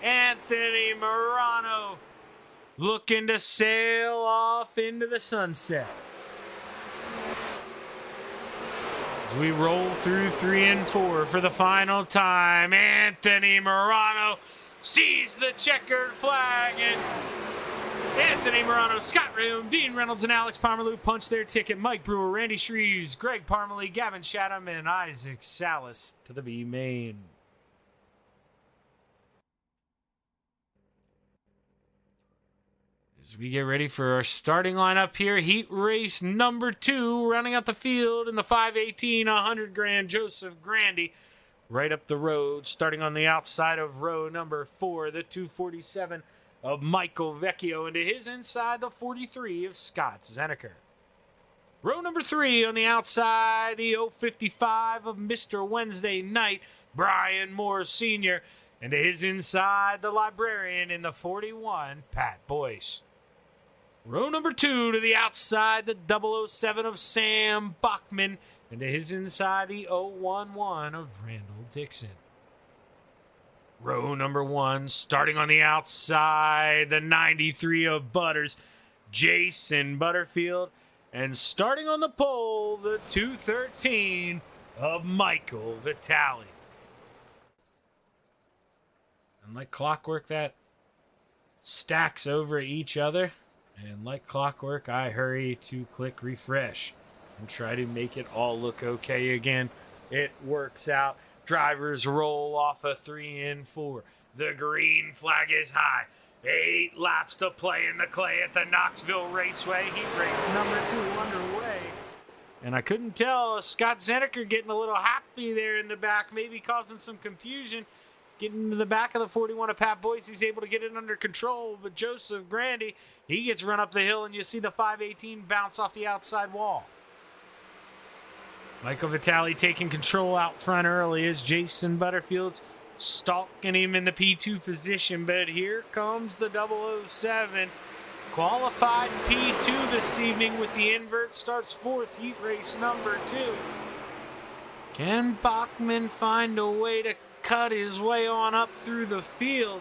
Anthony Morano looking to sail off into the sunset. As we roll through 3 and 4 for the final time, Anthony Morano sees the checkered flag, and Anthony Morano, Scott Rayom, Dean Reynolds, and Alex Pomerleau punch their ticket. Mike Brewer, Randy Shreves, Greg Parmalee, Gavin Chatham, and Isaac Salas to the B main. As we get ready for our starting lineup here, heat race number 2, rounding out the field in the 518, 100 grand, Joseph Grandy, right up the road, starting on the outside of row number 4, the 247 of Michael Vecchio, into his inside, the 43 of Scott Zeneker. Row number 3 on the outside, the 055 of Mr. Wednesday Night, Brian Moore Sr., and to his inside, the librarian in the 41, Pat Boyce. Row number 2 to the outside, the 007 of Sam Bachman, and to his inside, the 011 of Randall Dixon. Row number 1, starting on the outside, the 93 of Butters, Jason Butterfield, and starting on the pole, the 213 of Michael Vitale. And like clockwork, that stacks over each other. And like clockwork, I hurry to click refresh and try to make it all look okay again. It works out. Drivers roll off a 3 and 4. The green flag is high. 8 laps to play in the clay at the Knoxville Raceway. Heat race number 2 underway. And I couldn't tell, Scott Zeneker getting a little happy there in the back, maybe causing some confusion. Getting into the back of the 41 of Pat Boyce, he's able to get it under control. But Joseph Grandy, he gets run up the hill, and you see the 518 bounce off the outside wall. Michael Vitale taking control out front early as Jason Butterfield's stalking him in the P2 position. But here comes the 007. Qualified P2 this evening with the invert. Starts 4th, heat race number 2. Can Bachman find a way to cut his way on up through the field?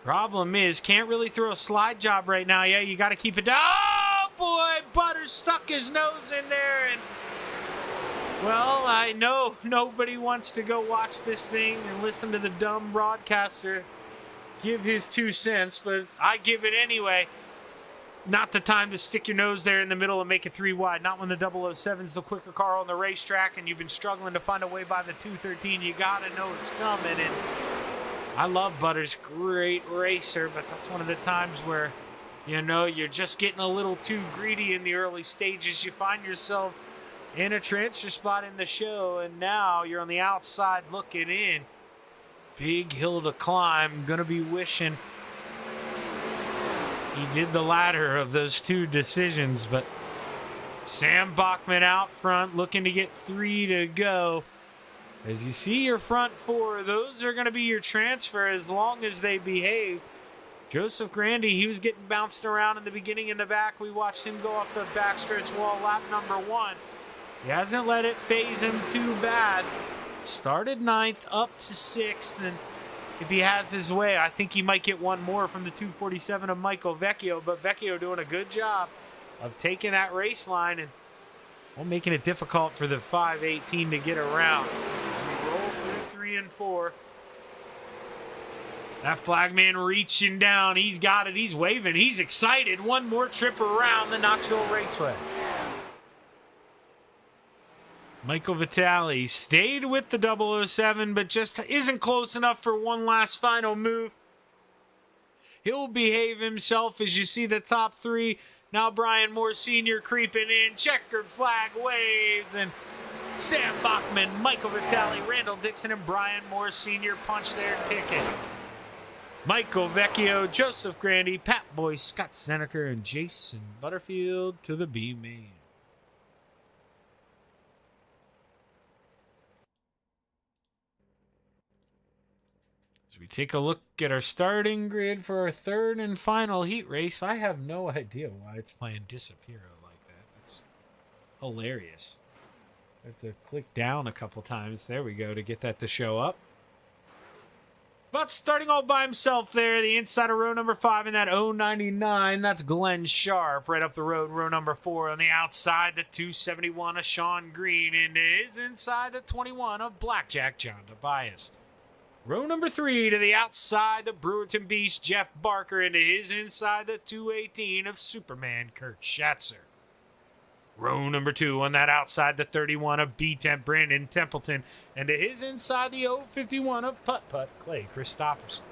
Problem is, can't really throw a slide job right now. Yeah, you got to keep it down. Oh boy, Butters stuck his nose in there, and well, I know nobody wants to go watch this thing and listen to the dumb broadcaster give his 2 cents, but I give it anyway. not the time to stick your nose there in the middle and make it 3 wide. Not when the 007's the quicker car on the racetrack and you've been struggling to find a way by the 213. You got to know it's coming. And I love Butters, great racer, but that's one of the times where, you know, you're just getting a little too greedy in the early stages. You find yourself in a transfer spot in the show, and now you're on the outside looking in. Big hill to climb. Gonna be wishing he did the latter of those 2 decisions, but Sam Bachman out front looking to get 3 to go. As you see your front 4, those are going to be your transfer as long as they behave. Joseph Grandy, he was getting bounced around in the beginning in the back. We watched him go off the backstretch wall lap number 1. He hasn't let it phase him too bad. Started 9th, up to 6th, and if he has his way, I think he might get one more from the 247 of Michael Vecchio, but Vecchio doing a good job of taking that race line and making it difficult for the 518 to get around. As we roll through 3 and 4. That flagman reaching down. He's got it. He's waving. He's excited. One more trip around the Knoxville Raceway. Michael Vitale stayed with the 007, but just isn't close enough for one last final move. He'll behave himself as you see the top 3. Now Brian Moore Sr. creeping in. Checkered flag waves, and Sam Bachman, Michael Vitale, Randall Dixon, and Brian Moore Sr. punch their ticket. Michael Vecchio, Joseph Grandy, Pat Boyce, Scott Seneca, and Jason Butterfield to the B-Main. As we take a look at our starting grid for our 3rd and final heat race, I have no idea why it's playing Disappearo like that. That's hilarious. I have to click down a couple times. There we go to get that to show up. But starting all by himself there, the inside of row number 5 in that 099, that's Glenn Sharp. Right up the road, row number 4 on the outside, the 271 of Sean Green. And is inside the 21 of Blackjack John Tobias. Row number 3 to the outside, the Brewerton Beast, Jeff Barker. And is inside the 218 of Superman, Kurt Schatzer. Row number 2 on that outside, the 31 of B-Temp, Brandon Templeton. And to his inside, the 051 of Putt-Putt, Clay Christopherson.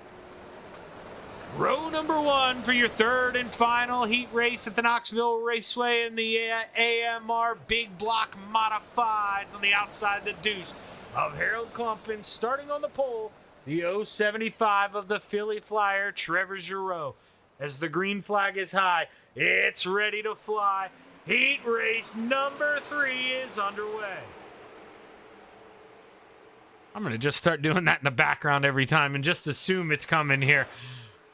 Row number 1 for your 3rd and final heat race at the Knoxville Raceway in the AMR Big Block Modifieds on the outside, the Deuce of Harold Klumpin. Starting on the pole, the 075 of the Philly Flyer, Trevor Giroux. As the green flag is high, it's ready to fly. Heat race number 3 is underway. I'm going to just start doing that in the background every time and just assume it's coming here.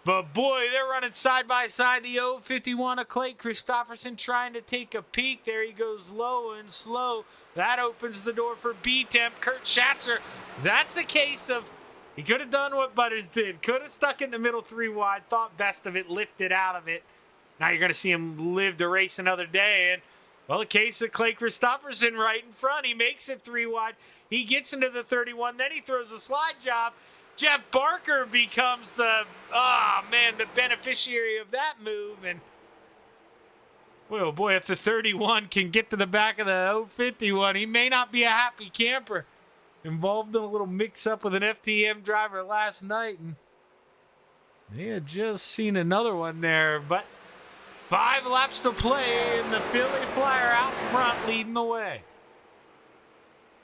But boy, they're running side by side. The 051 of Clay Christopherson trying to take a peek. There he goes low and slow. That opens the door for B-Temp, Kurt Schatzer. That's a case of he could have done what Butters did. Could have stuck in the middle 3 wide, thought best of it, lifted out of it. Now you're going to see him live to race another day. And, well, the case of Clay Christopherson right in front. He makes it 3 wide. He gets into the 31. Then he throws a slide job. Jeff Barker becomes the beneficiary of that move. And, well, boy, if the 31 can get to the back of the 051, he may not be a happy camper. Involved in a little mix-up with an FTM driver last night. And they had just seen another one there, but 5 laps to play, and the Philly Flyer out front leading the way.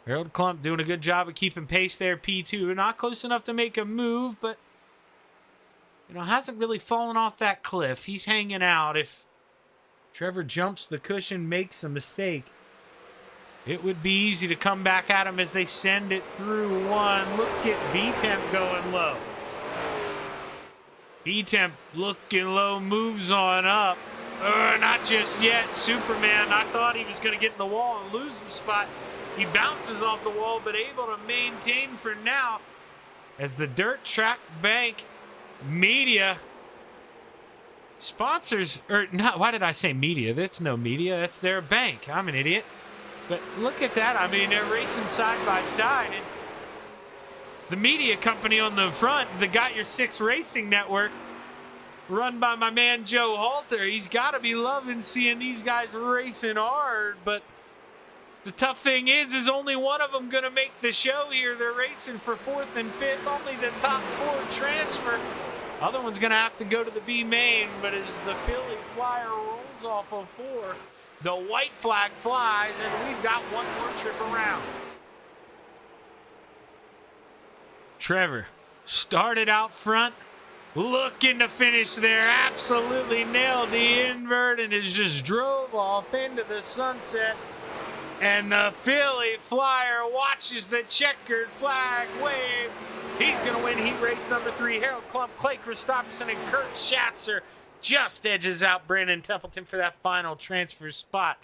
Harold Klump doing a good job of keeping pace there, P2. Not close enough to make a move, but, hasn't really fallen off that cliff. He's hanging out. If Trevor jumps the cushion, makes a mistake, it would be easy to come back at him as they send it through 1. Look at B-Temp going low. B-Temp looking low, moves on up. Not just yet. Superman, I thought he was going to get in the wall and lose the spot. He bounces off the wall, but able to maintain for now as the Dirt Track Bank Media sponsors, or not, why did I say media? That's no media. That's their bank. I'm an idiot. But look at that. I mean, they're racing side by side. And the media company on the front, the Got Your Six Racing Network, run by my man Joe Halter. He's got to be loving seeing these guys racing hard, but the tough thing is only one of them going to make the show here. They're racing for 4th and 5th. Only the top 4 transfer. Other one's going to have to go to the B main, but as the Philly Flyer rolls off of 4, the white flag flies, and we've got one more trip around. Trevor started out front, looking to finish there. Absolutely nailed the invert and has just drove off into the sunset. And the Philly Flyer watches the checkered flag wave. He's going to win heat race number 3. Harold Klump, Clay Christopherson, and Kurt Schatzer just edges out Brandon Templeton for that final transfer spot.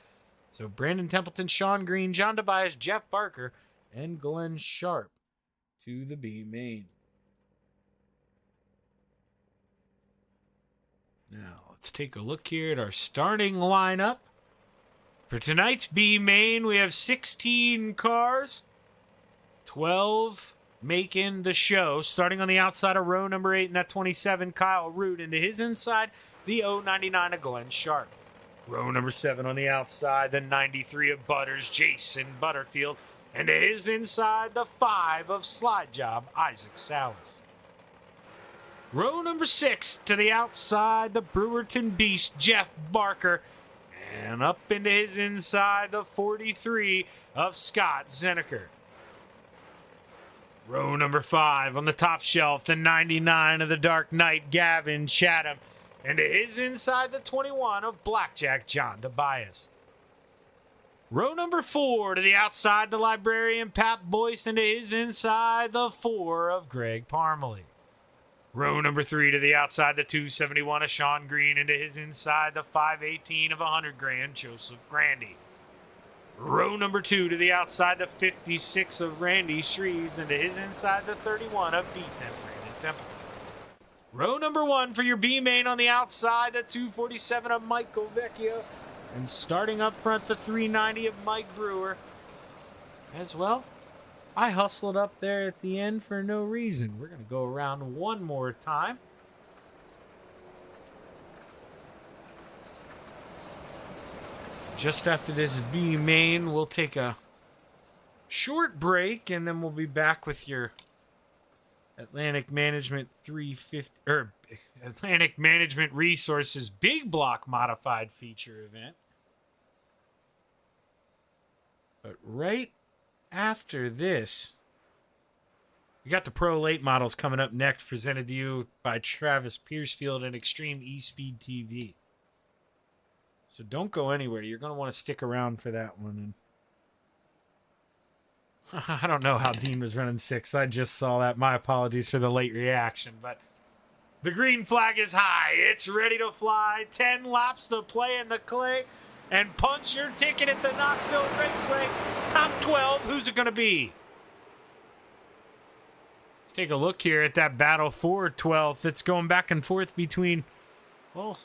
So Brandon Templeton, Sean Green, John Tobias, Jeff Barker, and Glenn Sharp to the B main. Now, let's take a look here at our starting lineup. For tonight's B main, we have 16 cars, 12 making the show. Starting on the outside of row number 8 in that 27, Kyle Root. Into his inside, the 099 of Glenn Sharp. Row number 7 on the outside, the 93 of Butters, Jason Butterfield. And to his inside, the 5 of Slide Job, Isaac Salas. Row number 6 to the outside, the Brewerton Beast, Jeff Barker. And up into his inside, the 43 of Scott Zeneker. Row number 5 on the top shelf, the 99 of the Dark Knight, Gavin Chatham. And to his inside, the 21 of Blackjack, John Tobias. Row number 4 to the outside, the Librarian, Pat Boyce. And to his inside, the 4 of Greg Parmalee. Row number 3 to the outside, the 271 of Sean Green. Into his inside, the 518 of 100 grand, Joseph Grandy. Row number 2 to the outside, the 56 of Randy Shreves. Into his inside, the 31 of D10, Brandon Templeton. Row number 1 for your B main on the outside, the 247 of Michael Vecchio. And starting up front, the 390 of Mike Brewer. As well, I hustled up there at the end for no reason. We're going to go around one more time. Just after this B main, we'll take a short break, and then we'll be back with your Atlantic Management 350 or Atlantic Management Resources Big Block Modified Feature event. But right after this, we got the Pro Late models coming up next, presented to you by Travis Piercefield and Extreme eSpeed TV. So don't go anywhere. You're going to want to stick around for that one. And I don't know how Dean was running 6th. I just saw that. My apologies for the late reaction. But the green flag is high. It's ready to fly. 10 laps to play in the clay. And punch your ticket at the Knoxville Raceway. Top 12, who's it going to be? Let's take a look here at that battle for 12th. It's going back and forth between, well,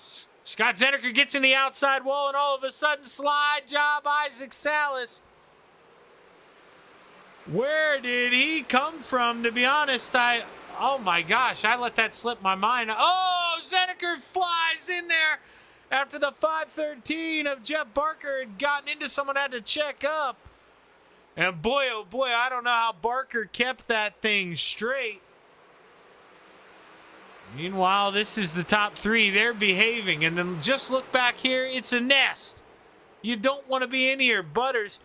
Scott Zeneker gets in the outside wall, and all of a sudden, Slide Job, Isaac Salas. Where did he come from, to be honest? Oh my gosh, I let that slip my mind. Oh, Zeneker flies in there after the 513 of Jeff Barker had gotten into someone had to check up. And boy, oh boy, I don't know how Barker kept that thing straight. Meanwhile, this is the top 3. They're behaving. And then just look back here. It's a nest. You don't want to be in here. Butters,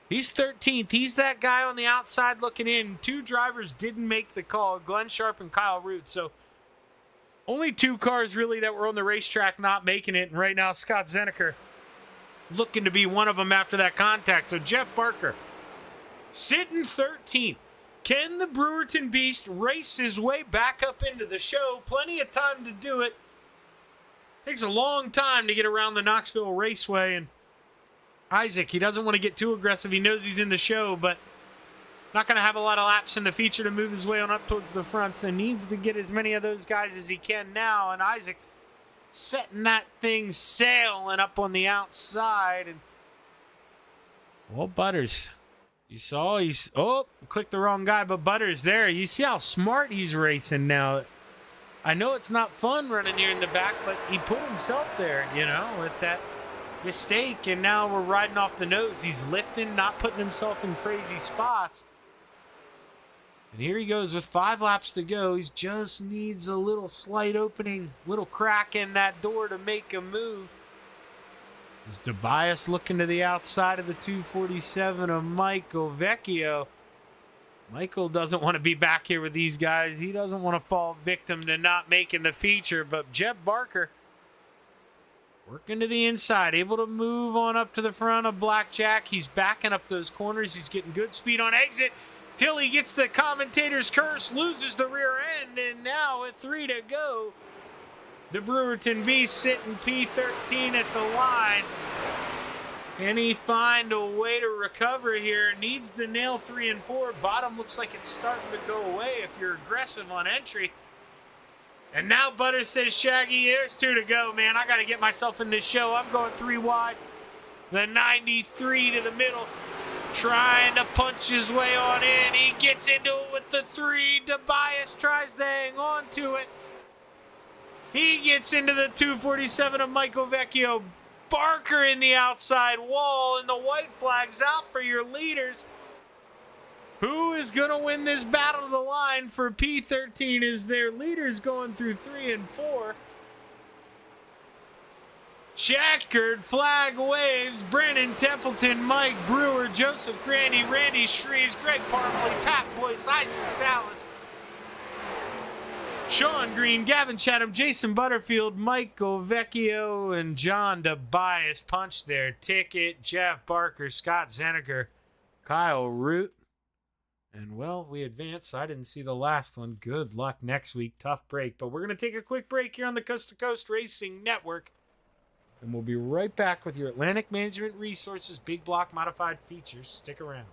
he's 13th. He's that guy on the outside looking in. 2 drivers didn't make the call, Glenn Sharp and Kyle Root. So only 2 cars really that were on the racetrack not making it. And right now, Scott Zeneker looking to be one of them after that contact. So Jeff Barker sitting 13th. Can the Brewerton Beast race his way back up into the show? Plenty of time to do it. Takes a long time to get around the Knoxville Raceway. And Isaac, he doesn't want to get too aggressive. He knows he's in the show, but not going to have a lot of laps in the feature to move his way on up towards the front. So needs to get as many of those guys as he can now. And Isaac setting that thing sailing up on the outside. And well, Butters, you saw clicked the wrong guy, but Butters there. You see how smart he's racing now. I know it's not fun running here in the back, but he put himself there, you know, with that mistake, and now we're riding off the nose. He's lifting, not putting himself in crazy spots. And here he goes with 5 laps to go. He just needs a little slight opening, little crack in that door to make a move. Is DeBias looking to the outside of the 247 of Michael Vecchio. Michael doesn't want to be back here with these guys. He doesn't want to fall victim to not making the feature, but Jeff Barker working to the inside, able to move on up to the front of Blackjack. He's backing up those corners. He's getting good speed on exit till he gets the commentator's curse, loses the rear end, and now with 3 to go, the Brewerton Beast sitting P13 at the line. Can he find a way to recover here? Needs to nail 3 and 4. Bottom looks like it's starting to go away if you're aggressive on entry. And now Butter says, Shaggy, there's 2 to go, man. I got to get myself in this show. I'm going 3 wide. The 93 to the middle. Trying to punch his way on in. He gets into it with the 3. DeBias tries to hang on to it. He gets into the 247 of Michael Vecchio. Barker in the outside wall, and the white flag's out for your leaders. Who is going to win this battle of the line for P13 as their leaders going through 3 and 4? Checkered flag waves. Brandon Templeton, Mike Brewer, Joseph Grandy, Randy Shreves, Greg Parpley, Pat Boyce, Isaac Salas, Sean Green, Gavin Chatham, Jason Butterfield, Michael Vecchio, and John DeBias punched their ticket. Jeff Barker, Scott Zeniger, Kyle Root. And, well, we advanced. I didn't see the last one. Good luck next week. Tough break. But we're going to take a quick break here on the Coast to Coast Racing Network. And we'll be right back with your Atlantic Management Resources Big Block Modified Features. Stick around.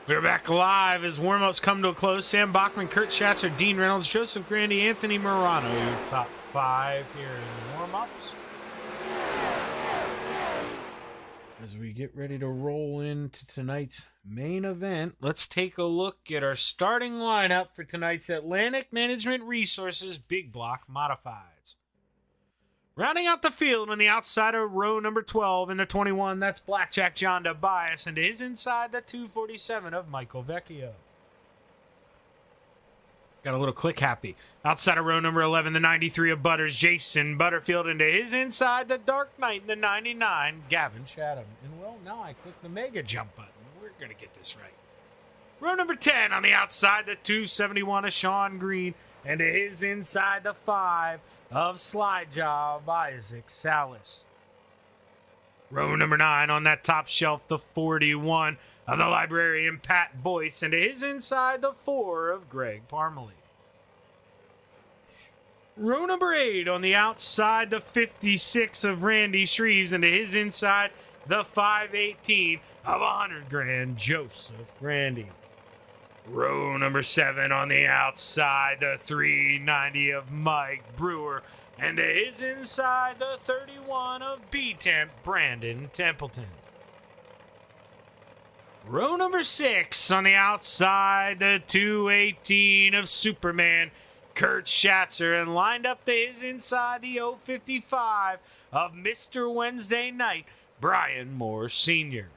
We're back live as warm-ups come to a close. Sam Bachman, Kurt Schatzer, Dean Reynolds, Joseph Grandy, Anthony Morano, your top 5 here in warm-ups. As we get ready to roll into tonight's main event, let's take a look at our starting lineup for tonight's Atlantic Management Resources Big Block Modifieds. Rounding out the field on the outside of row number 12 in the 21, that's Blackjack John Tobias, and to his inside, the 247 of Michael Vecchio. Got a little click happy. Outside of row number 11, the 93 of Butters, Jason Butterfield, and to his inside, the Dark Knight, the 99, Gavin Chatham. And well, now I click the mega jump button. We're going to get this right. Row number 10 on the outside, the 271 of Sean Green, and to his inside, the 5 of Slide Job, Isaac Salas. Row number 9 on that top shelf, the 41 of the librarian Pat Boyce, and to his inside, the 4 of Greg Parmalee. Row number 8 on the outside, the 56 of Randy Shreves, and to his inside, the 518 of 100 grand, Joseph Grandy. Row number 7 on the outside, the 390 of Mike Brewer, and to his inside, the 31 of B-Temp, Brandon Templeton. Row number 6 on the outside, the 218 of Superman, Kurt Schatzer, and lined up to his inside, the 055 of Mr. Wednesday Night, Brian Moore Sr.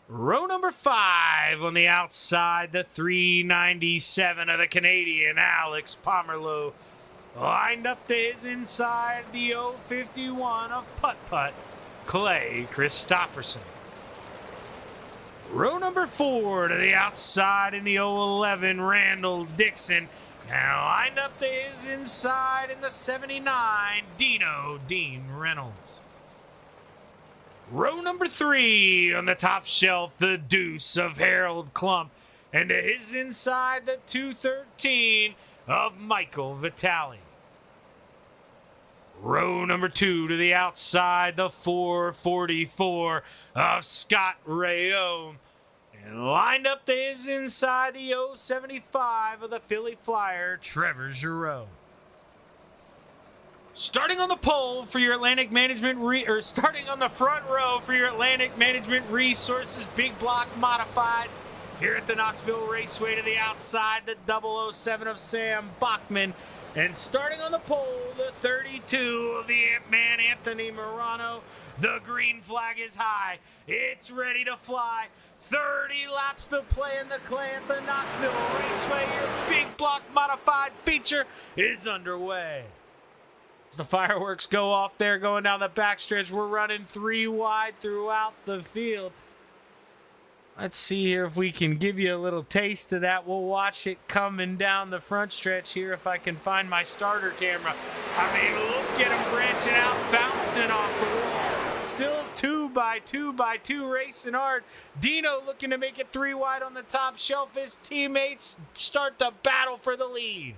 Row number 5 on the outside, the 397 of the Canadian Alex Pomerleau, lined up to his inside, the 051 of Putt Putt, Clay Christopherson. Row number 4 to the outside in the 011, Randall Dixon, now lined up to his inside in the 79, Dean Reynolds. Row number 3 on the top shelf, the Deuce of Harold Klump, and to his inside, the 213 of Michael Vitale. Row number 2 to the outside, the 444 of Scott Rayome, and lined up to his inside, the 075 of the Philly Flyer, Trevor Giroux. Starting on the pole for your Atlantic Management starting on the front row for your Atlantic Management Resources Big Block Modifieds here at the Knoxville Raceway, to the outside, the 007 of Sam Bachman, and starting on the pole, the 32 of the Ant-Man Anthony Morano. The green flag is high. It's ready to fly. 30 laps to play in the clay at the Knoxville Raceway. Your Big Block Modified feature is underway. As the fireworks go off there, going down the backstretch, we're running 3 wide throughout the field. Let's see here if we can give you a little taste of that. We'll watch it coming down the front stretch here if I can find my starter camera. I mean, look at them branching out, bouncing off the wall. Still 2 by 2 by 2 racing hard. Dino looking to make it 3 wide on the top shelf. His teammates start to battle for the lead.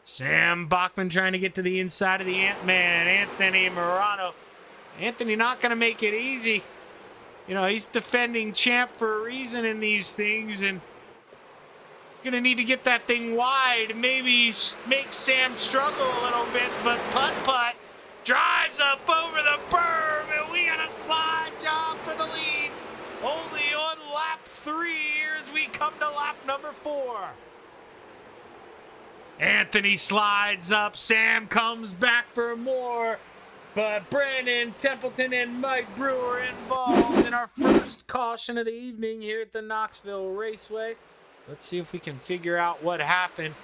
Sam Bachman trying to get to the inside of the Ant-Man, Anthony Morano. Anthony not going to make it easy. You know, he's defending champ for a reason in these things, and going to need to get that thing wide. Maybe make Sam struggle a little bit, but Putt Putt drives up over the berm, and we got a slide job for the lead. Only on lap 3 here as we come to lap number 4. Anthony slides up. Sam comes back for more. But Brandon Templeton and Mike Brewer involved in our first caution of the evening here at the Knoxville Raceway. Let's see if we can figure out what happened.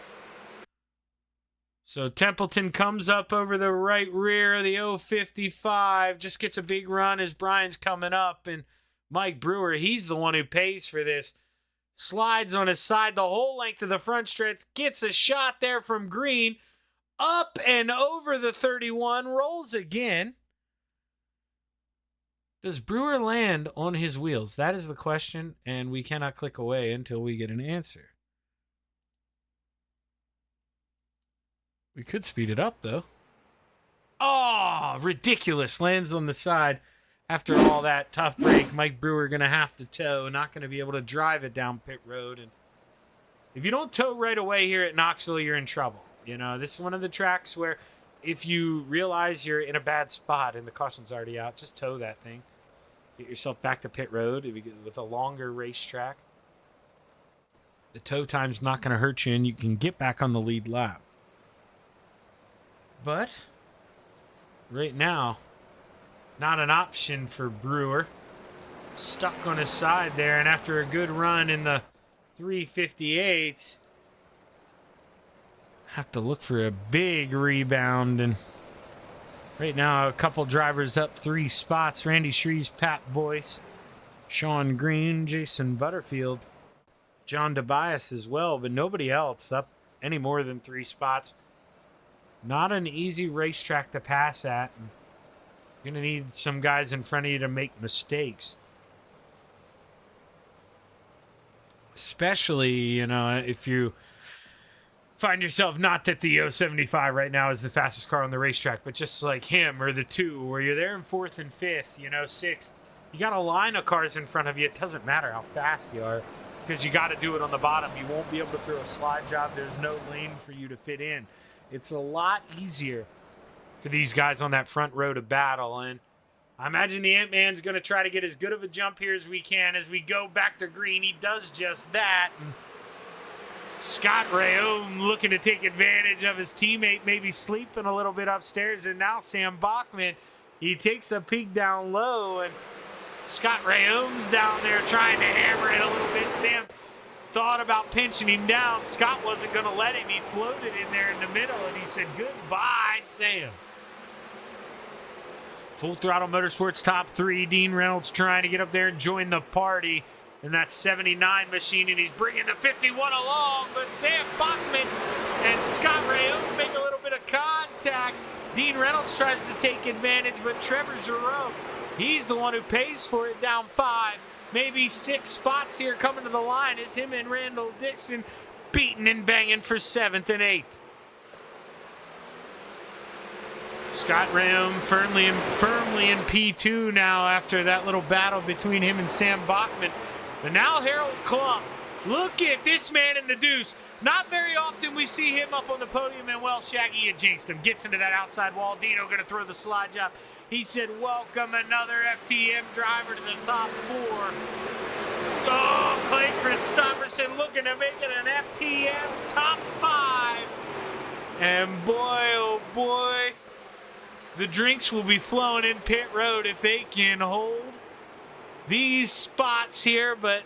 So Templeton comes up over the right rear of the 055. Just gets a big run as Brian's coming up. And Mike Brewer, he's the one who pays for this. Slides on his side the whole length of the front stretch. Gets a shot there from Green. Up and over the 31, rolls again. Does Brewer land on his wheels? That is the question, and we cannot click away until we get an answer. We could speed it up, though. Oh, ridiculous. Lands on the side. after all that tough break, Mike Brewer going to have to tow, not going to be able to drive it down pit road. And if you don't tow right away here at Knoxville, you're in trouble. You know, this is one of the tracks where if you realize you're in a bad spot and the caution's already out, just tow that thing. Get yourself back to pit road with a longer racetrack. The tow time's not going to hurt you, and you can get back on the lead lap. But right now, not an option for Brewer. Stuck on his side there, and after a good run in the 358s, have to look for a big rebound. And right now, a couple drivers up 3 spots. Randy Shreves, Pat Boyce, Sean Green, Jason Butterfield, John Tobias as well, but nobody else up any more than 3 spots. Not an easy racetrack to pass at. And you're going to need some guys in front of you to make mistakes. Especially, you know, if you find yourself not that the 075 right now is the fastest car on the racetrack, but just like him or the 2, where you're there in 4th and 5th, you know, 6th. You got a line of cars in front of you. It doesn't matter how fast you are because you got to do it on the bottom. You won't be able to throw a slide job. There's no lane for you to fit in. It's a lot easier for these guys on that front row to battle. And I imagine the Ant-Man's going to try to get as good of a jump here as we can as we go back to green. He does just that. And Scott Rayome looking to take advantage of his teammate maybe sleeping a little bit upstairs. And now Sam Bachman, he takes a peek down low. And Scott Rayome's down there trying to hammer it a little bit. Sam thought about pinching him down. Scott wasn't going to let him. He floated in there in the middle, and he said, goodbye, Sam. Full Throttle Motorsports top 3. Dean Reynolds trying to get up there and join the party in that 79 machine, and he's bringing the 51 along, but Sam Bachman and Scott Rayome make a little bit of contact. Dean Reynolds tries to take advantage, but Trevor Giroux, he's the one who pays for it down 5. Maybe 6 spots here coming to the line as him and Randall Dixon beating and banging for 7th and 8th. Scott Rayome firmly in P2 now after that little battle between him and Sam Bachman. But now Harold Klump, look at this man in the deuce. Not very often we see him up on the podium, and well, Shaggy, you jinxed him. Gets into that outside wall. Dino going to throw the slide job. He said, welcome another FTM driver to the top 4. Oh, Clay Christopherson looking to make it an FTM top 5. And boy, oh boy, the drinks will be flowing in pit road if they can hold these spots here. But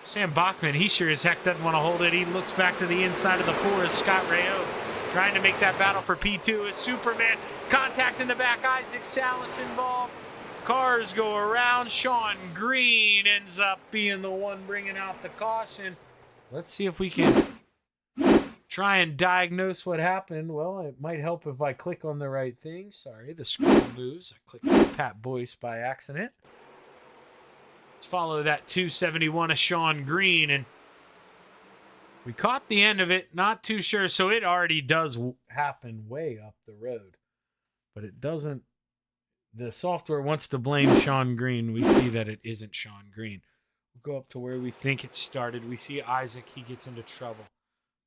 Sam Bachman, he sure as heck doesn't want to hold it. He looks back to the inside of the 4 as Scott Rayome trying to make that battle for P2 as Superman contact in the back. Isaac Salas involved. Cars go around. Sean Green ends up being the one bringing out the caution. Let's see if we can try and diagnose what happened. Well, it might help if I click on the right thing. Sorry, the scroll moves. I clicked on Pat Boyce by accident. Let's follow that 271 of Sean Green, and we caught the end of it. Not too sure. So it already does happen way up the road, but it doesn't. The software wants to blame Sean Green. We see that it isn't Sean Green. We'll go up to where we think it started. We see Isaac. He gets into trouble.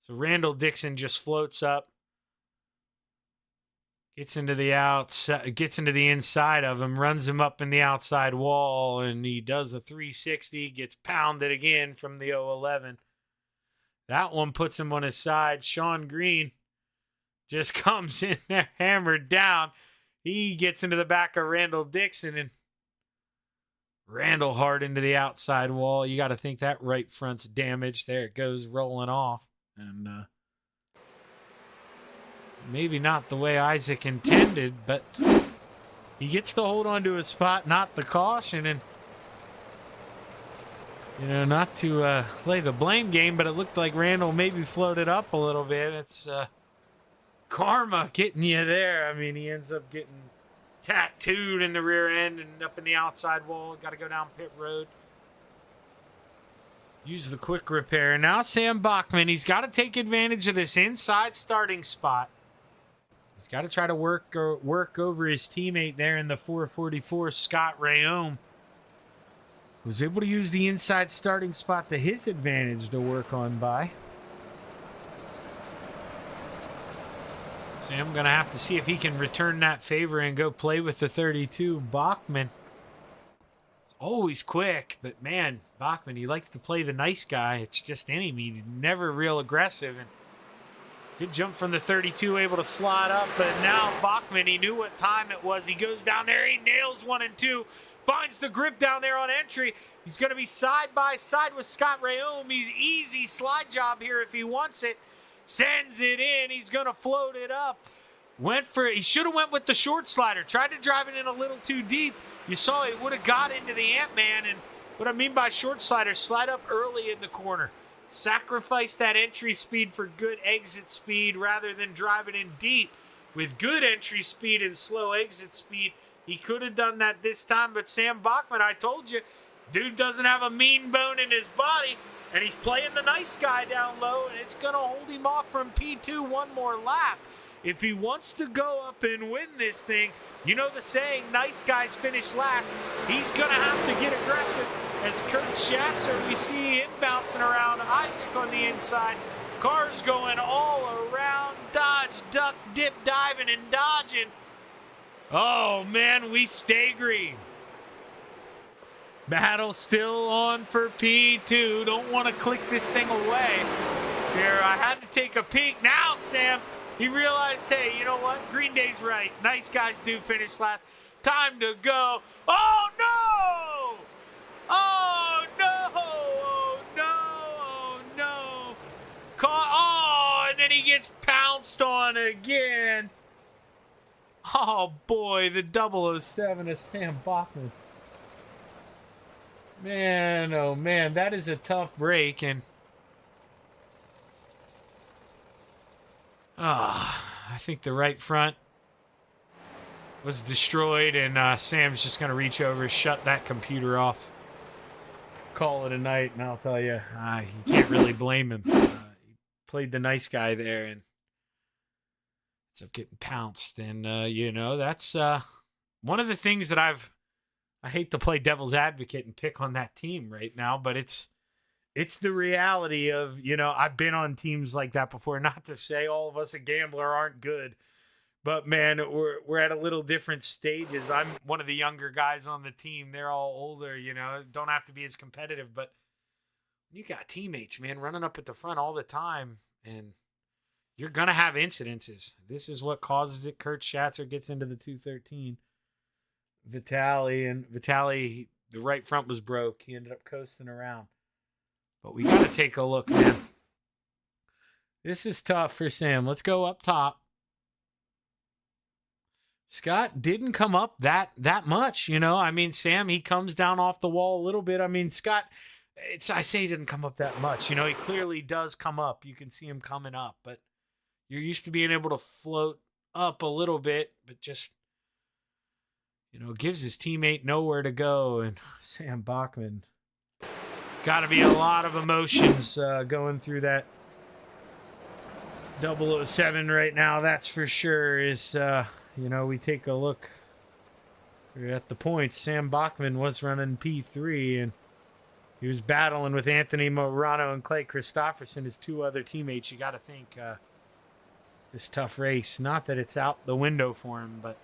So Randall Dixon just floats up, gets into the outside, gets into the inside of him, runs him up in the outside wall, and he does a 360, gets pounded again from the 011. That one puts him on his side. Sean Green just comes in there hammered down. He gets into the back of Randall Dixon, and Randall hard into the outside wall. You got to think that right front's damaged. There it goes rolling off. And maybe not the way Isaac intended, but he gets to hold on to his spot, not the caution. And, you know, not to play the blame game, but it looked like Randall maybe floated up a little bit. It's karma getting you there. I mean, he ends up getting tattooed in the rear end and up in the outside wall. Got to go down pit road. Use the quick repair. Now Sam Bachman, he's got to take advantage of this inside starting spot. He's got to try to work over his teammate there in the 444, Scott Rayome, who's able to use the inside starting spot to his advantage to work on by. Sam going to have to see if he can return that favor and go play with the 32. Bachman. It's always quick, but man, Bachman, he likes to play the nice guy. It's just in him. He's never real aggressive. And good jump from the 32, able to slide up. But now Bachman, he knew what time it was. He goes down there. He nails 1 and 2. Finds the grip down there on entry. He's going to be side by side with Scott Rayome. He's easy slide job here if he wants it. Sends it in. He's going to float it up. He should have went with the short slider. Tried to drive it in a little too deep. You saw it would have got into the Ant-Man. And what I mean by short slider, slide up early in the corner. Sacrifice that entry speed for good exit speed rather than driving in deep. With good entry speed and slow exit speed, he could have done that this time. But Sam Bachman, I told you, dude doesn't have a mean bone in his body. And he's playing the nice guy down low, and it's going to hold him off from P2 one more lap. If he wants to go up and win this thing, you know the saying, nice guys finish last. He's going to have to get aggressive as Kurt Schatzer, we see him bouncing around. Isaac on the inside. Cars going all around. Dodge, duck, dip, diving, and dodging. Oh, man, we stay green. Battle still on for P2. Don't want to click this thing away. Here, I had to take a peek. Now, Sam, he realized, hey, you know what? Green Day's right. Nice guys do finish last. Time to go. Oh, no! Oh, no! Oh, no! Oh, no! Oh, and then he gets pounced on again. Oh, boy, the 007 of Sam Bachman. Man, oh man, that is a tough break, and I think the right front was destroyed, and Sam's just going to reach over, shut that computer off, call it a night, and I'll tell you, you can't really blame him. He played the nice guy there, and ends up getting pounced, and you know, that's one of the things that I hate to play devil's advocate and pick on that team right now, but it's the reality of, you know, I've been on teams like that before. Not to say all of us at Gambler aren't good, but man, we're at a little different stages. I'm one of the younger guys on the team. They're all older, you know, don't have to be as competitive, but you got teammates, man, running up at the front all the time, and you're going to have incidences. This is what causes it. Kurt Schatzer gets into the 213. Vitaly, the right front was broke. He ended up coasting around. But we got to take a look, man. This is tough for Sam. Let's go up top. Scott didn't come up that much, you know. I mean, Sam, he comes down off the wall a little bit. I mean, Scott, I say he didn't come up that much. You know, he clearly does come up. You can see him coming up. But you're used to being able to float up a little bit, but just, you know, gives his teammate nowhere to go. And Sam Bachman, got to be a lot of emotions going through that 007 right now. That's for sure. Is, you know, we take a look at the points. Sam Bachman was running P3, and he was battling with Anthony Morano and Clay Christopherson, his two other teammates. You got to think this tough race, not that it's out the window for him, but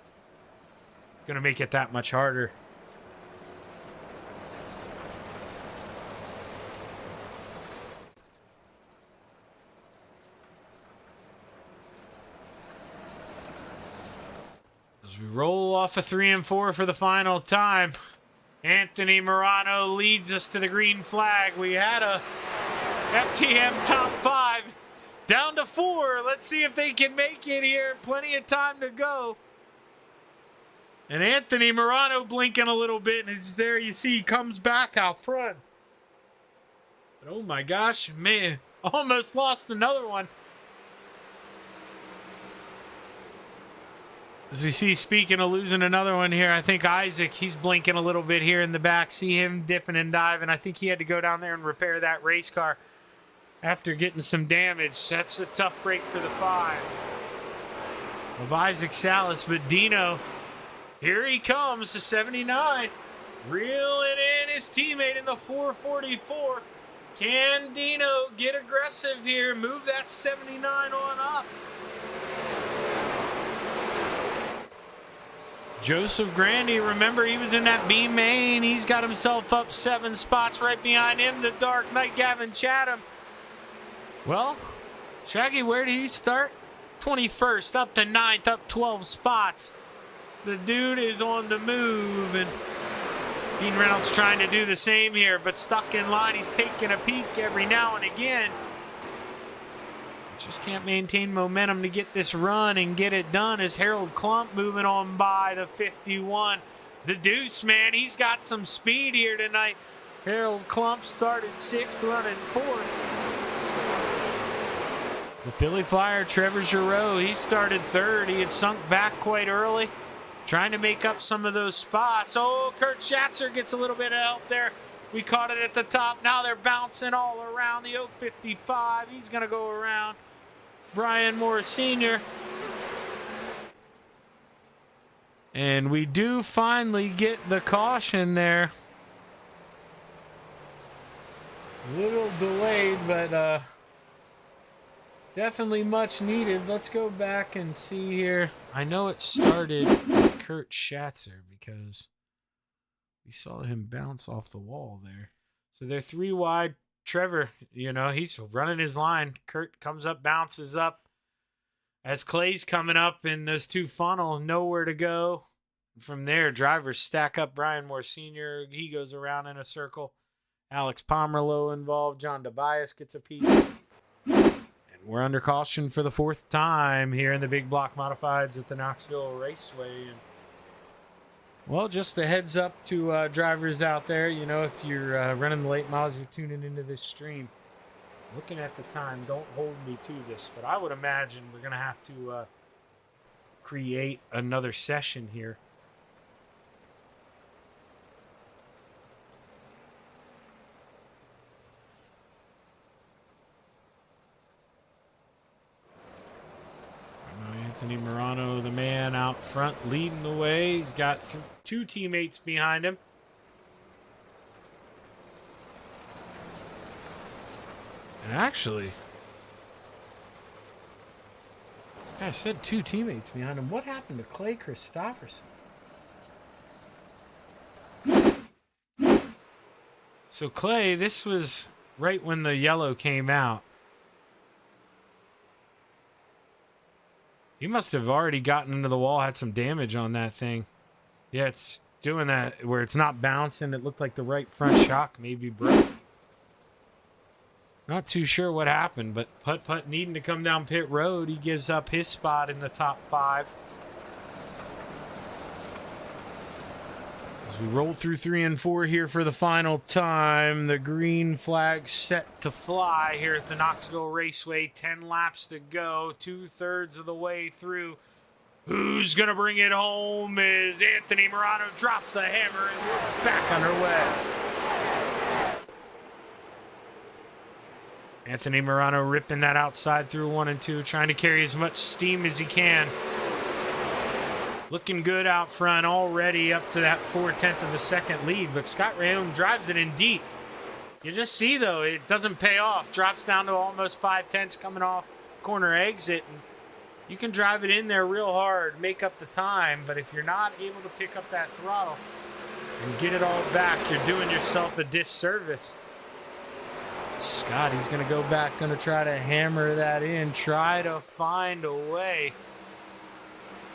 going to make it that much harder. As we roll off a 3 and 4 for the final time, Anthony Morano leads us to the green flag. We had a FTM top 5 down to 4. Let's see if they can make it here. Plenty of time to go. And Anthony Morano blinking a little bit, and as there you see, he comes back out front. But oh my gosh, man, almost lost another one. As we see, speaking of losing another one here, I think Isaac, he's blinking a little bit here in the back. See him dipping and diving. I think he had to go down there and repair that race car after getting some damage. That's a tough break for the 5. of Isaac Salas, but Dino, here he comes to 79, reeling in his teammate in the 444. Can Dino get aggressive here, move that 79 on up? Joseph Grandy, remember he was in that B main. He's got himself up 7 spots. Right behind him, the Dark Knight Gavin Chatham. Well, Shaggy, where did he start? 21st, up to 9th, up 12 spots. The dude is on the move, and Dean Reynolds trying to do the same here, but stuck in line. He's taking a peek every now and again. Just can't maintain momentum to get this run and get it done as Harold Klump moving on by the 51. The Deuce, man, he's got some speed here tonight. Harold Klump started 6th, running 4th. The Philly Flyer, Trevor Giroux, he started 3rd. He had sunk back quite early, trying to make up some of those spots. Oh, Kurt Schatzer gets a little bit of help there. We caught it at the top. Now they're bouncing all around the 055. He's going to go around Brian Moore Sr. And we do finally get the caution there. A little delayed, but definitely much needed. Let's go back and see here. I know it started with Kurt Schatzer because we saw him bounce off the wall there. So they're 3 wide. Trevor, you know, he's running his line. Kurt comes up, bounces up. As Clay's coming up in those 2 funnel, nowhere to go. From there, drivers stack up. Brian Moore Sr., he goes around in a circle. Alex Pomerleau involved. John Tobias gets a piece. And we're under caution for the 4th time here in the big block modifieds at the Knoxville Raceway. And well, just a heads up to drivers out there, you know, if you're running the late miles, you're tuning into this stream. Looking at the time, don't hold me to this, but I would imagine we're going to have to create another session here. Anthony Morano, the man out front, leading the way. He's got 2 teammates behind him. And actually, I said 2 teammates behind him. What happened to Clay Christopherson? So Clay, this was right when the yellow came out. He must have already gotten into the wall, had some damage on that thing. Yeah, it's doing that where it's not bouncing. It looked like the right front shock maybe broke. Not too sure what happened, but Putt needing to come down pit road. He gives up his spot in the top 5. As we roll through 3 and 4 here for the final time, the green flag set to fly here at the Knoxville Raceway. 10 laps to go, 2/3 of the way through. Who's going to bring it home as Anthony Morano drops the hammer and we're back underway. Anthony Morano ripping that outside through 1 and 2, trying to carry as much steam as he can. Looking good out front already, up to that 4/10 of a second lead, but Scott Rayom drives it in deep. You just see, though, it doesn't pay off. Drops down to almost 5/10 coming off corner exit. And you can drive it in there real hard, make up the time, but if you're not able to pick up that throttle and get it all back, you're doing yourself a disservice. Scott, he's going to go back, going to try to hammer that in, try to find a way.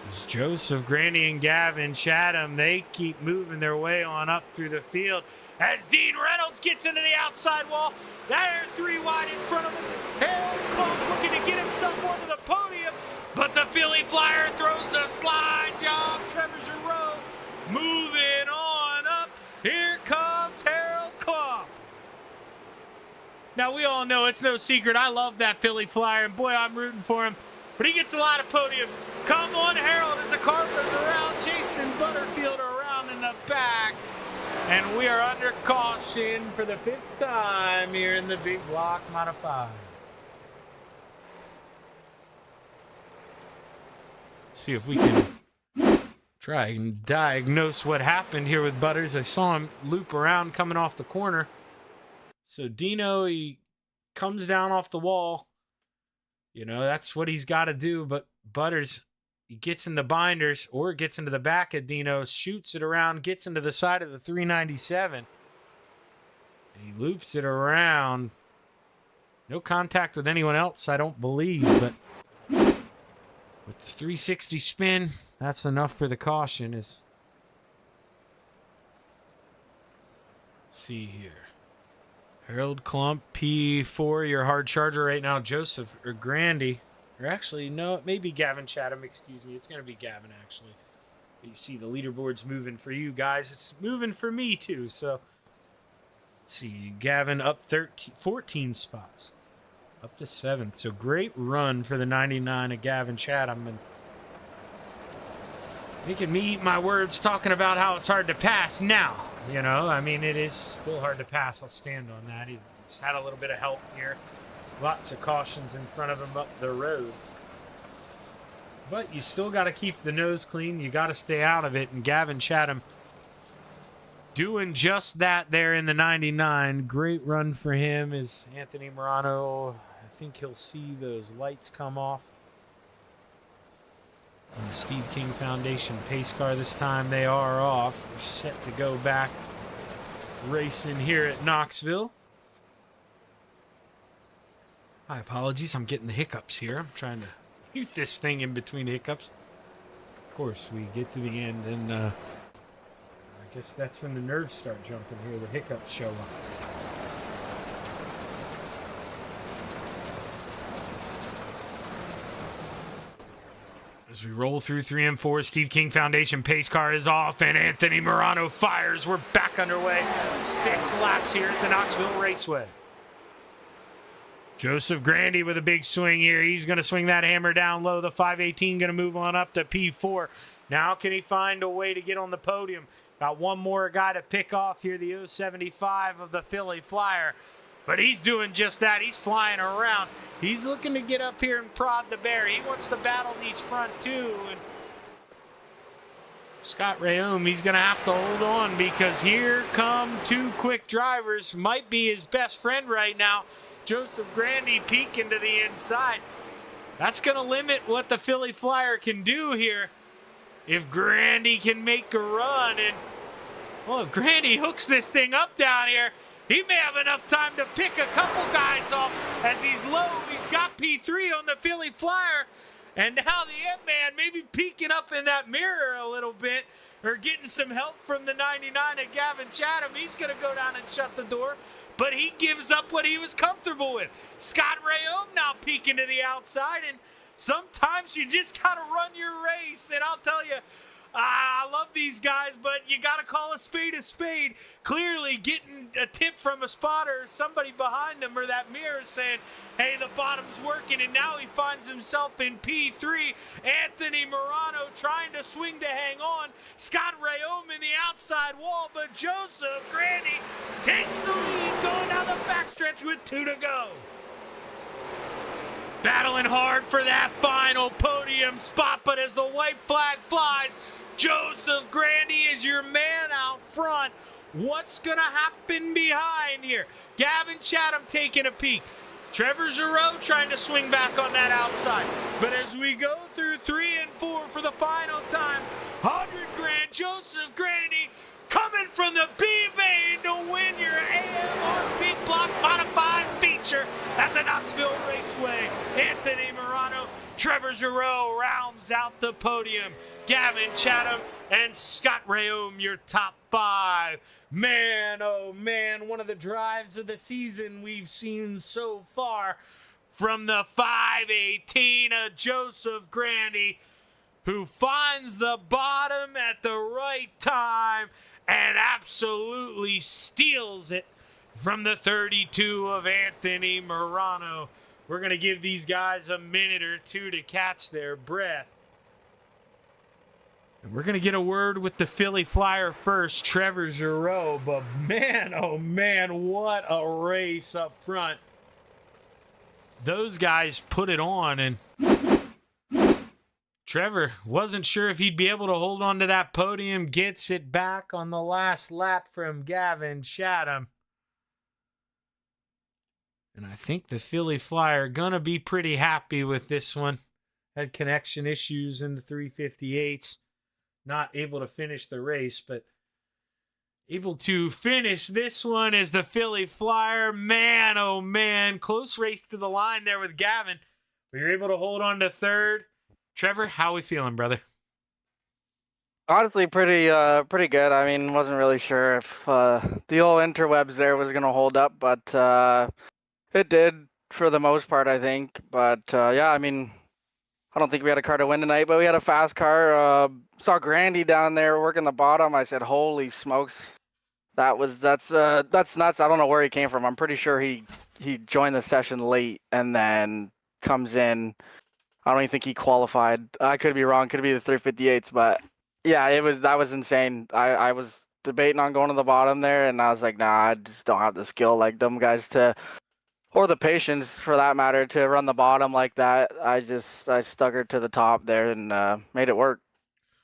It's Joseph Grandy and Gavin Chatham. They keep moving their way on up through the field. As Dean Reynolds gets into the outside wall, they're 3 wide in front of him. Harold Klump looking to get himself onto the podium, but the Philly Flyer throws a slide job. Trevor Giroux moving on up. Here comes Harold Klump. Now, we all know it's no secret. I love that Philly Flyer, and boy, I'm rooting for him. But he gets a lot of podiums. Come on, Harold, as the car goes around. Jason Butterfield around in the back. And we are under caution for the 5th time here in the big block modified. See if we can try and diagnose what happened here with Butters. I saw him loop around coming off the corner. So Dino, he comes down off the wall. You know, that's what he's got to do. But Butters, he gets in the binders or gets into the back of Dino, shoots it around, gets into the side of the 397. And he loops it around. No contact with anyone else, I don't believe. But with the 360 spin, that's enough for the caution. Let's see here. Harold Klump, P4, your hard charger right now. Joseph or Grandy. Or actually, no, it may be Gavin Chatham. Excuse me. It's going to be Gavin, actually. You see the leaderboard's moving for you guys. It's moving for me, too. So, let's see. Gavin up 14 spots. Up to 7th. So, great run for the 99 of Gavin Chatham. And making me eat my words talking about how it's hard to pass now. You know, I mean, it is still hard to pass. I'll stand on that. He's had a little bit of help here. Lots of cautions in front of him up the road. But you still got to keep the nose clean. You got to stay out of it. And Gavin Chatham doing just that there in the 99. Great run for him as Anthony Morano. I think he'll see those lights come off. And the Steve King Foundation pace car this time, they are off. We're set to go back racing here at Knoxville. My apologies, I'm getting the hiccups here. I'm trying to mute this thing in between hiccups. Of course, we get to the end, and I guess that's when the nerves start jumping here. The hiccups show up. As we roll through 3 and 4, Steve King Foundation pace car is off, and Anthony Morano fires. We're back underway. 6 laps here at the Knoxville Raceway. Joseph Grandy with a big swing here. He's going to swing that hammer down low. The 518 going to move on up to P4. Now can he find a way to get on the podium? Got one more guy to pick off here, the 075 of the Philly Flyer. But he's doing just that. He's flying around. He's looking to get up here and prod the bear. He wants to battle these front two. And Scott Rayome, he's going to have to hold on because here come 2 quick drivers. Might be his best friend right now. Joseph Grandy peeking to the inside. That's going to limit what the Philly Flyer can do here. If Grandy can make a run. And, well, if Grandy hooks this thing up down here, he may have enough time to pick a couple guys off as he's low. He's got P3 on the Philly Flyer. And now the M-Man maybe peeking up in that mirror a little bit or getting some help from the 99 of Gavin Chatham. He's going to go down and shut the door. But he gives up what he was comfortable with. Scott Rayome now peeking to the outside. And sometimes you just got to run your race. And I'll tell you, I love these guys, but you got to call a spade a spade. Clearly getting a tip from a spotter or somebody behind him or that mirror saying, hey, the bottom's working, and now he finds himself in P3. Anthony Morano trying to swing to hang on. Scott Rayome in the outside wall, but Joseph Grandy takes the lead going down the backstretch with 2 to go. Battling hard for that final podium spot, but as the white flag flies, Joseph Grandy is your man out front. What's going to happen behind here? Gavin Chatham taking a peek. Trevor Giroux trying to swing back on that outside. But as we go through 3 and 4 for the final time, 100 grand, Joseph Grandy coming from the B-Main to win your AMR Block Modified feature at the Knoxville Raceway. Anthony Morano, Trevor Giroux rounds out the podium. Gavin Chatham and Scott Rayome, your top 5. Man, oh man, one of the drives of the season we've seen so far from the 518 of Joseph Grandy, who finds the bottom at the right time and absolutely steals it from the 32 of Anthony Morano. We're going to give these guys a minute or two to catch their breath. And we're going to get a word with the Philly Flyer first, Trevor Giroux. But man, oh man, what a race up front. Those guys put it on, and Trevor wasn't sure if he'd be able to hold on to that podium. Gets it back on the last lap from Gavin Chatham. And I think the Philly Flyer gonna be pretty happy with this one. Had connection issues in the 358s. Not able to finish the race, but able to finish this one as the Philly Flyer. Man, oh man, close race to the line there with Gavin. But you're able to hold on to third. Trevor, how we feeling, brother? Honestly, pretty good. I mean, wasn't really sure if the old interwebs there was gonna hold up, but it did for the most part, I think. But yeah, I mean, I don't think we had a car to win tonight, but we had a fast car. Saw Grandy down there working the bottom. I said, "Holy smokes, that's nuts." I don't know where he came from. I'm pretty sure he joined the session late and then comes in. I don't even think he qualified. I could be wrong. Could be the 358s, but yeah, that was insane. I was debating on going to the bottom there, and I was like, nah, I just don't have the skill like them guys or the patience for that matter to run the bottom like that. I stuck her to the top there and made it work.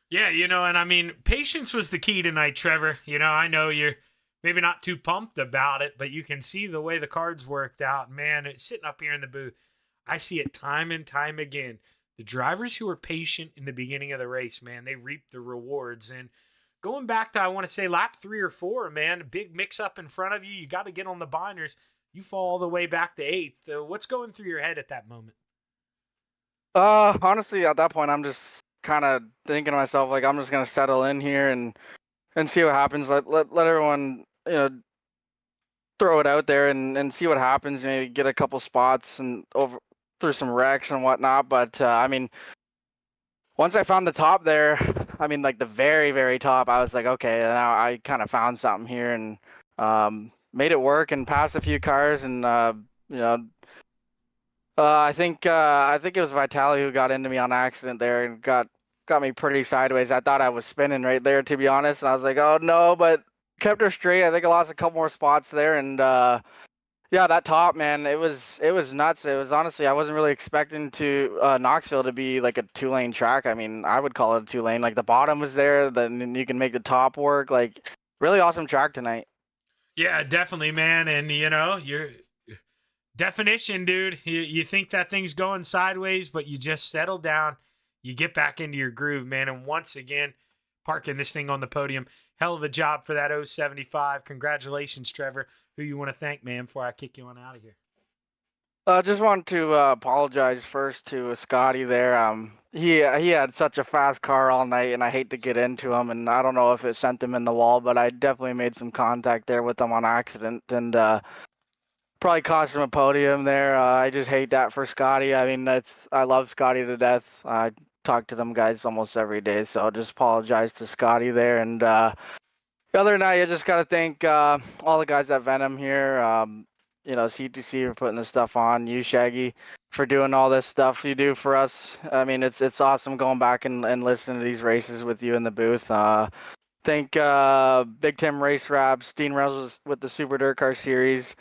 Yeah, and I mean, patience was the key tonight, Trevor. I know you're maybe not too pumped about it, but you can see the way the cards worked out. Man, it's sitting up here in the booth. I see it time and time again. The drivers who were patient in the beginning of the race, man, they reaped the rewards. And going back to, I want to say, lap 3 or 4, man, a big mix-up in front of you. You got to get on the binders. You fall all the way back to 8th. What's going through your head at that moment? Honestly, at that point, I'm just kind of thinking to myself, like, I'm just going to settle in here and see what happens. Let everyone, throw it out there and see what happens. Maybe get a couple spots and over through some wrecks and whatnot. But I mean, once I found the top there, I mean, like the very, very top, I was like, okay, now I kind of found something here and made it work and passed a few cars. And I think it was Vitali who got into me on accident there and got me pretty sideways. I thought I was spinning right there, to be honest. And I was like, oh no, but kept her straight. I think I lost a couple more spots there. And yeah, that top, man, it was nuts. It was honestly, I wasn't really expecting Knoxville to be like a 2-lane track. I mean, I would call it a 2-lane. Like the bottom was there, then you can make the top work. Like really awesome track tonight. Yeah, definitely, man. And your definition, dude. You think that thing's going sideways, but you just settle down. You get back into your groove, man. And once again, parking this thing on the podium. Hell of a job for that 075. Congratulations, Trevor. Who you want to thank, man, before I kick you on out of here? Just wanted to apologize first to Scotty there. He had such a fast car all night, and I hate to get into him, and I don't know if it sent him in the wall, but I definitely made some contact there with him on accident, and probably cost him a podium there. I just hate that for Scotty. I mean, I love Scotty to death. I talk to them guys almost every day, so I'll just apologize to Scotty there. And the other night, I just got to thank all the guys at Venom here. CTC for putting this stuff on. You, Shaggy, for doing all this stuff you do for us. I mean, it's awesome going back and listening to these races with you in the booth. Thank Big Tim Race Wraps, Dean Reynolds with the Super Dirt Car Series,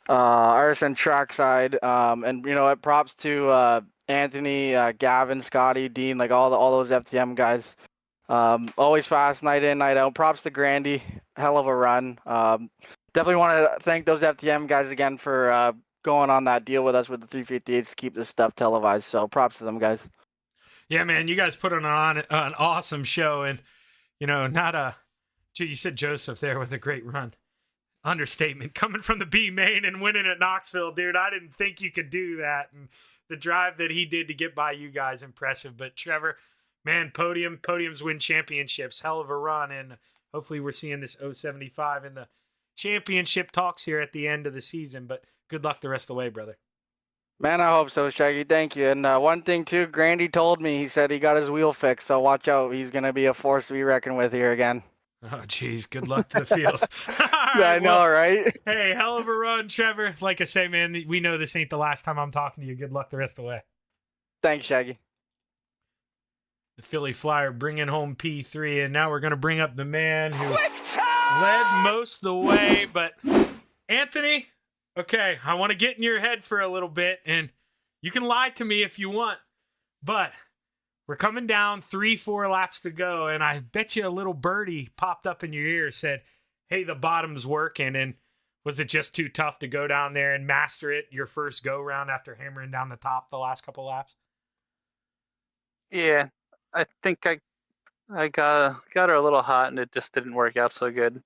RSN Trackside, and props to Anthony, Gavin, Scotty, Dean, like all those FTM guys. Always fast, night in, night out. Props to Grandy, hell of a run. Definitely want to thank those FTM guys again for going on that deal with us with the 358s to keep this stuff televised. So props to them guys. Yeah, man, you guys put on an awesome show, and you said Joseph there with a great run. Understatement coming from the B main and winning at Knoxville, dude. I didn't think you could do that, and the drive that he did to get by you guys, impressive. But Trevor, man, podiums win championships. Hell of a run, and hopefully we're seeing this 075 in the championship talks here at the end of the season. But good luck the rest of the way, brother. Man, I hope so, Shaggy. Thank you. And one thing too, Grandy told me, he said he got his wheel fixed, so watch out. He's gonna be a force to be reckoned with here again. Oh, geez. Good luck to the field. Right, I know, right? Hey, hell of a run, Trevor. Like I say, man, we know this ain't the last time I'm talking to you. Good luck the rest of the way. Thanks, Shaggy. The Philly Flyer bringing home P3, and now we're going to bring up the man who led most of the way. But, Anthony, okay, I want to get in your head for a little bit, and you can lie to me if you want, but we're coming down 3-4 laps to go, and I bet you a little birdie popped up in your ear, said, hey, the bottom's working. And was it just too tough to go down there and master it your first go round after hammering down the top the last couple laps? Yeah, I think I got her a little hot, and it just didn't work out so good.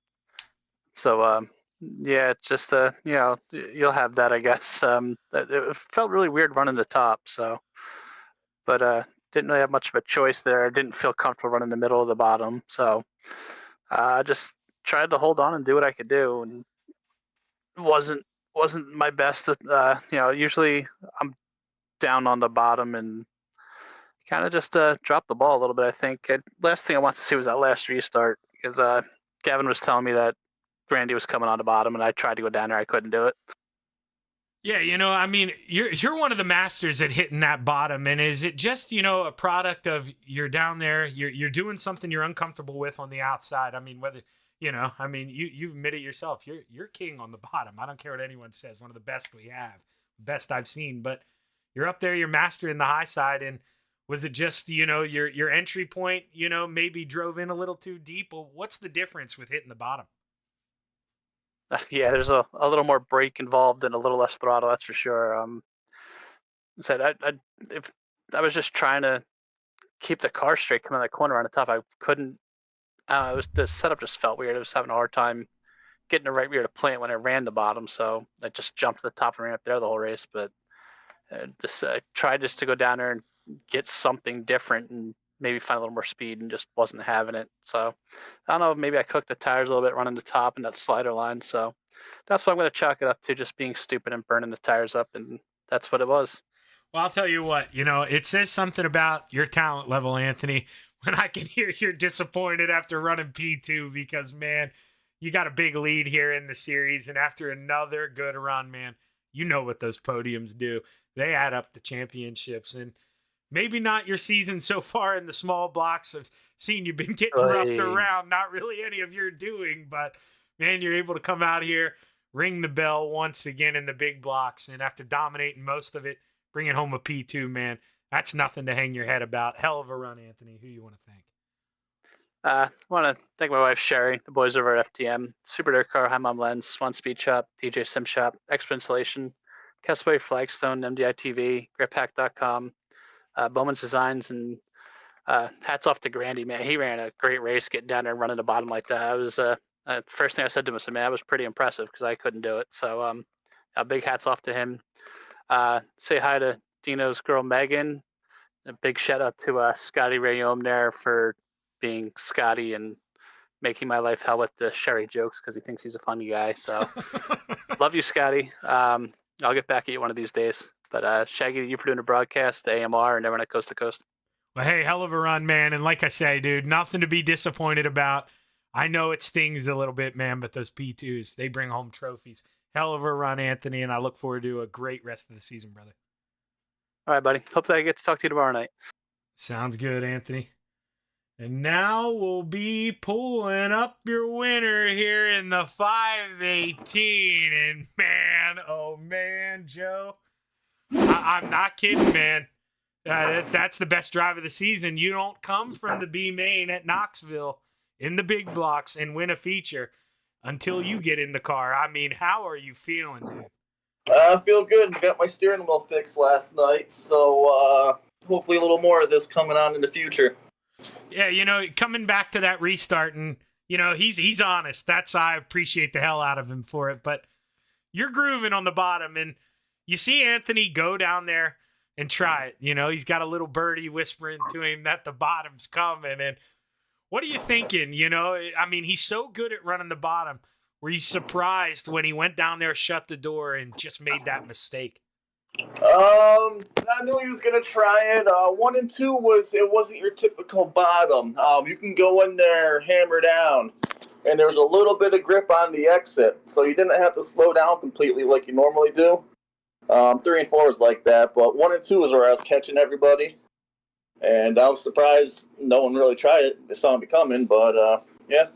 So yeah, it's just you know, you'll have that, I guess. It felt really weird running the top, so, but didn't really have much of a choice there. I didn't feel comfortable running the middle of the bottom, so I just tried to hold on and do what I could do, and it wasn't my best. You know, usually I'm down on the bottom and kind of just dropped the ball a little bit, I think. Last thing I wanted to see was that last restart, because Gavin was telling me that Randy was coming on the bottom, and I tried to go down there. I couldn't do it. Yeah, you know, I mean, you're one of the masters at hitting that bottom, and is it just, you know, a product of you're down there, you're doing something you're uncomfortable with on the outside? I mean, whether, you know, I mean, you admit it yourself. You're king on the bottom. I don't care what anyone says. One of the best we have, best I've seen. But you're up there, you're mastering the high side, and was it just, you know, your entry point, you know, maybe drove in a little too deep? Well, what's the difference with hitting the bottom? Yeah, there's a little more brake involved and a little less throttle, that's for sure. Said if I was just trying to keep the car straight coming out of the corner on the top, I couldn't. The setup just felt weird. I was having a hard time getting the right rear to plant when I ran the bottom, so I just jumped to the top and ran up there the whole race. But I tried just to go down there and get something different and maybe find a little more speed, and just wasn't having it. So I don't know, maybe I cooked the tires a little bit running the top and that slider line. So that's what I'm going to chalk it up to, just being stupid and burning the tires up, and that's what it was. Well, I'll tell you what, you know, it says something about your talent level, Anthony, when I can hear you're disappointed after running P2, because, man, you got a big lead here in the series, and after another good run, man, you know what those podiums do. They add up the championships, and maybe not your season so far in the small blocks. I've seen you've been getting roughed around. Not really any of your doing, but, man, you're able to come out here, ring the bell once again in the big blocks, and after dominating most of it, bringing home a P2, man, that's nothing to hang your head about. Hell of a run, Anthony. Who you want to thank? I want to thank my wife, Sherry, the boys over at FTM, Super Dirt Car, High Mom Lens, Swan Speed Shop, DJ Sim Shop, Expert Installation, Castaway Flagstone, MDI TV, GripHack.com, Bowman's Designs, and hats off to Grandy, man. He ran a great race getting down there and running the bottom like that. I was first thing I said to him, I said, man, that was pretty impressive, because I couldn't do it. So big hats off to him. Say hi to Dino's girl, Megan. A big shout out to Scotty Rayom there for being Scotty and making my life hell with the Sherry jokes, because he thinks he's a funny guy. So love you, Scotty. I'll get back at you one of these days. But Shaggy, you for doing the broadcast, the AMR, and everyone at Coast to Coast. Well, hey, hell of a run, man. And like I say, dude, nothing to be disappointed about. I know it stings a little bit, man, but those P2s, they bring home trophies. Hell of a run, Anthony, and I look forward to a great rest of the season, brother. All right, buddy. Hopefully I get to talk to you tomorrow night. Sounds good, Anthony. And now we'll be pulling up your winner here in the 518. And man, oh man, Joe, I'm not kidding, man. That's the best drive of the season. You don't come from the B main at Knoxville in the big blocks and win a feature until you get in the car. I mean, how are you feeling, dude? I feel good. Got my steering wheel fixed last night, so hopefully a little more of this coming on in the future. Yeah, you know, coming back to that restart, and, you know, he's honest. I appreciate the hell out of him for it, but you're grooving on the bottom, and you see Anthony go down there and try it. You know, he's got a little birdie whispering to him that the bottom's coming, and what are you thinking? You know, I mean, he's so good at running the bottom. Were you surprised when he went down there, shut the door, and just made that mistake? I knew he was gonna try it. 1 and 2 wasn't your typical bottom. You can go in there, hammer down, and there was a little bit of grip on the exit, so you didn't have to slow down completely like you normally do. 3 and 4 was like that, but 1 and 2 was where I was catching everybody, and I was surprised no one really tried it. They saw me coming, but yeah,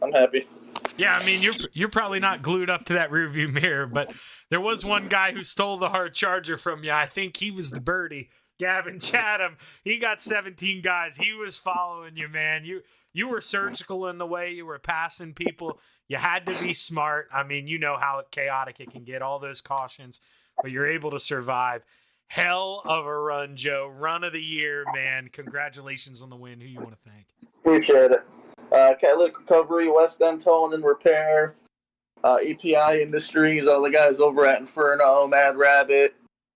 I'm happy. Yeah, I mean, you're probably not glued up to that rearview mirror, but there was one guy who stole the hard charger from you. I think he was the birdie Gavin Chatham, he got 17 guys. He was following you, man. You were surgical in the way you were passing people. You had to be smart. I mean, you know how chaotic it can get, all those cautions, but you're able to survive. Hell of a run, Joe. Run of the year, man. Congratulations on the win. Who you want to thank? Appreciate it. Catalytic Recovery, West End Towing and Repair, EPI Industries, all the guys over at Inferno, Mad Rabbit,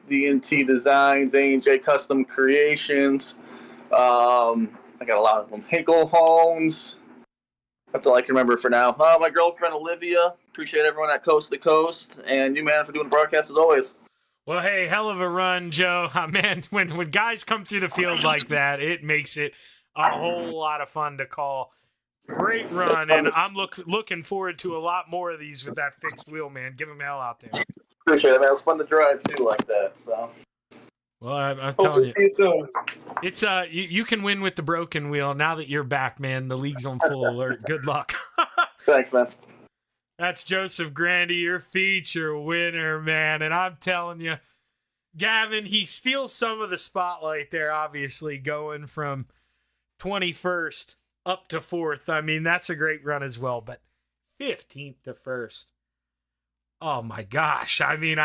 DNT Designs, A&J Custom Creations. I got a lot of them. Hinkle Homes. That's all I can remember for now. My girlfriend Olivia. Appreciate everyone at Coast to Coast, and you, man, for doing the broadcast as always. Well, hey, hell of a run, Joe. Man, when guys come through the field like that, it makes it a whole lot of fun to call. Great run, and I'm looking forward to a lot more of these with that fixed wheel, man. Give them hell out there. Appreciate it, man. It was fun to drive too, like that. So. Well, I'm telling you, it's you can win with the broken wheel now that you're back, man. The league's on full alert. Good luck. Thanks, man. That's Joseph Grandy, your feature winner, man. And I'm telling you, Gavin, he steals some of the spotlight there, obviously, going from 21st up to 4th. I mean, that's a great run as well, but 15th to 1st. Oh, my gosh. I mean,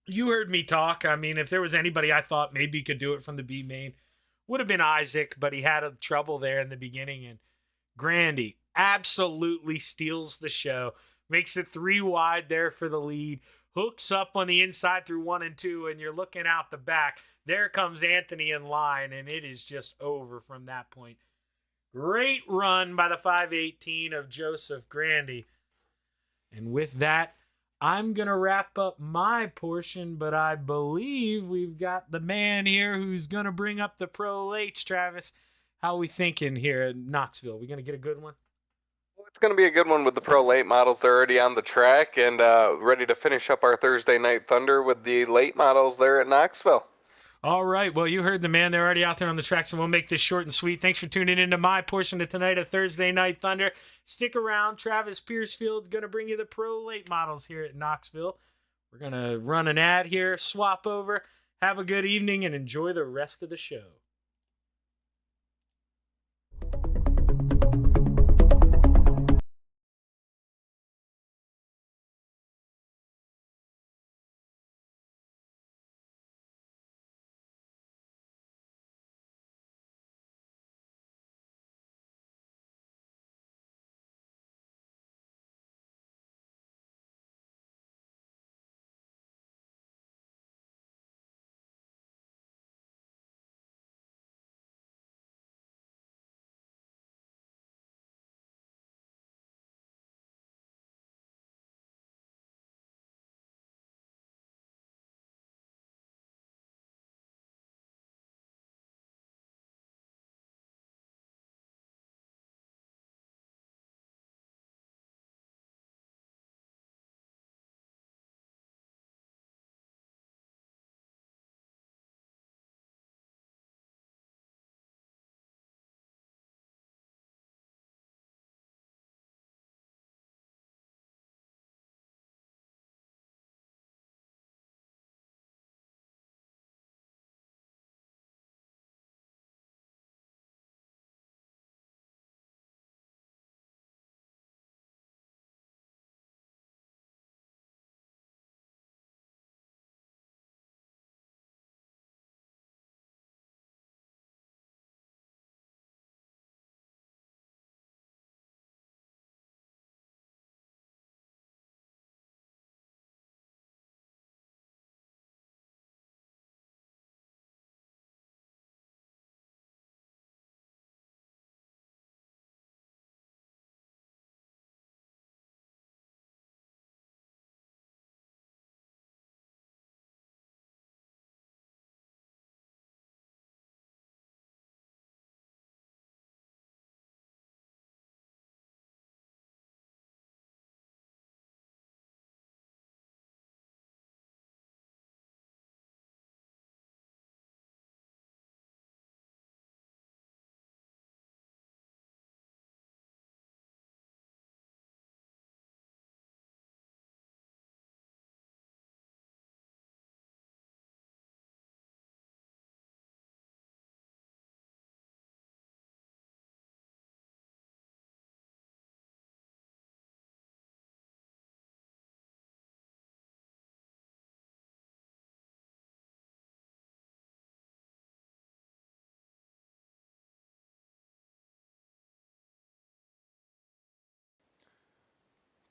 you heard me talk. I mean, if there was anybody I thought maybe could do it from the B main, would have been Isaac, but he had a trouble there in the beginning. And Grandy absolutely steals the show, makes it 3 wide there for the lead, hooks up on the inside through 1 and 2, and you're looking out the back. There comes Anthony in line, and it is just over from that point. Great run by the 518 of Joseph Grandy. And with that, I'm going to wrap up my portion, but I believe we've got the man here who's going to bring up the pro lates. Travis, how are we thinking here at Knoxville? We going to get a good one? It's going to be a good one with the pro late models. They're already on the track and ready to finish up our Thursday Night Thunder with the late models there at Knoxville. All right. Well, you heard the man. They're already out there on the track, so we'll make this short and sweet. Thanks for tuning into my portion of tonight of Thursday Night Thunder. Stick around. Travis Piercefield going to bring you the pro late models here at Knoxville. We're going to run an ad here, swap over. Have a good evening, and enjoy the rest of the show.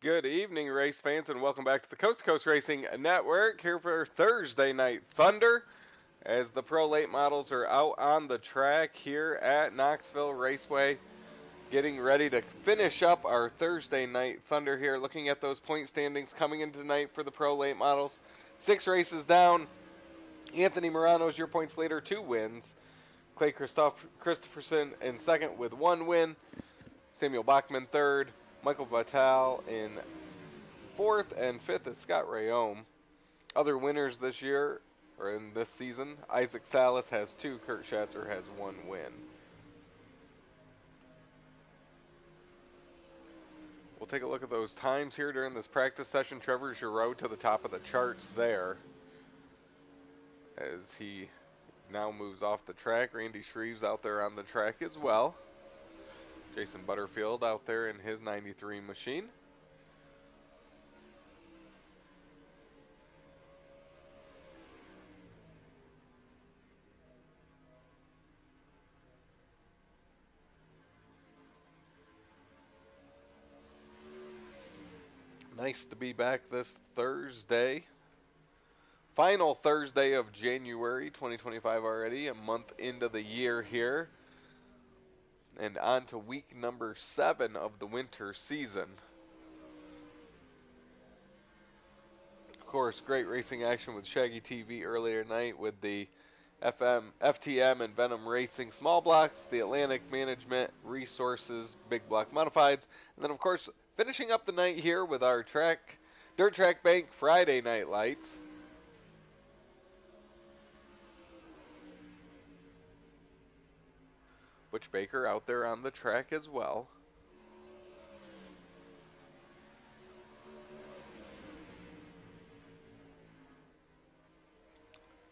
Good evening, race fans, and welcome back to the Coast to Coast Racing Network here for Thursday Night Thunder as the Pro Late Models are out on the track here at Knoxville Raceway, getting ready to finish up our Thursday Night Thunder here, looking at those point standings coming in tonight for the Pro Late Models. 6 races down. Anthony Morano's your points leader, 2 wins. Clay Christopherson in second with 1 win. Samuel Bachman third. Michael Vital in fourth, and fifth is Scott Rayome. Other winners this year, or in this season, Isaac Salas has 2, Kurt Schatzer has 1 win. We'll take a look at those times here during this practice session. Trevor Giroux to the top of the charts there as he now moves off the track. Randy Shreves out there on the track as well. Jason Butterfield out there in his 93 machine. Nice to be back this Thursday. Final Thursday of January 2025 already, a month into the year here. And on to week number 7 of the winter season. Of course, great racing action with Shaggy TV earlier tonight with the FTM and Venom Racing small blocks, the Atlantic Management Resources big block modifieds, and then of course finishing up the night here with our Dirt Track Bank Friday night lights. Butch Baker out there on the track as well.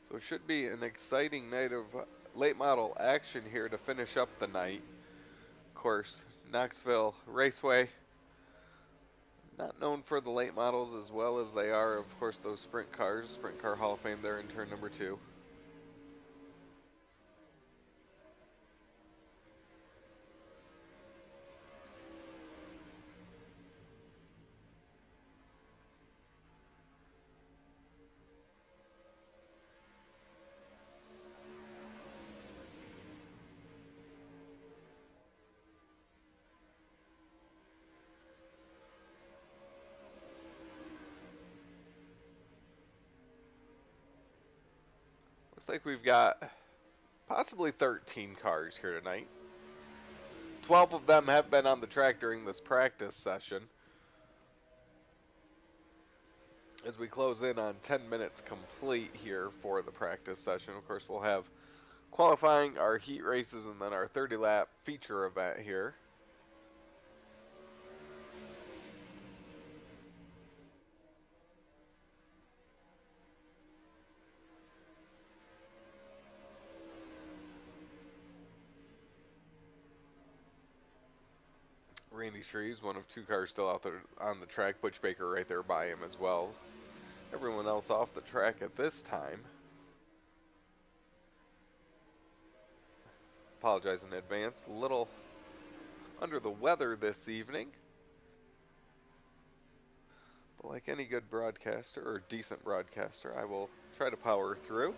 So it should be an exciting night of late model action here to finish up the night. Of course, Knoxville Raceway, not known for the late models as well as they are, of course, those sprint cars. Sprint Car Hall of Fame there in turn number 2. Looks like we've got possibly 13 cars here tonight. 12 of them have been on the track during this practice session. As we close in on 10 minutes complete here for the practice session. Of course, we'll have qualifying, our heat races, and then our 30-lap feature event here. Randy Shreves, one of 2 cars still out there on the track. Butch Baker right there by him as well. Everyone else off the track at this time. Apologize in advance. A little under the weather this evening. But like any good broadcaster, or decent broadcaster, I will try to power through.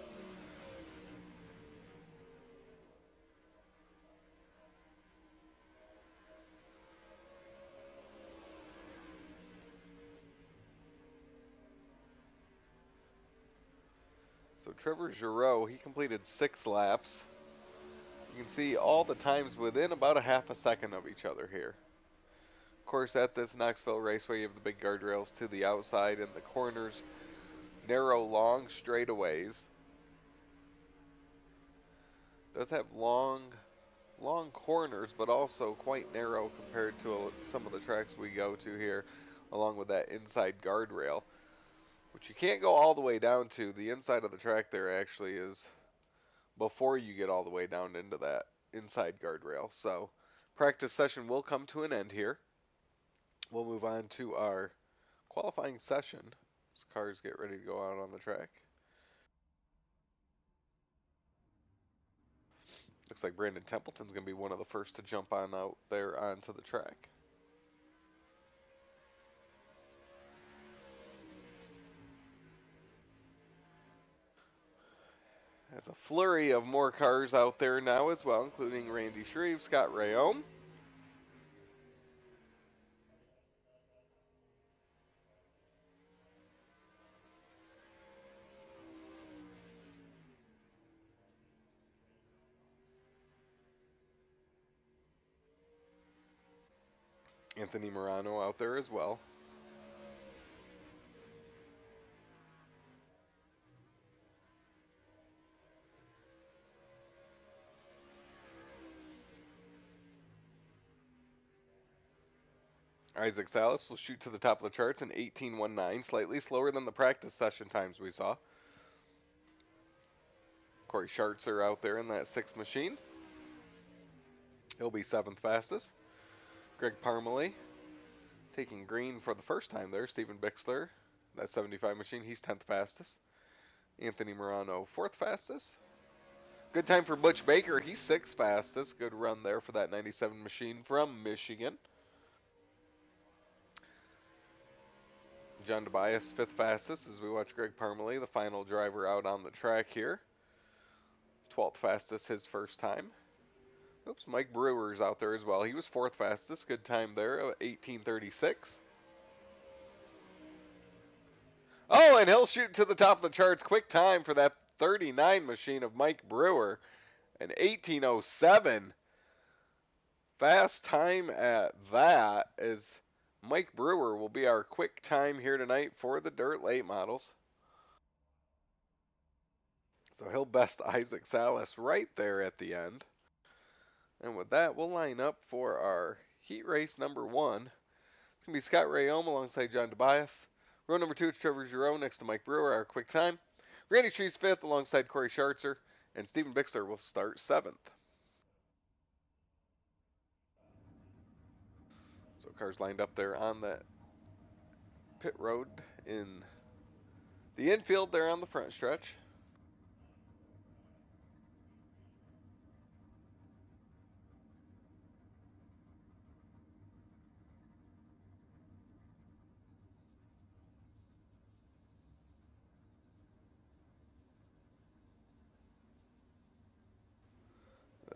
So Trevor Giroux, he completed 6 laps. You can see all the times within about a half a second of each other here. Of course, at this Knoxville Raceway, you have the big guardrails to the outside and the corners, narrow, long straightaways. Does have long corners, but also quite narrow compared to some of the tracks we go to here, along with that inside guardrail, which you can't go all the way down to. The inside of the track there actually is before you get all the way down into that inside guardrail. So practice session will come to an end here. We'll move on to our qualifying session as cars get ready to go out on the track. Looks like Brandon Templeton's going to be one of the first to jump on out there onto the track. There's a flurry of more cars out there now as well, including Randy Shreve, Scott Rayome. Anthony Morano out there as well. Isaac Salas will shoot to the top of the charts in 18.19, slightly slower than the practice session times we saw. Corey Schartzer out there in that 6th machine. He'll be 7th fastest. Greg Parmalee taking green for the first time there. Steven Bixler, that 75 machine, he's 10th fastest. Anthony Morano, 4th fastest. Good time for Butch Baker, he's 6th fastest. Good run there for that 97 machine from Michigan. John Tobias, 5th fastest as we watch Greg Parmalee, the final driver out on the track here. 12th fastest his first time. Oops, Mike Brewer's out there as well. He was 4th fastest. Good time there, 18:36. Oh, and he'll shoot to the top of the charts. Quick time for that 39 machine of Mike Brewer. An 18:07. Fast time at that, as Mike Brewer will be our quick time here tonight for the Dirt Late Models. So he'll best Isaac Salas right there at the end. And with that, we'll line up for our heat race number 1. It's going to be Scott Rayome alongside John Tobias. Row number 2 is Trevor Giroux next to Mike Brewer, our quick time. Randy Shreve's 5th alongside Corey Schartzer. And Steven Bixler will start 7th. So cars lined up there on that pit road in the infield there on the front stretch.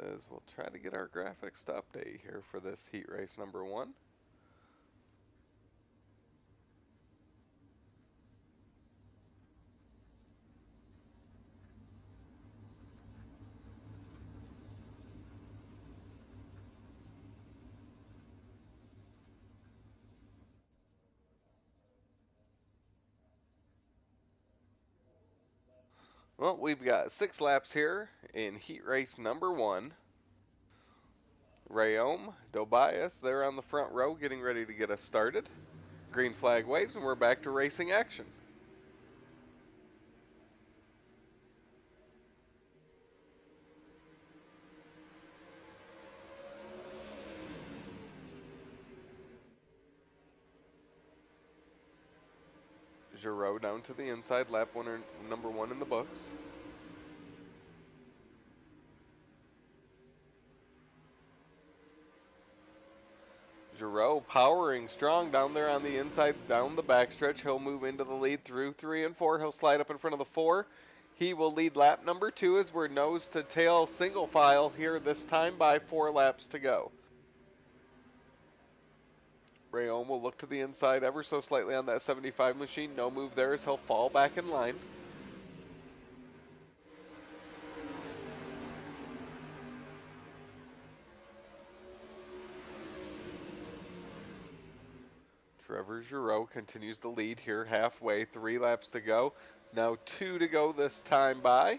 As we'll try to get our graphics to update here for this heat race number 1. Well, we've got 6 laps here in heat race number 1. Rayome, Tobias, they're on the front row getting ready to get us started. Green flag waves and we're back to racing action. Giroux down to the inside, lap winner number 1 in the books. Giroux powering strong down there on the inside, down the backstretch. He'll move into the lead through 3 and 4. He'll slide up in front of the 4. He will lead lap number 2 as we're nose to tail single file here this time by 4 laps to go. Rayome will look to the inside ever so slightly on that 75 machine. No move there as he'll fall back in line. Trevor Giroux continues to lead here halfway. 3 laps to go. Now 2 to go this time by.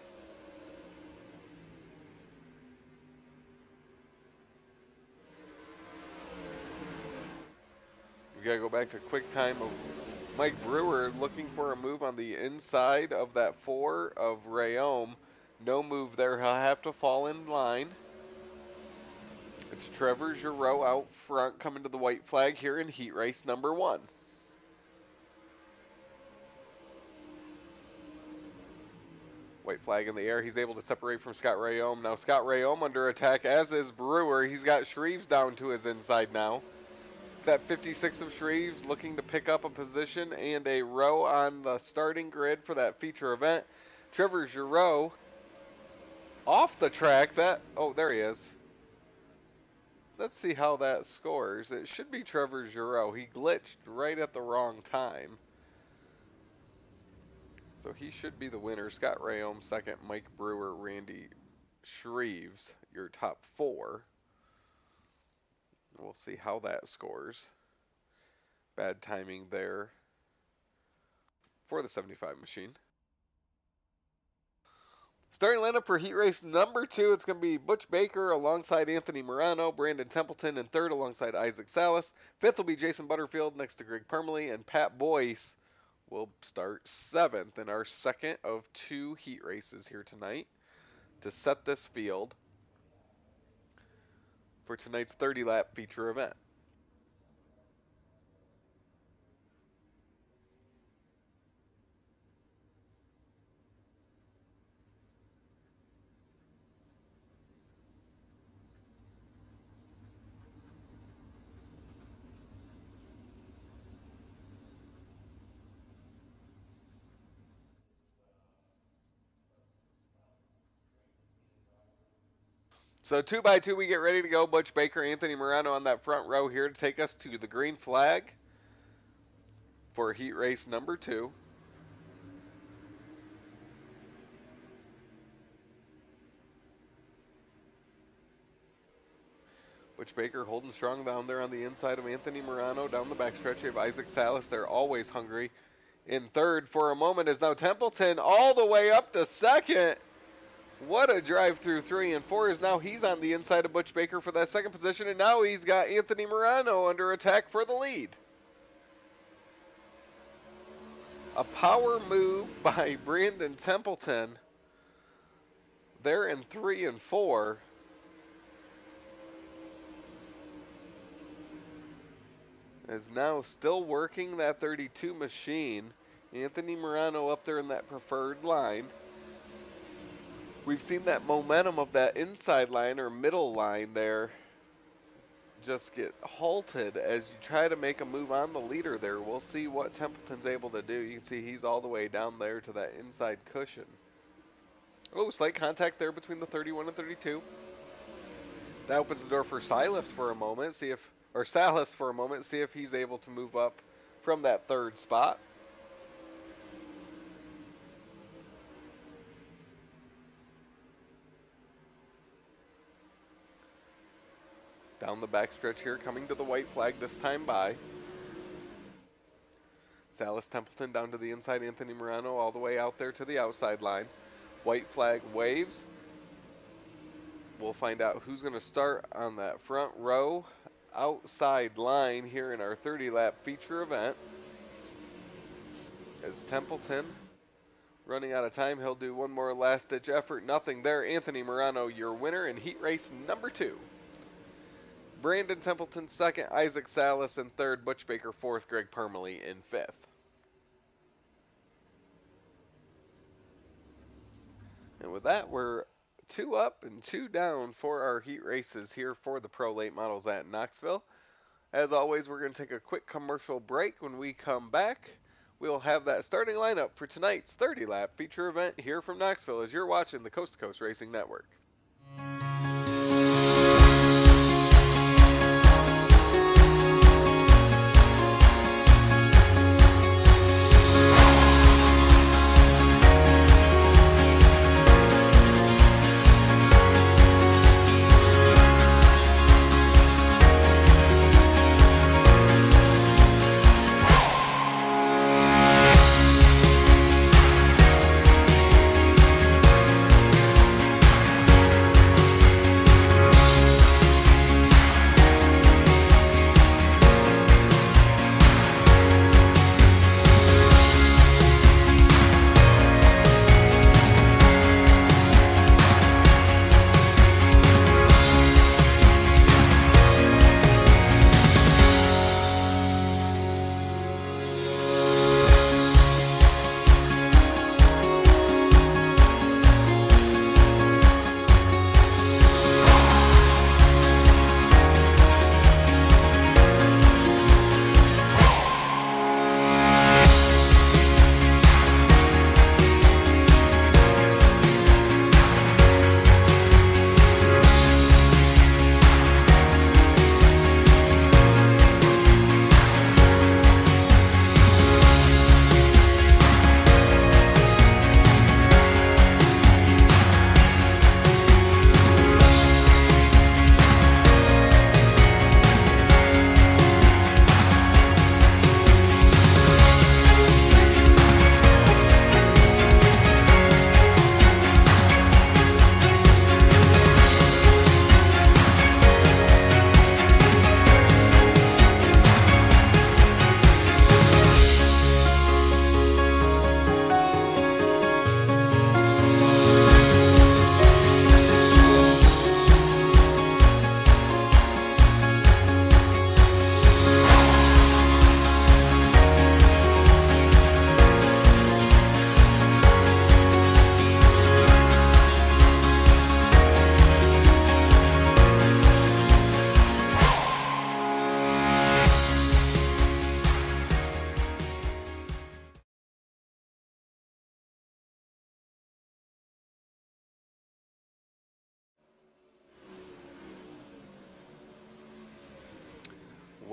We gotta go back to quick time of Mike Brewer looking for a move on the inside of that 4 of Rayome. No move there. He'll have to fall in line. It's Trevor Giroux out front coming to the white flag here in heat race number 1. White flag in the air. He's able to separate from Scott Rayome. Now Scott Rayome under attack, as is Brewer. He's got Shreves down to his inside now. It's that 56 of Shreves looking to pick up a position and a row on the starting grid for that feature event. Trevor Giroux off the track. Oh, there he is. Let's see how that scores. It should be Trevor Giroux. He glitched right at the wrong time. So he should be the winner. Scott Rayom second, Mike Brewer, Randy Shreves, your top 4. We'll see how that scores. Bad timing there for the 75 machine. Starting lineup for heat race number 2, it's going to be Butch Baker alongside Anthony Morano, Brandon Templeton in third alongside Isaac Salas. Fifth will be Jason Butterfield next to Greg Permley, and Pat Boyce will start 7th in our second of 2 heat races here tonight to set this field for tonight's 30-lap feature event. So 2 by 2 we get ready to go. Butch Baker, Anthony Morano on that front row here to take us to the green flag for heat race number 2. Butch Baker holding strong down there on the inside of Anthony Morano. Down the backstretch, you have Isaac Salas. They're always hungry. In third for a moment is now Templeton all the way up to second. What a drive through 3 and 4 is now he's on the inside of Butch Baker for that second position, and now he's got Anthony Morano under attack for the lead. A power move by Brandon Templeton. They're in 3 and 4. Is now still working that 32 machine. Anthony Morano up there in that preferred line. We've seen that momentum of that inside line or middle line there just get halted as you try to make a move on the leader there. We'll see what Templeton's able to do. You can see he's all the way down there to that inside cushion. Oh, slight contact there between the 31 and 32. That opens the door for Salas for a moment, see if he's able to move up from that third spot. Down the backstretch here, coming to the white flag this time by. Salas Templeton down to the inside, Anthony Morano all the way out there to the outside line. White flag waves. We'll find out who's going to start on that front row outside line here in our 30-lap feature event. As Templeton running out of time, he'll do one more last-ditch effort. Nothing there. Anthony Morano, your winner in heat race number 2. Brandon Templeton second, Isaac Salas in third, Butch Baker fourth, Greg Permley in fifth. And with that, we're 2 up and 2 down for our heat races here for the Pro Late Models at Knoxville. As always, we're going to take a quick commercial break. When we come back, we'll have that starting lineup for tonight's 30-lap feature event here from Knoxville as you're watching the Coast to Coast Racing Network.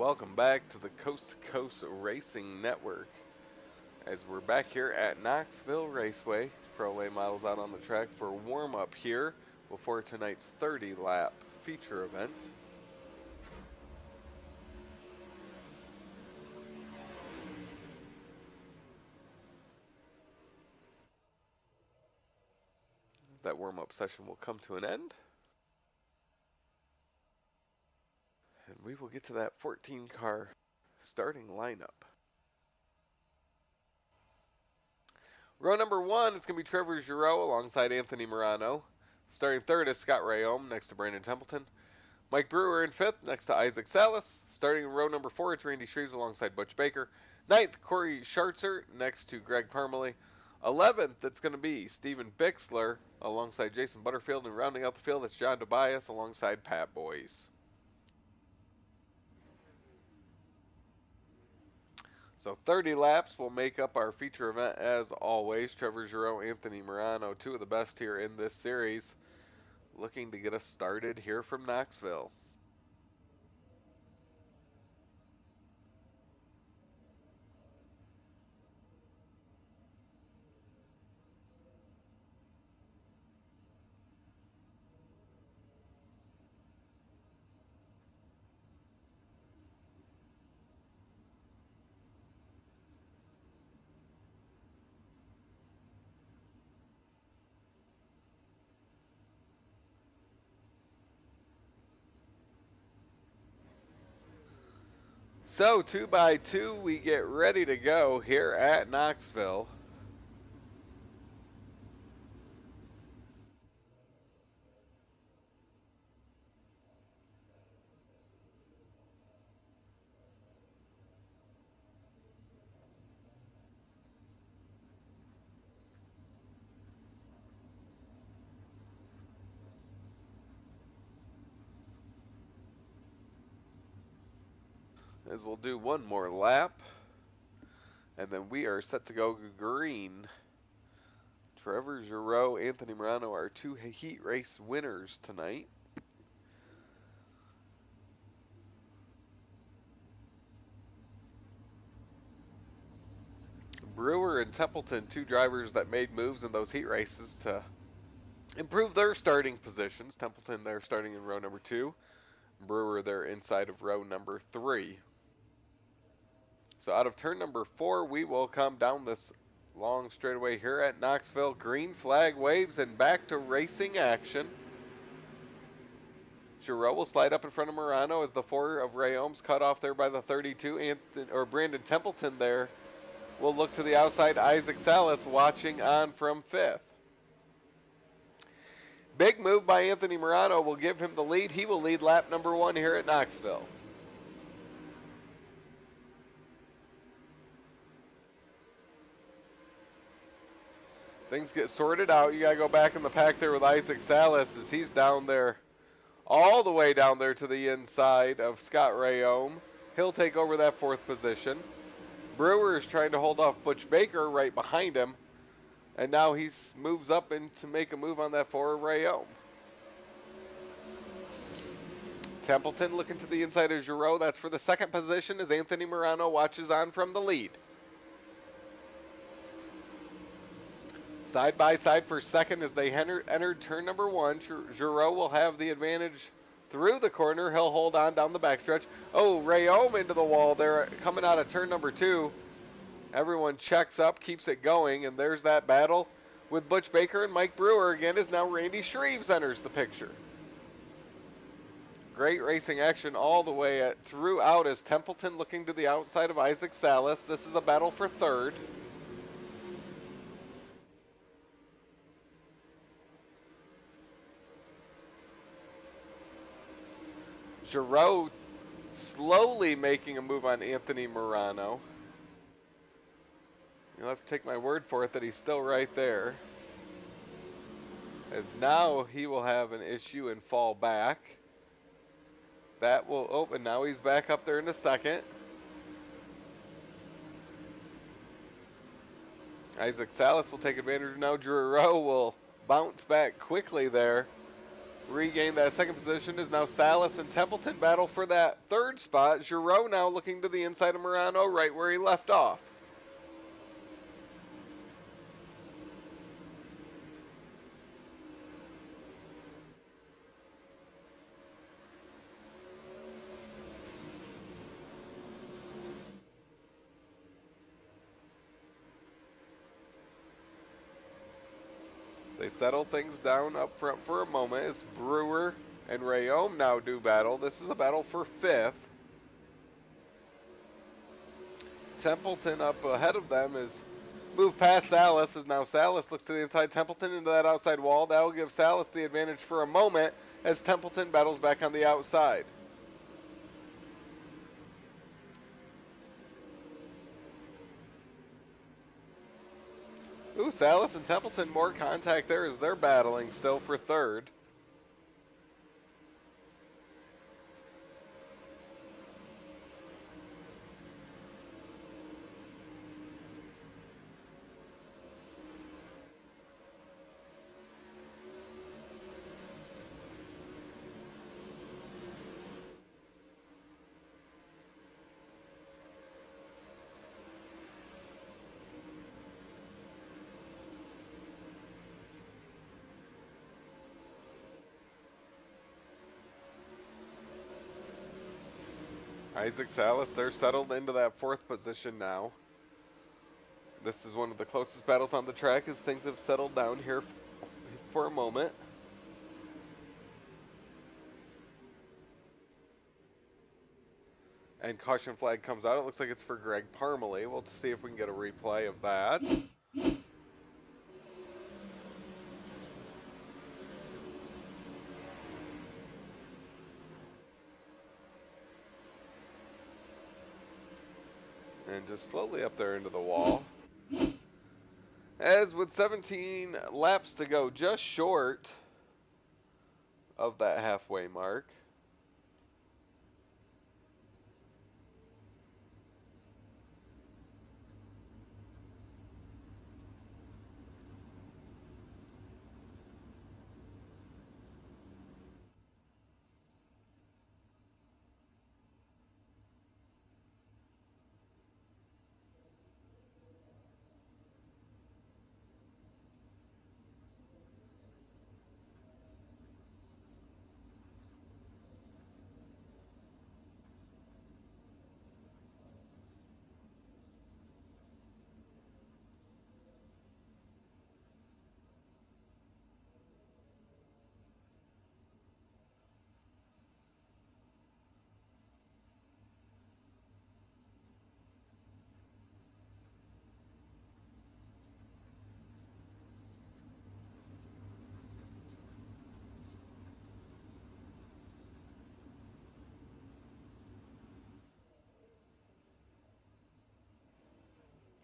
welcome back to the Coast to Coast Racing Network. As we're back here at Knoxville Raceway, Pro Late Models out on the track for warm-up here before tonight's 30-lap feature event. That warm-up session will come to an end. And we will get to that 14-car starting lineup. Row number 1 is going to be Trevor Giroux alongside Anthony Morano. Starting third is Scott Rayome next to Brandon Templeton. Mike Brewer in fifth next to Isaac Salas. Starting in row number 4, it's Randy Shreves alongside Butch Baker. Ninth, Corey Schartzer next to Greg Parmalee. 11th, it's going to be Steven Bixler alongside Jason Butterfield. And rounding out the field, it's John Tobias alongside Pat Boyes. So 30 laps will make up our feature event as always. Trevor Giroux, Anthony Morano, two of the best here in this series, looking to get us started here from Knoxville. So 2 by 2, we get ready to go here at Knoxville. As we'll do one more lap, and then we are set to go green. Trevor Giroux, Anthony Morano are two heat race winners tonight. Brewer and Templeton, two drivers that made moves in those heat races to improve their starting positions. Templeton there starting in row number 2. Brewer there inside of row number 3. So out of turn number 4, we will come down this long straightaway here at Knoxville. Green flag waves and back to racing action. Giroux will slide up in front of Morano as the 4 of Rayome's cut off there by the 32. Brandon Templeton there will look to the outside. Isaac Salas watching on from 5th. Big move by Anthony Morano will give him the lead. He will lead lap number 1 here at Knoxville. Things get sorted out. You got to go back in the pack there with Isaac Salas as he's down there, all the way down there to the inside of Scott Rayome. He'll take over that 4th position. Brewer is trying to hold off Butch Baker right behind him. And now he moves up and to make a move on that 4 of Rayome. Templeton looking to the inside of Giroux. That's for the 2nd position as Anthony Morano watches on from the lead. Side by side for 2nd as they enter turn number 1. Giroux will have the advantage through the corner. He'll hold on down the backstretch. Oh, Rayome into the wall there coming out of turn number 2. Everyone checks up, keeps it going, and there's that battle with Butch Baker and Mike Brewer again as now Randy Shreves enters the picture. Great racing action all the way throughout as Templeton looking to the outside of Isaac Salas. This is a battle for 3rd. Giroux slowly making a move on Anthony Morano. You'll have to take my word for it that he's still right there. As now he will have an issue and fall back. That will open. Now he's back up there in a 2nd. Isaac Salas will take advantage. Now Giroux will bounce back quickly there. Regain that 2nd position as now Salas and Templeton battle for that third spot. Giroux now looking to the inside of Morano, right where he left off. They settle things down up front for a moment as Brewer and Rayom now do battle. This is a battle for 5th. Templeton up ahead of them is moved past Salas, as now Salas looks to the inside. Templeton into that outside wall. That will give Salas the advantage for a moment as Templeton battles back on the outside. Ooh, Salas and Templeton, more contact there as they're battling still for 3rd. Isaac Salas, they're settled into that 4th position now. This is one of the closest battles on the track as things have settled down here for a moment. And caution flag comes out. It looks like it's for Greg Parmalee. We'll see if we can get a replay of that. And just slowly up there into the wall. As with 17 laps to go, just short of that halfway mark.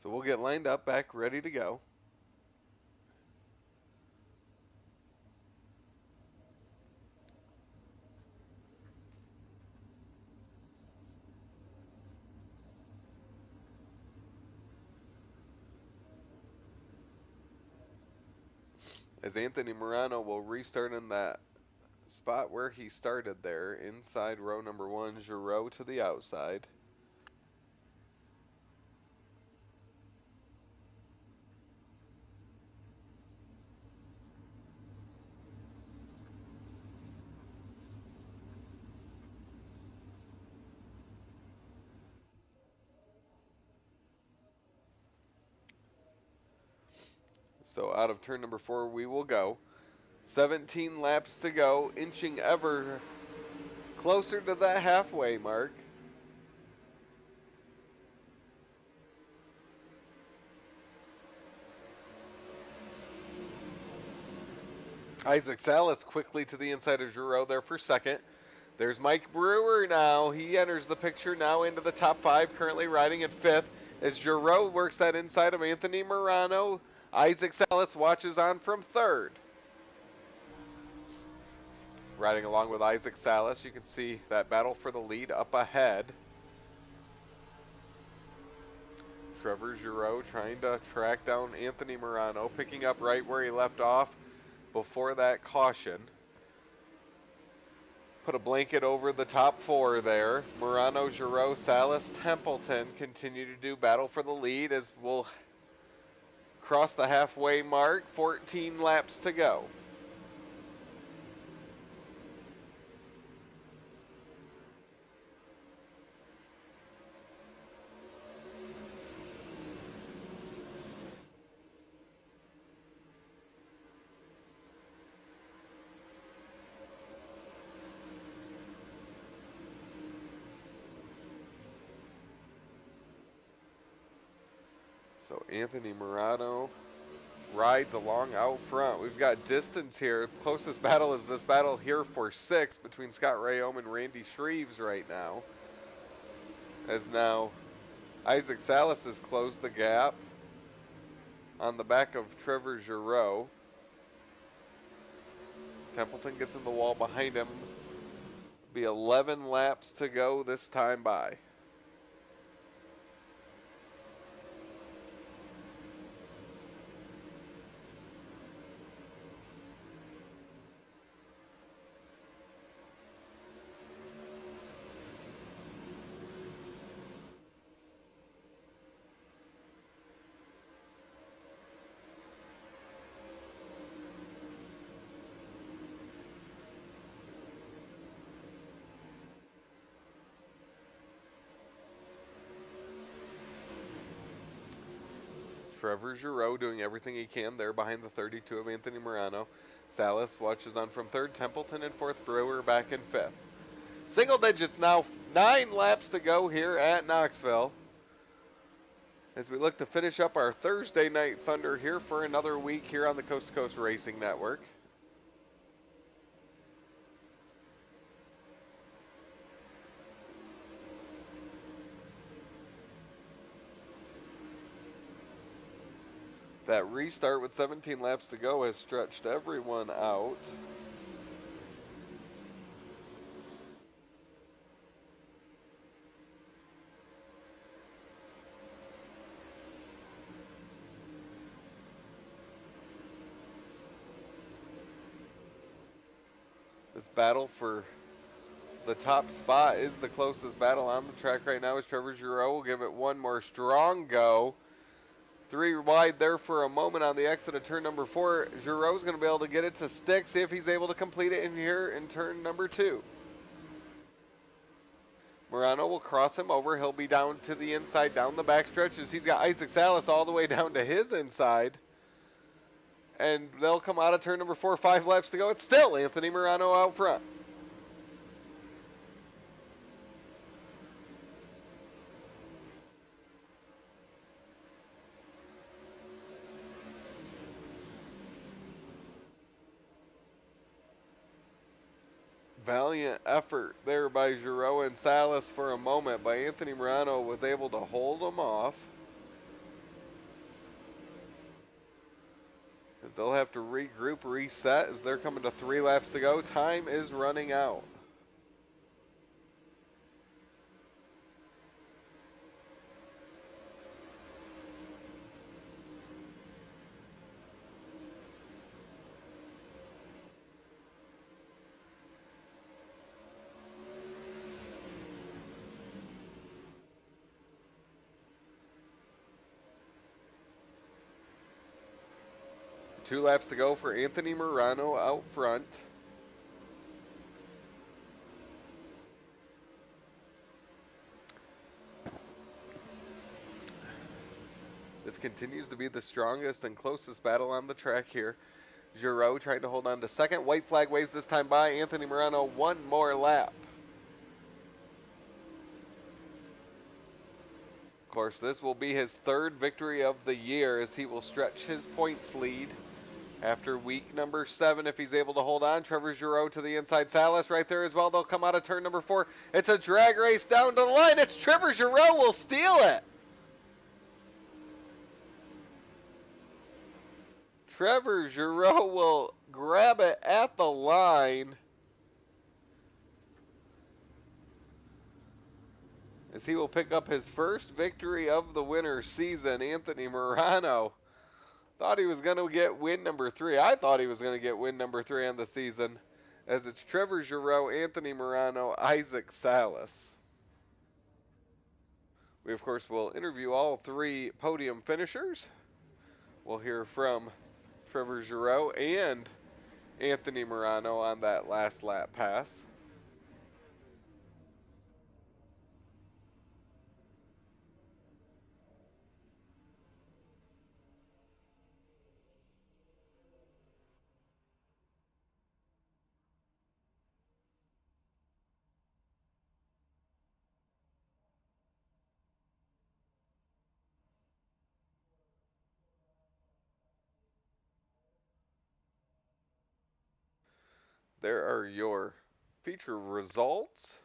So we'll get lined up, back ready to go. As Anthony Morano will restart in that spot where he started there, inside row number 1, Giroux to the outside. So out of turn number 4 we will go. 17 laps to go, inching ever closer to that halfway mark. Isaac Salas quickly to the inside of Giroux there for 2nd. There's Mike Brewer now. He enters the picture now into the top 5, currently riding at 5th. As Giroux works that inside of Anthony Morano, Isaac Salas watches on from 3rd. Riding along with Isaac Salas, you can see that battle for the lead up ahead. Trevor Giroux trying to track down Anthony Morano, picking up right where he left off before that caution. put a blanket over the top four there. Murano, Giroux, Salas, Templeton continue to do battle for the lead as we'll cross the halfway mark. 14 laps to go. So Anthony Murano rides along out front. We've got distance here. Closest battle is this battle here for 6 between Scott Rayome and Randy Shreves right now. As now Isaac Salas has closed the gap on the back of Trevor Giroux. Templeton gets in the wall behind him. Be 11 laps to go this time by. Trevor Giroux doing everything he can there behind the 32 of Anthony Murano. Salas watches on from 3rd, Templeton in 4th, Brewer back in 5th. Single digits now, 9 laps to go here at Knoxville. As we look to finish up our Thursday Night Thunder here for another week here on the Coast to Coast Racing Network. That restart with 17 laps to go has stretched everyone out. This battle for the top spot is the closest battle on the track right now as Trevor Giroux will give it one more strong go. 3 wide there for a moment on the exit of turn number 4. Giroux's going to be able to get it to stick, see if he's able to complete it in here in turn number 2. Murano will cross him over. He'll be down to the inside, down the backstretch as he's got Isaac Salas all the way down to his inside. And they'll come out of turn number 4, 5 laps to go. It's still Anthony Murano out front. Valiant effort there by Giroux and Salas for a moment, but Anthony Murano was able to hold them off. As they'll have to regroup, reset as they're coming to 3 laps to go. Time is running out. Two laps to go for Anthony Murano out front. This continues to be the strongest and closest battle on the track here. Giroux trying to hold on to second. White flag waves this time by. Anthony Murano one more lap. Of course, this will be his 3rd victory of the year as he will stretch his points lead after week number 7 if he's able to hold on. Trevor Giroux to the inside. Salas right there as well. They'll come out of turn number 4. It's a drag race down to the line. It's Trevor Giroux will steal it. Trevor Giroux will grab it at the line. As he will pick up his first victory of the winter season. Anthony Murano thought he was going to get win number 3. I thought he was going to get win number 3 on the season. as it's Trevor Giroux, Anthony Morano, Isaac Salas. We, of course, will interview all 3 podium finishers. We'll hear from Trevor Giroux and Anthony Morano on that last lap pass. There are your feature results.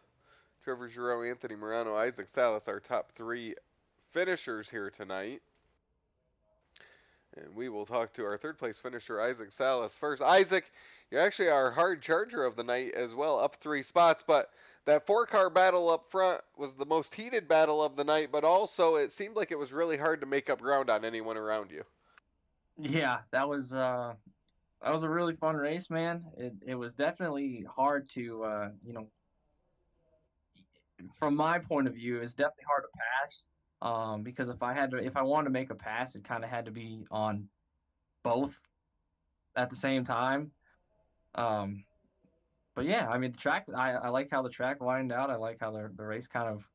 Trevor Giroux, Anthony Morano, Isaac Salas, our top 3 finishers here tonight. And we will talk to our 3rd place finisher, Isaac Salas, first. Isaac, you're actually our hard charger of the night as well, up 3 spots. But that 4-car battle up front was the most heated battle of the night, but also it seemed like it was really hard to make up ground on anyone around you. Yeah, that was a really fun race, man. It was definitely hard to from my point of view, it's definitely hard to pass. Because if I wanted to make a pass, it kind of had to be on both at the same time. But yeah, I mean the track. I like how the track lined out. I like how the race kind of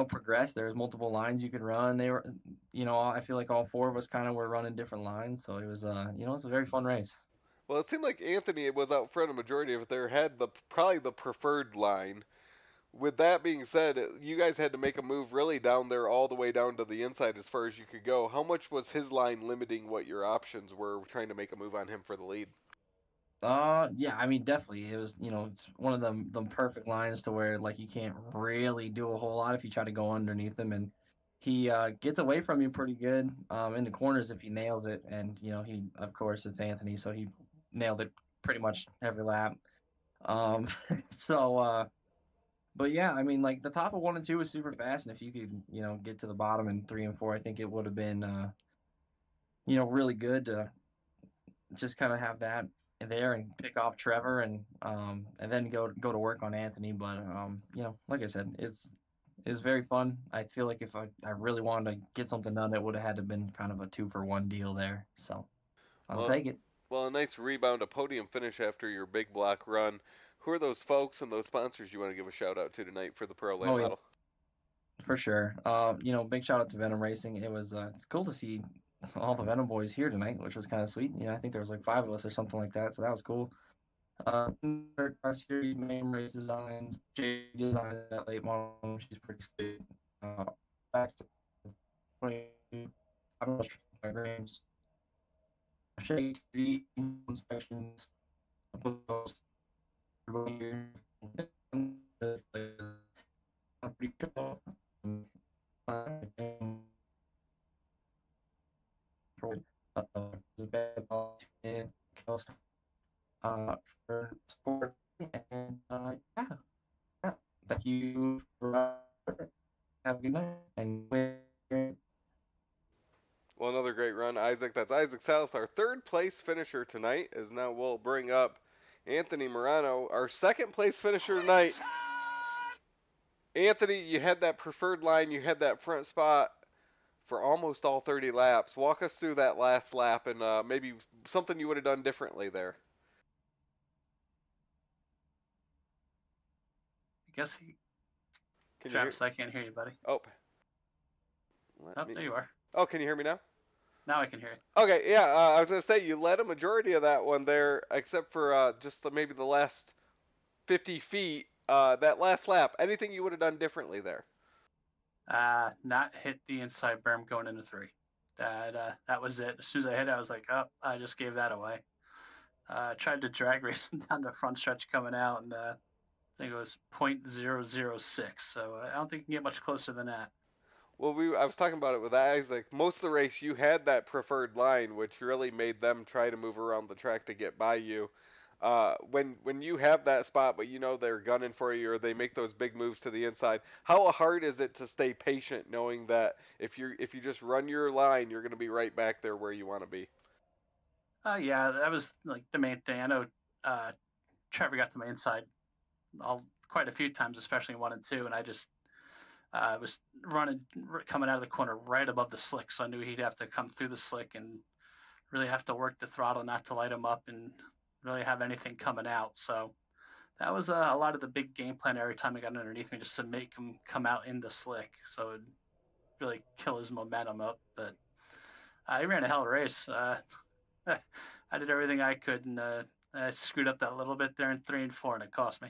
progressed. There's multiple lines you could run. They were, I feel like all 4 of us kind of were running different lines. So it was it's a very fun race. Well, it seemed like Anthony was out front a majority of it. There had probably the preferred line. With that being said, you guys had to make a move really down there all the way down to the inside as far as you could go. How much was his line limiting what your options were trying to make a move on him for the lead? Yeah, I mean, definitely. It was, it's one of them perfect lines to where like you can't really do a whole lot if you try to go underneath him, and he gets away from you pretty good in the corners if he nails it, and he, of course, it's Anthony, so he nailed it pretty much every lap. So but yeah, I mean, like the top of 1 and 2 was super fast, and if you could, get to the bottom in 3 and 4, I think it would have been really good to just kind of have that there and pick off Trevor and then go to work on Anthony. But like I said, it's very fun. I feel like if I really wanted to get something done, it would have had to been kind of a 2-for-1 deal there. So I'll take it. Well, a nice rebound, a podium finish after your big block run. Who are those folks and those sponsors you want to give a shout out to tonight for the Pro Late Model? For sure. Big shout out to Venom Racing. It was it's cool to see all the Venom boys here tonight, which was kind of sweet. I think there was like 5 of us or something like that, so that was cool. Our series main race designs, Jay designed that late model. She's pretty sweet. Back to 20 grams. Shake TV inspections. Pretty cool. For support and yeah, thank you for have a good night and well, another great run, Isaac. That's Isaac Salas, our 3rd place finisher tonight. As now we'll bring up Anthony Morano, our 2nd place finisher tonight. Anthony, you had that preferred line, you had that front spot for almost all 30 laps. Walk us through that last lap and maybe something you would have done differently there. I guess Travis, I can't hear you, buddy. Oh. There you are. Oh, can you hear me now? Now I can hear you. Okay, yeah, I was going to say, you led a majority of that one there, except for just maybe the last 50 feet. That last lap, anything you would have done differently there? Not hit the inside berm going into 3. That was it. As soon as I hit it, I was like, oh, I just gave that away. Tried to drag race down the front stretch coming out, and I think it was 0.006. So I don't think you can get much closer than that. Well, I was talking about it with Isaac. Most of the race, you had that preferred line, which really made them try to move around the track to get by you. When you have that spot, but they're gunning for you, or they make those big moves to the inside, how hard is it to stay patient, knowing that if you just run your line, you're going to be right back there where you want to be? Yeah, that was like the main thing. I know Trevor got to my inside quite a few times, especially in 1 and 2, and I just was coming out of the corner right above the slick, so I knew he'd have to come through the slick and really have to work the throttle not to light him up and really have anything coming out. So that was a lot of the big game plan every time he got underneath me, just to make him come out in the slick, so it'd really kill his momentum up. But he ran a hell of a race. I did everything I could, and I screwed up that little bit there in 3 and 4, and it cost me.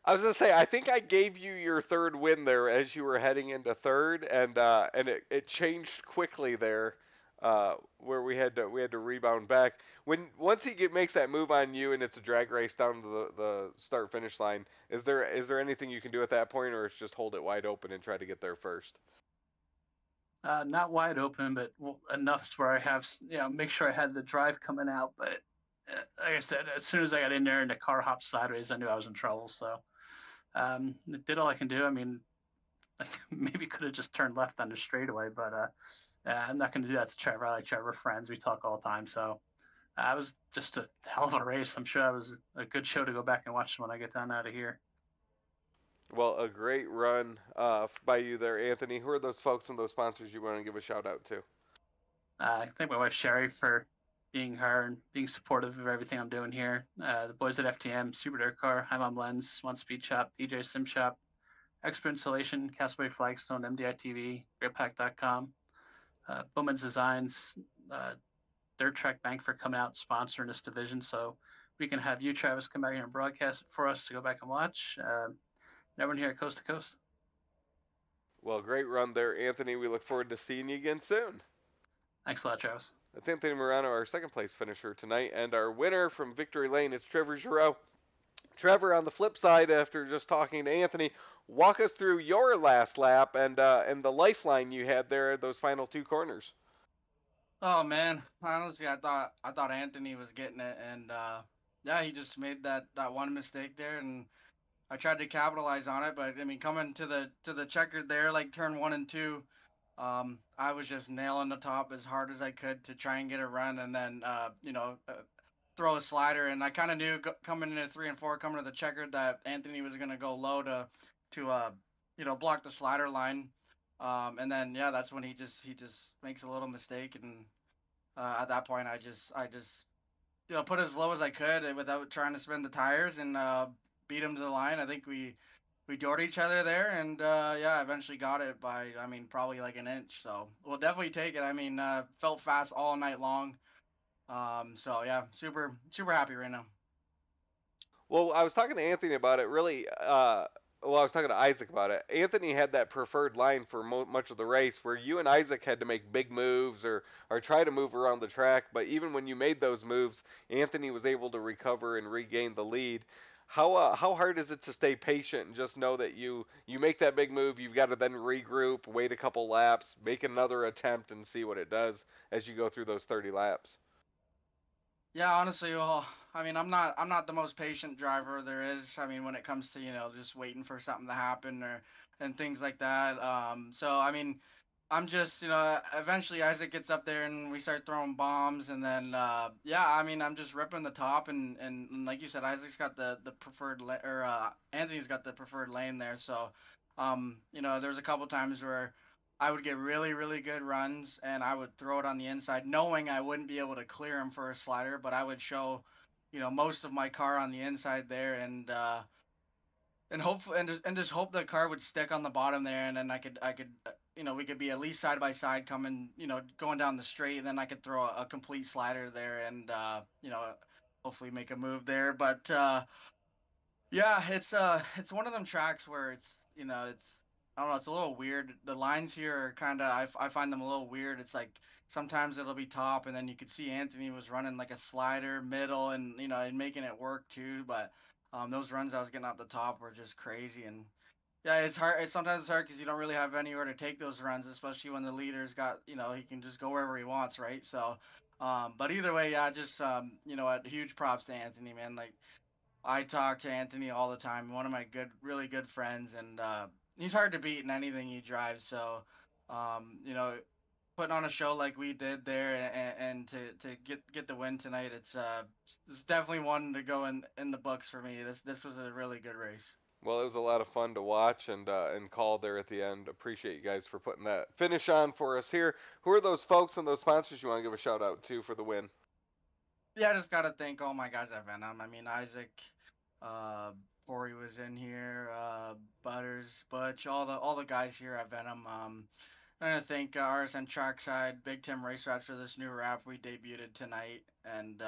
I was gonna say, I think I gave you your third win there as you were heading into third, and it changed quickly there, where we had to rebound back. Once he makes that move on you and it's a drag race down to the start finish line, is there anything you can do at that point, or it's just hold it wide open and try to get there first? Not wide open, but enough to where I have, make sure I had the drive coming out. But like I said, as soon as I got in there and the car hopped sideways, I knew I was in trouble. So it did all I can do. I mean, maybe could have just turned left on the straightaway, but I'm not going to do that to Trevor. I like Trevor, friends. We talk all the time. So it was just a hell of a race. I'm sure that was a good show to go back and watch when I get down out of here. Well, a great run by you there, Anthony. Who are those folks and those sponsors you want to give a shout out to? I thank my wife Sherry for being her and being supportive of everything I'm doing here. The boys at FTM, Super Dirt Car, Hi Mom Lens, One Speed Shop, DJ Sim Shop, Expert Installation, Castaway Flagstone, MDI TV, GripPack.com, Bowman's Designs, Dirt Track Bank for coming out and sponsoring this division, so we can have you, Travis, come back here and broadcast it for us to go back and watch. Everyone here at Coast to Coast. Well, great run there, Anthony. We look forward to seeing you again soon. Thanks a lot, Travis. That's Anthony Morano, our second place finisher tonight, and our winner from Victory Lane, it's Trevor Giroux. Trevor, on the flip side, after just talking to Anthony, walk us through your last lap and the lifeline you had there at those final 2 corners. Oh man, honestly, I thought Anthony was getting it, and yeah, he just made that one mistake there, and I tried to capitalize on it, but I mean, coming to the checkered there, like turn 1 and 2, I was just nailing the top as hard as I could to try and get a run, and then throw a slider. And I kind of knew coming into 3 and 4, coming to the checkered, that Anthony was gonna go low to block the slider line, and then yeah, that's when he just makes a little mistake, and at that point I just put as low as I could without trying to spin the tires, and beat him to the line. I think we doored each other there, and yeah, eventually got it by, I mean, probably like an inch. So we'll definitely take it. I mean, felt fast all night long. So yeah, super happy right now. Well, I was talking to Anthony about it. Really, I was talking to Isaac about it. Anthony had that preferred line for much of the race, where you and Isaac had to make big moves or try to move around the track. But even when you made those moves, Anthony was able to recover and regain the lead. How hard is it to stay patient and just know that you make that big move, you've got to then regroup, wait a couple laps, make another attempt, and see what it does as you go through those 30 laps? Yeah, honestly, well, I mean, I'm not the most patient driver there is. I mean, when it comes to just waiting for something to happen and things like that. So I mean, I'm just, eventually Isaac gets up there and we start throwing bombs, and then yeah, I mean, I'm just ripping the top, and like you said, Isaac's got the preferred lane, or Anthony's got the preferred lane there. So there's a couple times where I would get really, really good runs, and I would throw it on the inside, knowing I wouldn't be able to clear him for a slider, but I would show, most of my car on the inside there, and hope and just hope the car would stick on the bottom there, and then I could we could be at least side by side coming, going down the straight, and then I could throw a complete slider there, and hopefully make a move there. But yeah, it's one of them tracks where it's I don't know, it's a little weird. The lines here are kind of, I find them a little weird. It's like sometimes it'll be top, and then you could see Anthony was running like a slider middle, and and making it work too. But those runs I was getting off the top were just crazy, and yeah, it's hard. Sometimes it's hard because you don't really have anywhere to take those runs, especially when the leader's got, he can just go wherever he wants, right? So, but either way, yeah, just huge props to Anthony, man. Like, I talk to Anthony all the time. One of my really good friends, and he's hard to beat in anything he drives. So, putting on a show like we did there, and to get the win tonight, it's definitely one to go in the books for me. This was a really good race. Well, it was a lot of fun to watch and call there at the end. Appreciate you guys for putting that finish on for us here. Who are those folks and those sponsors you want to give a shout out to for the win? Yeah, I just gotta thank all my guys at Venom. I mean, Isaac, Corey was in here, Butters, Butch, all the guys here at Venom. I'm gonna thank RSN Trackside, Big Tim Race Rats for this new wrap we debuted tonight, and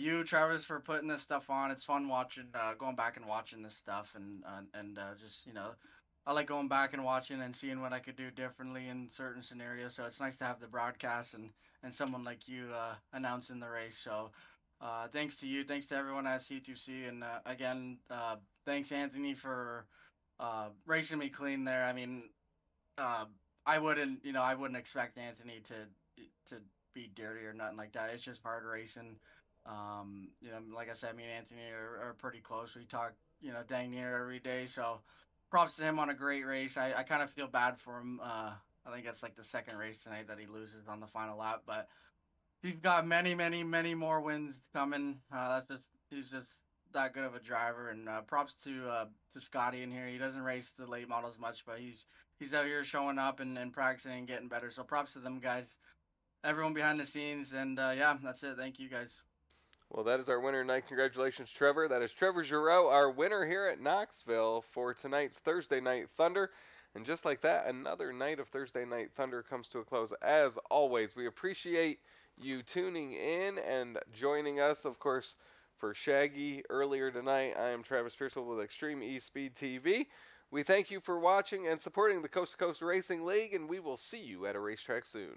you, Travis, for putting this stuff on. It's fun watching, going back and watching this stuff, and just I like going back and watching and seeing what I could do differently in certain scenarios. So it's nice to have the broadcast and someone like you announcing the race. So thanks to you, thanks to everyone at C2C, and again, thanks Anthony for racing me clean there. I mean, I wouldn't expect Anthony to be dirty or nothing like that. It's just hard racing. Like I said, me and Anthony are pretty close. We talk, dang near every day. So props to him on a great race. I kind of feel bad for him. I think it's like the second race tonight that he loses on the final lap, but he's got many, many, many more wins coming. He's just that good of a driver. And props to Scotty in here. He doesn't race the late models much, but he's out here showing up and practicing and getting better. So props to them guys, everyone behind the scenes. And yeah, that's it. Thank you guys. Well, that is our winner tonight. Congratulations, Trevor. That is Trevor Giroux, our winner here at Knoxville for tonight's Thursday Night Thunder. And just like that, another night of Thursday Night Thunder comes to a close. As always, we appreciate you tuning in and joining us. Of course, for Shaggy earlier tonight, I am Travis Pearsall with Extreme E-Speed TV. We thank you for watching and supporting the Coast to Coast Racing League, and we will see you at a racetrack soon.